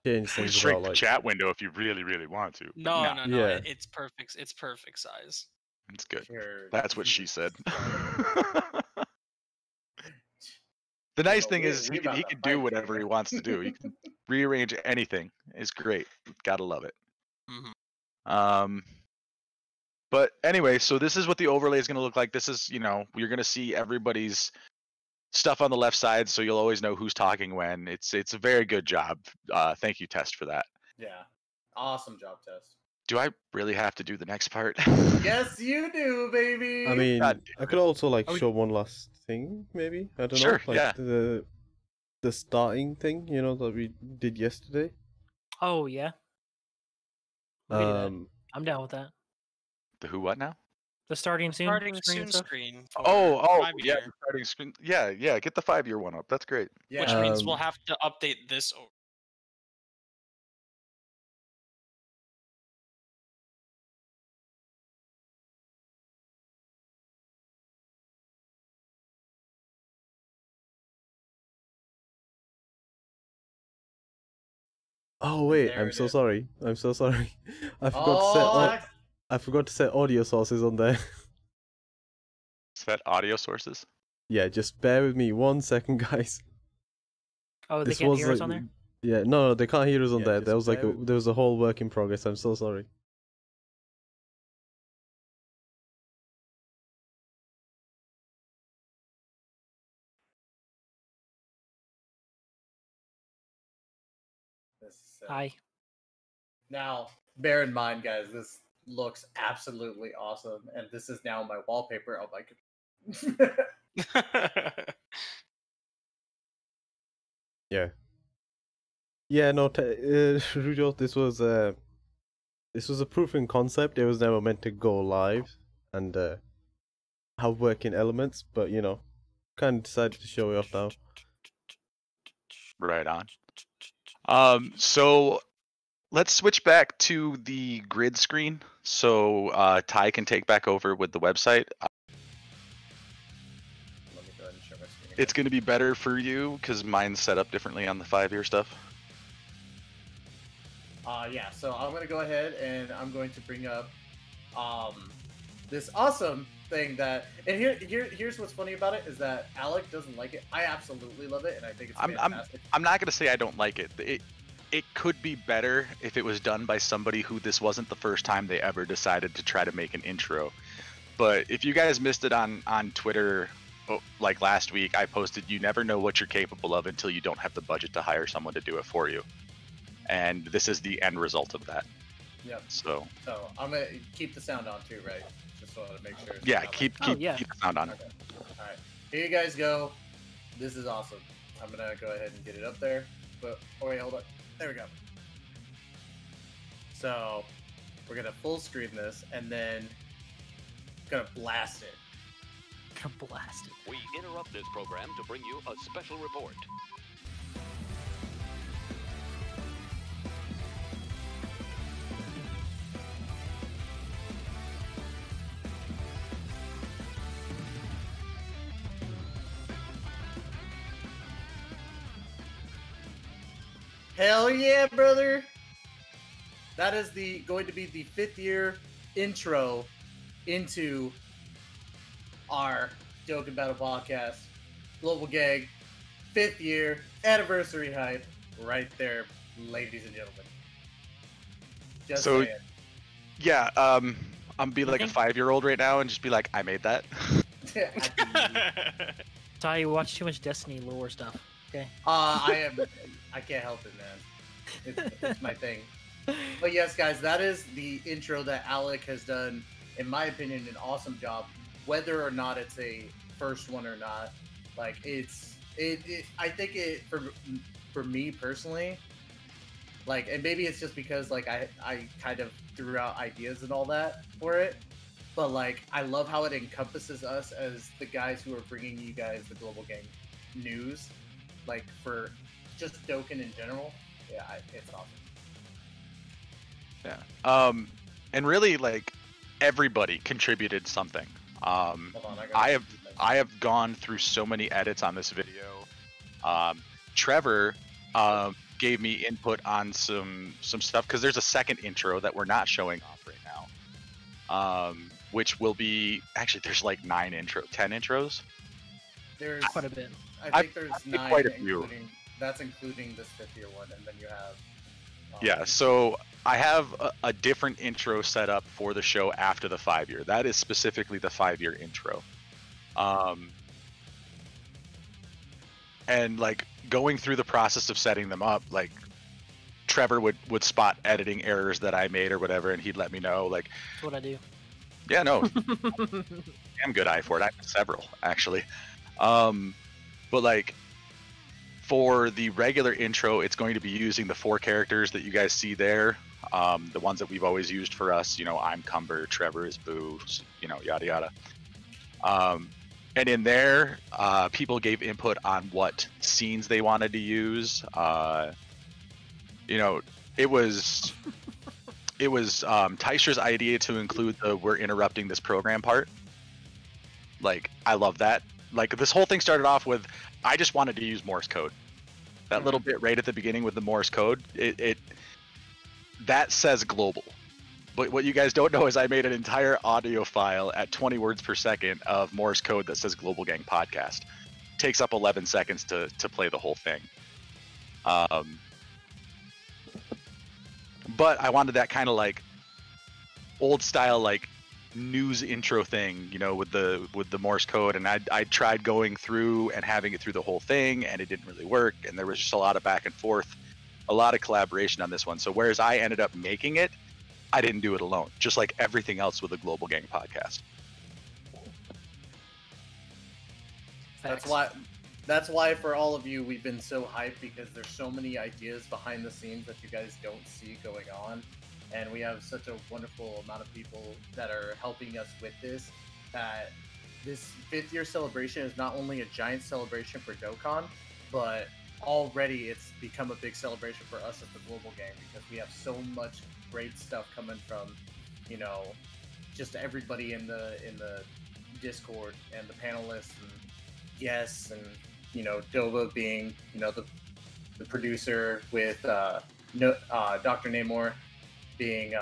change things Shrink about the chat window if you really, really want to. No. Yeah. It's perfect. It's perfect size. It's good. Sure, That's what she Jesus. said. The nice thing is we he can do whatever he wants to do. He can rearrange anything. It's great. Gotta love it. Mm-hmm. But anyway, so this is what the overlay is going to look like. This is, you're going to see everybody's stuff on the left side, so you'll always know who's talking when. It's a very good job. Thank you, Test, for that. Yeah, awesome job, Test. Do I really have to do the next part? Yes, you do, baby. I mean, God. I could also show one last thing, maybe. I don't Sure, know. yeah. The starting thing, that we did yesterday. Oh yeah. We can do that. I'm down with that. The who what now? The starting soon. Starting screen soon stuff? screen. Oh, yeah, 5-year. the starting screen. Yeah, get the 5-year one up. That's great. Yeah. Which means we'll have to update this over. Oh wait, There I'm it so is. sorry. I'm so sorry. I forgot to set audio sources on there. Set audio sources. Yeah, just bear with me 1 second, guys. Oh, they can't hear us on there? Yeah, no, they can't hear us on Yeah, there. just There was bear with there was a whole work in progress. I'm so sorry. This is sick. Hi. Now, bear in mind, guys, this looks absolutely awesome, and this is now my wallpaper on my computer. Yeah. Yeah, no, Rujo, this was a proof in concept. It was never meant to go live and have working elements, but kind of decided to show it off now. Right on. So let's switch back to the grid screen so Ty can take back over with the website. Let me go ahead and share my screen again. It's going to be better for you because mine's set up differently on the 5-year stuff. Yeah, so I'm going to go ahead and I'm going to bring up this awesome thing that, and here's what's funny about it is that Alec doesn't like it. I absolutely love it, and I think it's fantastic. I'm not going to say I don't like it. It could be better if it was done by somebody who this wasn't the first time they ever decided to try to make an intro. But if you guys missed it on Twitter, like last week, I posted, you never know what you're capable of until you don't have the budget to hire someone to do it for you. And this is the end result of that. Yep. So I'm going to keep the sound on too, right? Just so to make sure. it's yeah, not keep the sound on. Okay. All right. Here you guys go. This is awesome. I'm going to go ahead and get it up there. But, oh wait, hold on. There we go. So, we're going to full screen this and then going to blast it. Blasted. We interrupt this program to bring you a special report. Hell yeah, brother! That is going to be the 5th year intro into our Joke and Battle podcast. Global Gang, 5th year anniversary hype, right there, ladies and gentlemen. Just So, saying. Yeah, I'm be like a 5-year-old right now and just be like, I made that. Ty, you watch too much Destiny lore stuff. Okay. I can't help it, man. It's my thing. But yes, guys, that is the intro that Alec has done, in my opinion, an awesome job. Whether or not it's a first one or not, like I think it for me personally, like, and maybe it's just because like I kind of threw out ideas and all that for it, but like I love how it encompasses us as the guys who are bringing you guys the Global Gang news, like for just Dokkan in general. Yeah, it's awesome. Yeah. And really, like, everybody contributed something. Hold on, I have gone through so many edits on this video. Trevor gave me input on some stuff because there's a second intro that we're not showing off right now. Which will be actually there's like 10 intros. There's quite a bit. I think there's 9, quite a few. That's including this 5th year one, and then you have. Yeah, so I have a different intro set up for the show after the 5 year. That is specifically the 5 year intro. And like going through the process of setting them up, like Trevor would spot editing errors that I made or whatever, and he'd let me know. Like, that's what I do. Yeah, no, damn good eye for it. I have several actually. But like for the regular intro, it's going to be using the 4 characters that you guys see there. The ones that we've always used for us, you know, I'm Cumber, Trevor is Boo, you know, yada yada. And in there, people gave input on what scenes they wanted to use. You know, it was Teicher's idea to include the "we're interrupting this program" part. Like, I love that. Like, this whole thing started off with, I just wanted to use Morse code. That little bit right at the beginning with the Morse code, that says global. But what you guys don't know is I made an entire audio file at 20 words per second of Morse code that says Global Gang Podcast. Takes up 11 seconds to play the whole thing. But I wanted that kind of like old style, like news intro thing, you know, with the Morse code, and I tried going through and having it through the whole thing, and it didn't really work, and there was just a lot of back and forth, a lot of collaboration on this one. So whereas I ended up making it, I didn't do it alone, just like everything else with the Global Gang Podcast. That's why for all of you, we've been so hyped, because there's so many ideas behind the scenes that you guys don't see going on. And we have such a wonderful amount of people that are helping us with this, that this 5th year celebration is not only a giant celebration for Dokkan, but already it's become a big celebration for us as the Global Gang, because we have so much great stuff coming from, you know, just everybody in the Discord and the panelists and guests, and, you know, TestDOBA being, you know, the producer, with Dr. Namor being,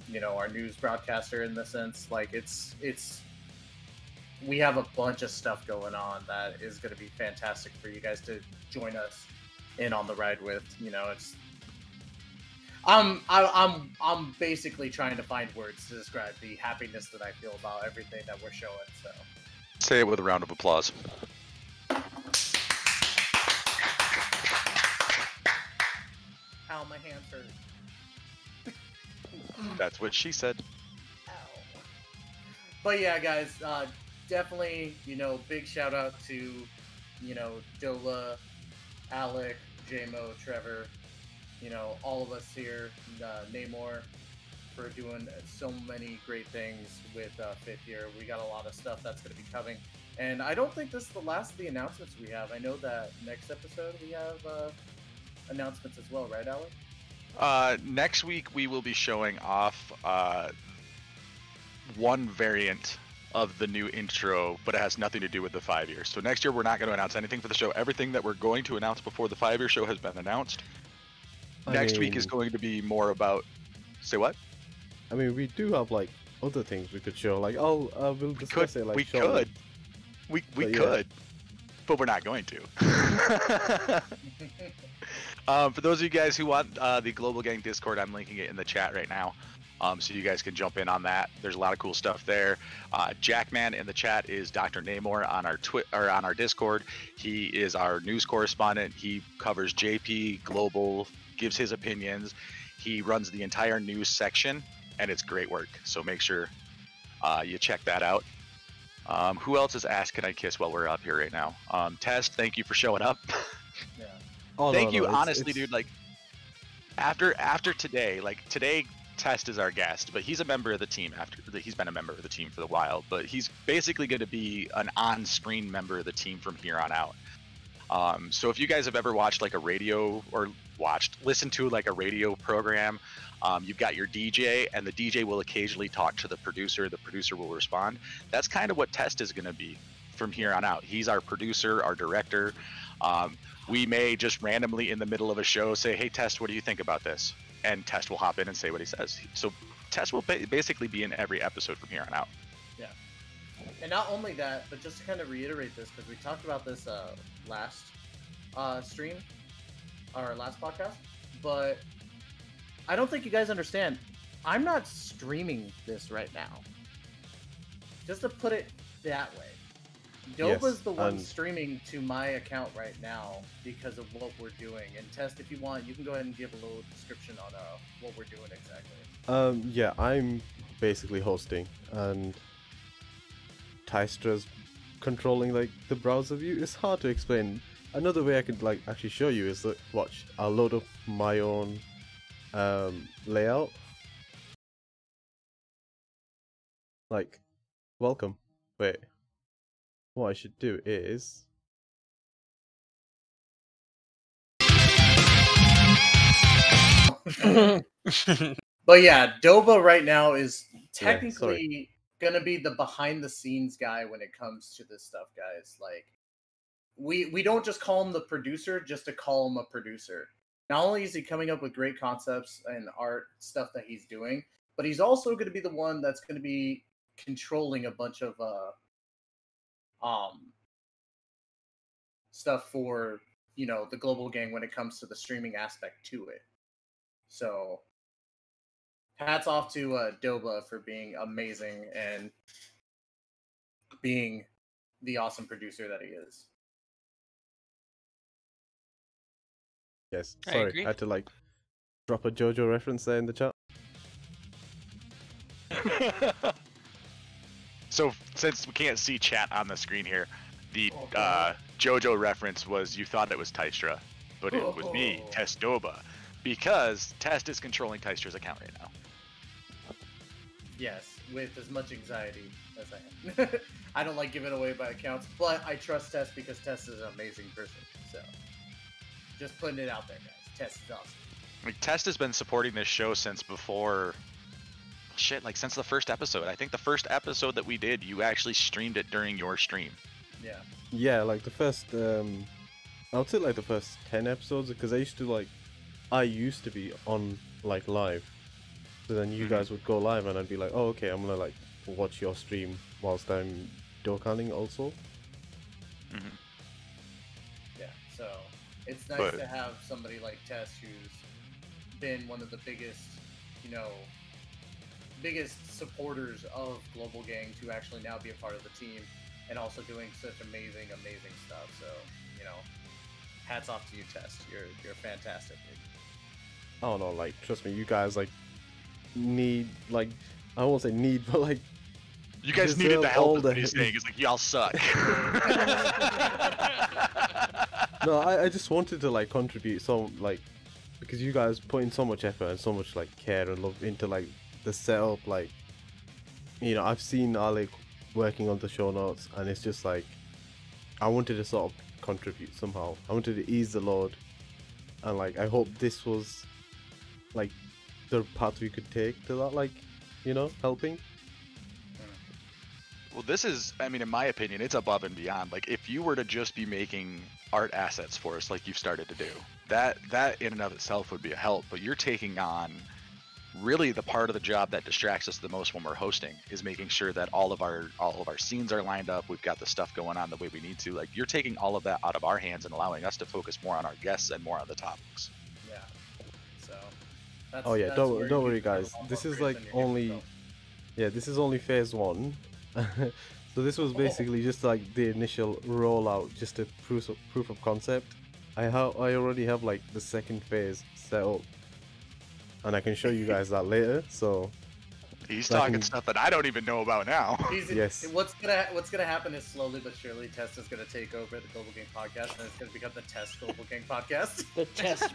you know, our news broadcaster in the sense. Like, it's we have a bunch of stuff going on that is going to be fantastic for you guys to join us in on the ride with. You know, it's I'm basically trying to find words to describe the happiness that I feel about everything that we're showing. So say it with a round of applause. Ow, my hands hurt. That's what she said. Ow. But yeah, guys, definitely, you know, big shout out to, you know, Dola, Alec, JMO, Trevor, you know, all of us here, Namor, for doing so many great things with Fifth Year. We got a lot of stuff that's going to be coming. And I don't think this is the last of the announcements we have. I know that next episode we have announcements as well, right, Alec? Next week we will be showing off one variant of the new intro, but it has nothing to do with the 5 years. So next year we're not going to announce anything for the show. Everything that we're going to announce before the 5 year show has been announced. Next week is going to be more about. Say what? I mean, we do have like other things we could show. Like, we'll discuss it. Like, we shortly. could. We could, but we're not going to. For those of you guys who want the Global Gang Discord, I'm linking it in the chat right now, so you guys can jump in on that. There's a lot of cool stuff there. Jackman in the chat is Dr. Namor on our Discord. He is our news correspondent. He covers JP Global, gives his opinions. He runs the entire news section, and it's great work. So make sure you check that out. Who else is asked can I kiss while we're up here right now? Test, thank you for showing up. Yeah. Oh, thank you, honestly, dude. Like, after today, like today, Test is our guest, but he's a member of the team. He's been a member of the team for a while, but he's basically going to be an on-screen member of the team from here on out. So if you guys have ever watched like a radio or listened to like a radio program, you've got your DJ, and the DJ will occasionally talk to the producer will respond. That's kind of what Test is going to be from here on out. He's our producer, our director. We may just randomly in the middle of a show say, hey Test, what do you think about this? And Test will hop in and say what he says. So Test will basically be in every episode from here on out. Yeah. And not only that, but just to kind of reiterate this, because we talked about this last stream, our last podcast, but I don't think you guys understand. I'm not streaming this right now. Just to put it that way. DOBA's the one streaming to my account right now because of what we're doing. And Test, if you want, you can go ahead and give a little description on what we're doing exactly. Yeah, I'm basically hosting, and Tystra's controlling like the browser view. It's hard to explain. Another way I could like actually show you is that watch. I'll load up my own layout. Like, welcome. Wait. What I should do is But yeah, DOBA right now is technically gonna be the behind the scenes guy when it comes to this stuff, guys. Like, we don't just call him the producer just to call him a producer. Not only is he coming up with great concepts and art stuff that he's doing, but he's also going to be the one that's going to be controlling a bunch of stuff for, you know, the Global Gang when it comes to the streaming aspect to it. So hats off to DOBA for being amazing and being the awesome producer that he is. Yes, sorry, I had to like drop a JoJo reference there in the chat. So since we can't see chat on the screen here, the JoJo reference was you thought it was Tystra, but it was me, TestDOBA, because Test is controlling Tystra's account right now. Yes, with as much anxiety as I am. I don't like giving away my accounts, but I trust Test because Test is an amazing person. So just putting it out there, guys. Test is awesome. Like, Test has been supporting this show since before, like since the first episode. I think the first episode that we did, you actually streamed it during your stream. Yeah. Yeah, like the first, I would say like the first 10 episodes, because I used to be on like live. So then you guys would go live and I'd be like, oh, okay, I'm gonna like watch your stream whilst I'm Dokkaning also. Yeah, so it's nice to have somebody like Tess who's been one of the biggest, you know, biggest supporters of Global Gang to actually now be a part of the team and also doing such amazing stuff. So, you know, hats off to you, Tess. You're fantastic, dude. Oh no, like trust me, you guys like need, like, I won't say need, but like you guys needed the help of these things. It's like y'all suck. No, I just wanted to like contribute some, like, because you guys put in so much effort and so much like care and love into like the setup, like, you know, I've seen Alec working on the show notes, and it's just like, I wanted to sort of contribute somehow. I wanted to ease the load, and like, I hope this was like the path we could take to that, like, you know, helping. Well, this is, I mean, in my opinion, it's above and beyond. Like, if you were to just be making art assets for us, like you've started to do, that in and of itself would be a help. But you're taking on really the part of the job that distracts us the most when we're hosting, is making sure that all of our scenes are lined up. We've got the stuff going on the way we need to. Like, you're taking all of that out of our hands and allowing us to focus more on our guests and more on the topics. Yeah. So. That's, Oh yeah, that's don't where worry, you guys. feel This is more like praise than you only, feel. yeah, this is only phase 1. So this was basically just like the initial rollout, just a proof of concept. I already have like the second phase set up, and I can show you guys that later. So He's So I talking can- stuff that I don't even know about now. Yes. What's gonna happen is slowly but surely, Test is gonna take over the Global Gang podcast, and it's gonna become the Test Global Gang podcast. The test.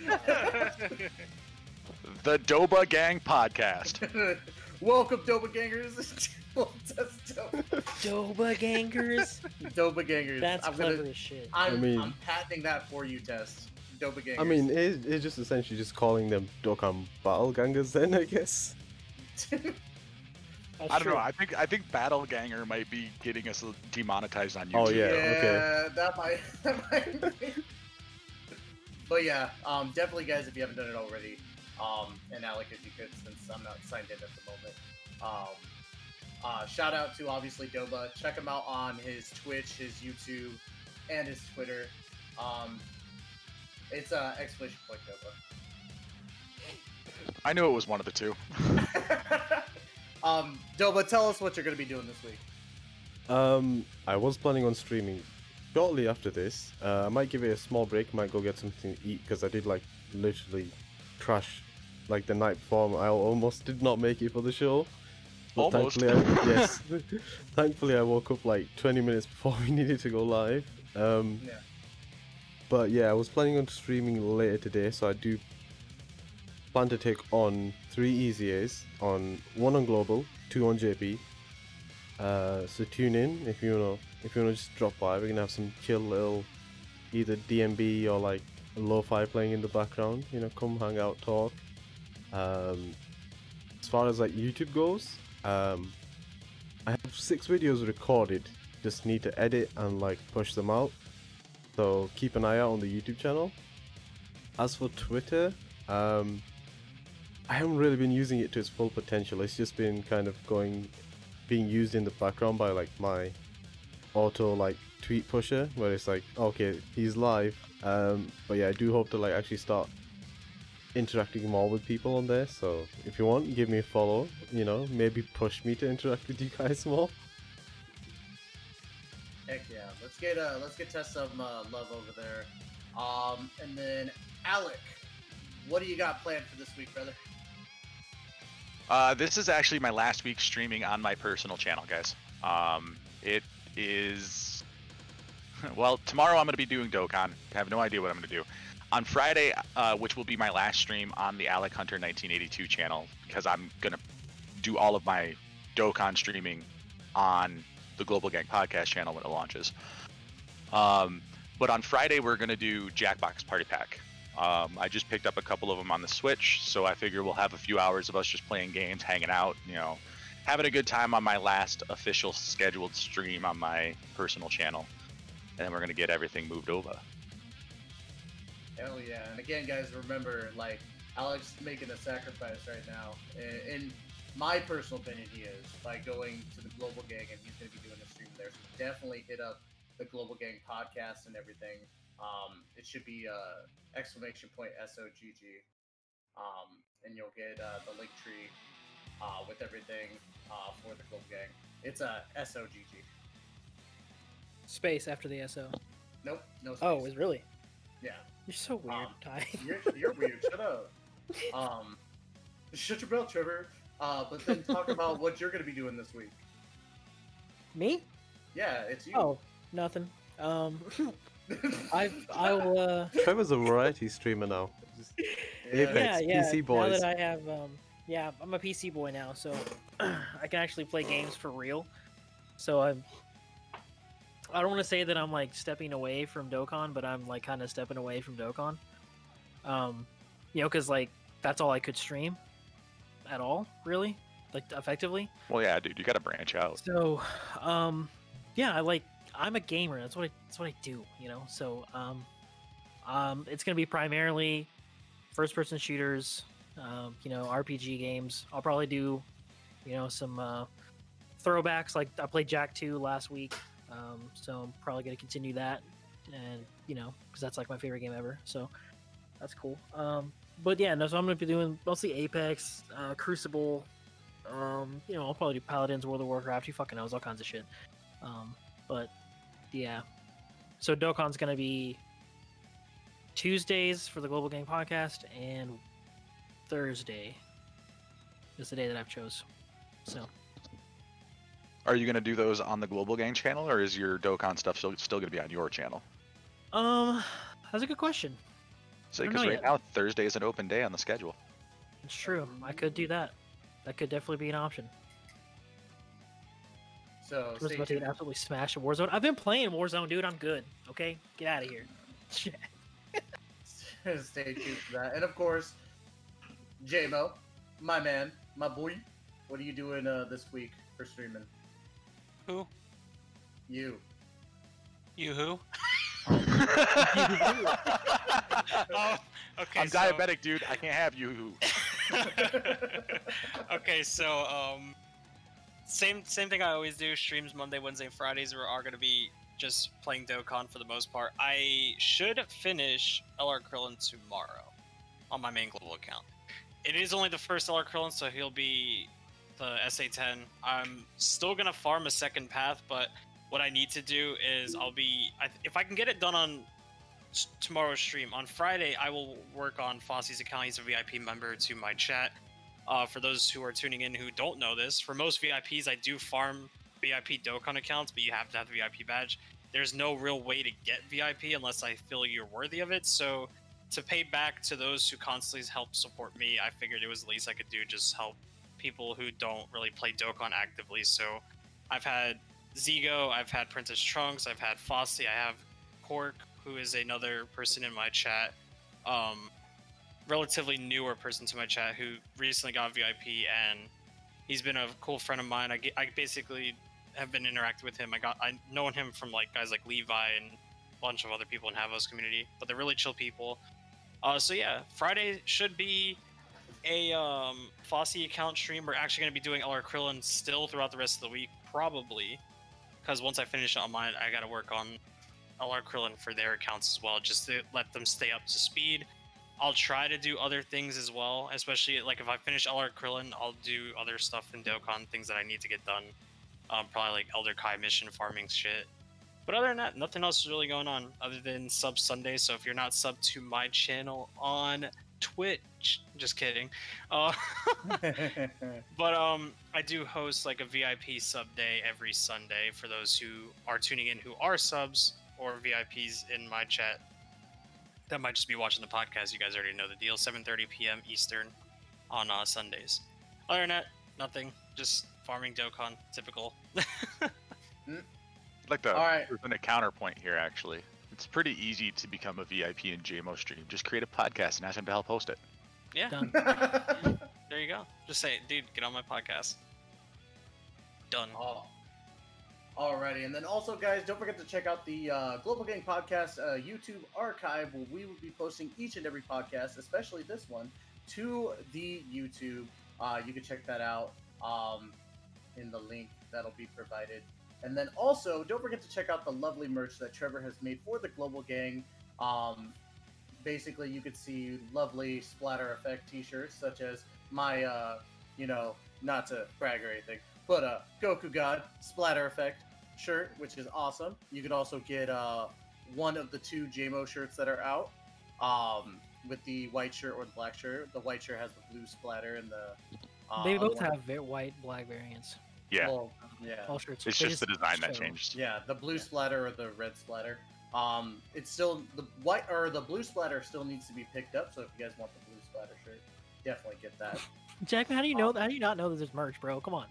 The DOBA Gang Podcast. Welcome, Doba Gangers. Test Doba. Doba gangers. Doba Gangers. That's I'm clever gonna, as shit. I'm patenting that for you, Test. Doba Gangers. I mean, it's just essentially just calling them Dokkan Battle Gangers then, I guess. That's I don't true. know. I think Battle Ganger might be getting us demonetized on YouTube. Oh, yeah. yeah, okay. that might be. But yeah, definitely, guys, if you haven't done it already, and Alec, if you could, since I'm not signed in at the moment. Shout out to obviously Doba. Check him out on his Twitch, his YouTube, and his Twitter. It's exclamation point Doba. I knew it was one of the two. Doba, tell us what you're going to be doing this week. I was planning on streaming shortly after this. I might give it a small break, might go get something to eat, because I did like literally crash like the night before. I almost did not make it for the show. But Almost. Yes. Thankfully I woke up like 20 minutes before we needed to go live. Yeah. But yeah, I was planning on streaming later today, so I do plan to take on 3 EZAs, one on global, 2 on JP. So tune in if you wanna just drop by. We're gonna have some chill little either DMB or like lo-fi playing in the background. You know, come hang out, talk. As far as like YouTube goes, I have 6 videos recorded. Just need to edit and like push them out. So keep an eye out on the YouTube channel. As for Twitter, I haven't really been using it to its full potential. It's just been kind of being used in the background by like my auto like tweet pusher, where it's like, okay, he's live. But yeah, I do hope to like actually start interacting more with people on there. So if you want, give me a follow. You know, maybe push me to interact with you guys more. Heck yeah, let's get Tess some love over there. And then Alec, what do you got planned for this week, brother? This is actually my last week streaming on my personal channel, guys. It is... Well, tomorrow I'm going to be doing Dokkan. I have no idea what I'm going to do. On Friday, which will be my last stream on the Alec Hunter 1982 channel, because I'm going to do all of my Dokkan streaming on the Global Gang podcast channel when it launches. But on Friday, we're going to do Jackbox Party Pack. I just picked up a couple of them on the Switch, so I figure we'll have a few hours of us just playing games, hanging out, you know, having a good time on my last official scheduled stream on my personal channel. And then we're going to get everything moved over. Hell yeah. And again, guys, remember, like, Alex making a sacrifice right now. In my personal opinion, he is, by going to the Global Gang, and he's going to be doing a stream there. So definitely hit up the Global Gang podcast and everything. It should be exclamation point SOGG. And you'll get the link tree with everything for the Global Gang. It's SOGG. Space after the SO. Nope, no space. Oh, is really? Yeah. You're so weird, Ty. You're weird. Shut up. Shut your mouth, Trevor. But then talk about what you're gonna be doing this week. Me? Yeah, it's you. Oh, nothing. I'll Trevor's a variety streamer now. Just Yeah. Apex, yeah. PC boys. Now that I have Yeah, I'm a PC boy now, so I can actually play games for real. So I don't want to say that I'm like stepping away from Dokkan, but I'm like kind of stepping away from Dokkan. You know, because like that's all I could stream at all, really, like effectively. Well, yeah, dude, you got to branch out. So, yeah, I'm a gamer. That's what I do, you know. So, it's gonna be primarily first-person shooters, you know, RPG games. I'll probably do, you know, some throwbacks. Like I played Jack 2 last week, so I'm probably gonna continue that, and you know, because that's like my favorite game ever. So that's cool. But yeah, no. So I'm gonna be doing mostly Apex, Crucible. You know, I'll probably do Paladins, World of Warcraft. Who fucking knows, all kinds of shit. But yeah, so Dokkan's gonna be Tuesdays for the Global Gang podcast, and Thursday is the day that I've chose. So, Are you gonna do those on the Global Gang channel, or is your Dokkan stuff still gonna be on your channel? that's a good question. So, I don't because know right yet. now Thursday is an open day on the schedule. It's true. I could do that. That could definitely be an option. So I was stay about to tuned. get absolutely smashed in Warzone. I've been playing Warzone, dude. I'm good. Okay, get out of here. Shit. Stay tuned for that. And of course, J-Mo, my man, my boy, what are you doing this week for streaming? Who? You. You who? Oh, okay. I'm diabetic, dude. I can't have you. Okay, so same thing I always do. Streams Monday, Wednesday, and Fridays are going to be just playing Dokkan for the most part. I should finish LR Krillin tomorrow on my main global account. It is only the first LR Krillin, so he'll be the SA10. I'm still gonna farm a second path, but what I need to do is if I can get it done on tomorrow's stream. On Friday, I will work on Fosse's account. He's a VIP member to my chat. For those who are tuning in who don't know this, for most VIPs, I do farm VIP Dokkan accounts, but you have to have the VIP badge. There's no real way to get VIP unless I feel you're worthy of it. So to pay back to those who constantly help support me, I figured it was the least I could do, just help people who don't really play Dokkan actively. So I've had Zigo, I've had Princess Trunks, I've had Fosse, I have Cork, who is another person in my chat, relatively newer person to my chat who recently got VIP, and he's been a cool friend of mine. I basically have been interacting with him. I known him from like guys like Levi and a bunch of other people in Havos community, but they're really chill people. So yeah, Friday should be a Fosse account stream. We're actually going to be doing LR Krillin still throughout the rest of the week, probably, because once I finish on mine, I got to work on LR Krillin for their accounts as well, just to let them stay up to speed. I'll try to do other things as well, especially like if I finish LR Krillin, I'll do other stuff in Dokkan, things that I need to get done. Probably like Elder Kai mission farming shit. But other than that, nothing else is really going on other than sub Sunday. So if you're not subbed to my channel on Twitch, just kidding. But I do host like a VIP sub day every Sunday for those who are tuning in who are subs or VIPs in my chat. That might just be watching the podcast. You guys already know the deal. 7:30 p.m. Eastern on Sundays. Other than that, nothing. Just farming Dokkan. Typical. I'd like to present a counterpoint here, actually. It's pretty easy to become a VIP in JMO stream. Just create a podcast and ask him to help host it. Yeah. There you go. Just say, dude, get on my podcast. Done. Oh. Alrighty, and then also, guys, don't forget to check out the Global Gang Podcast YouTube archive, where we will be posting each and every podcast, especially this one, to the YouTube. You can check that out in the link that'll be provided. And then also, don't forget to check out the lovely merch that Trevor has made for the Global Gang. Basically, you could see lovely splatter effect t-shirts, such as my, not to brag or anything, but Goku God Splatter Effect shirt, which is awesome. You could also get one of the two JMO shirts that are out, with the white shirt or the black shirt. The white shirt has the blue splatter, and the they both have white, black variants. Yeah. Well, yeah. All shirts. It's just the design that changed. Yeah, the blue splatter or the red splatter. It's still the white or the blue splatter still needs to be picked up. So if you guys want the blue splatter shirt, definitely get that. Jackman, how do you know? How do you not know that there's merch, bro? Come on.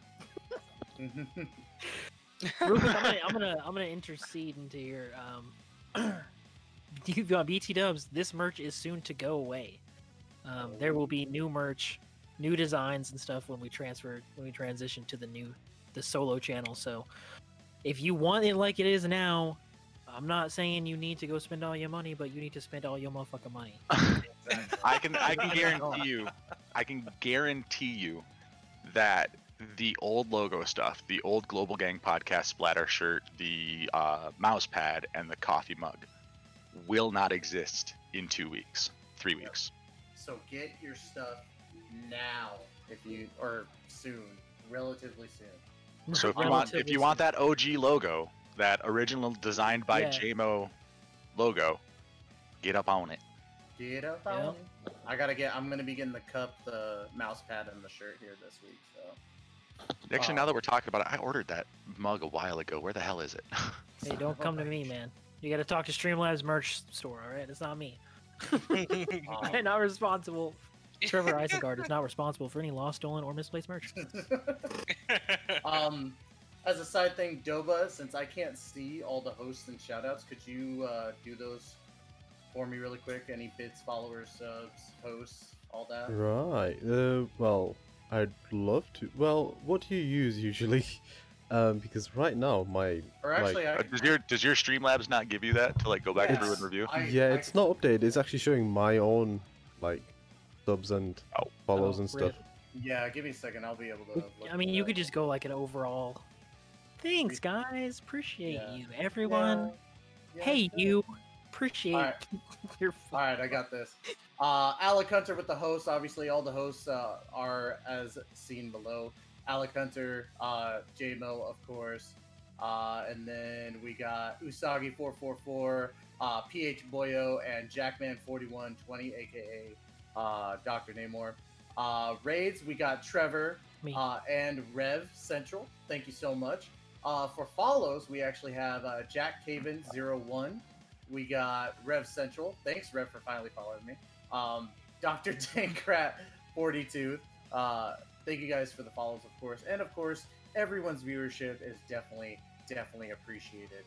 Rufus, I'm gonna intercede into your BT Dubs. This merch is soon to go away. There will be new merch, new designs and stuff when we transition to the solo channel. So if you want it like it is now, I'm not saying you need to go spend all your money, but you need to spend all your motherfucking money. I can guarantee you that the old logo stuff, the old Global Gang Podcast splatter shirt, the mouse pad, and the coffee mug will not exist in 2 weeks, 3 weeks. So get your stuff now, or soon, relatively soon. So if you want that OG logo, that original designed by JMO logo, get up on it. Get up on it. I'm gonna be getting the cup, the mouse pad, and the shirt here this week. So actually, now that we're talking about it, I ordered that mug a while ago. Where the hell is it? Hey, don't come to me, man. You got to talk to Streamlabs merch store. All right, it's not me. I'm not responsible. Trevor Isengard is not responsible for any lost, stolen, or misplaced merch. As a side thing, Doba, since I can't see all the hosts and shoutouts, could you do those for me really quick? Any bits, followers, subs, hosts, all that? Right. Well, I'd love to. Well, what do you use usually? Because right now my does your Streamlabs not give you that to like go back through and review? It's not updated. It's actually showing my own like subs and follows and stuff. Yeah, give me a second. I'll be able to. I mean, you could just go like an overall. Thanks, guys. Appreciate you, everyone. Hey, you. Appreciate your fun. All right, I got this. Alec Hunter with the host. Obviously, all the hosts are as seen below. Alec Hunter, JMO, of course. And then we got Usagi444, PH Boyo, and Jackman4120, aka Dr. Namor. Raids, we got Trevor and Rev Central. Thank you so much. For follows, we actually have Jack Caven01. We got Rev Central. Thanks, Rev, for finally following me. Dr. Tankrat42. Thank you guys for the follows, of course. And, of course, everyone's viewership is definitely appreciated.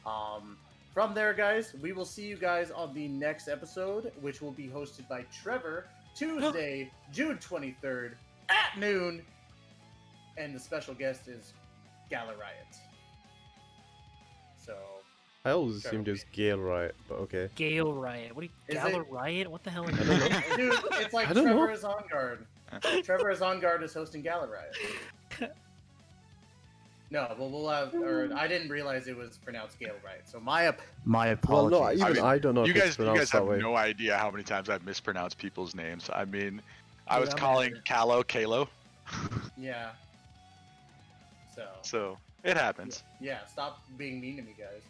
From there, guys, we will see you guys on the next episode, which will be hosted by Trevor, Tuesday, June 23rd at noon. And the special guest is Gala Riot. So... I always assumed it was Gale Riot, but okay. Gale Riot. What are you... Gala Riot? What the hell is that? Dude, it's like Trevor is on guard. Trevor is on guard is hosting Gala Riot. No, but we'll have... Or I didn't realize it was pronounced Gale Riot, so my apologies. Well, no, I don't know you if guys, it's pronounced have that way. no idea how many times I've mispronounced people's names. I mean, I was calling Kalo. Yeah. So, it happens. Yeah, stop being mean to me, guys.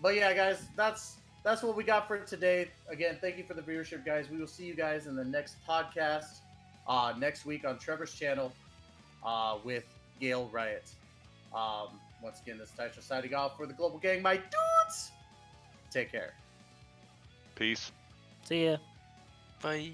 But yeah, guys, that's what we got for today. Again, thank you for the viewership, guys. We will see you guys in the next podcast next week on Trevor's channel with Gale Riot. Once again, this is Taicho signing off for the Global Gang, my dudes. Take care. Peace. See ya. Bye.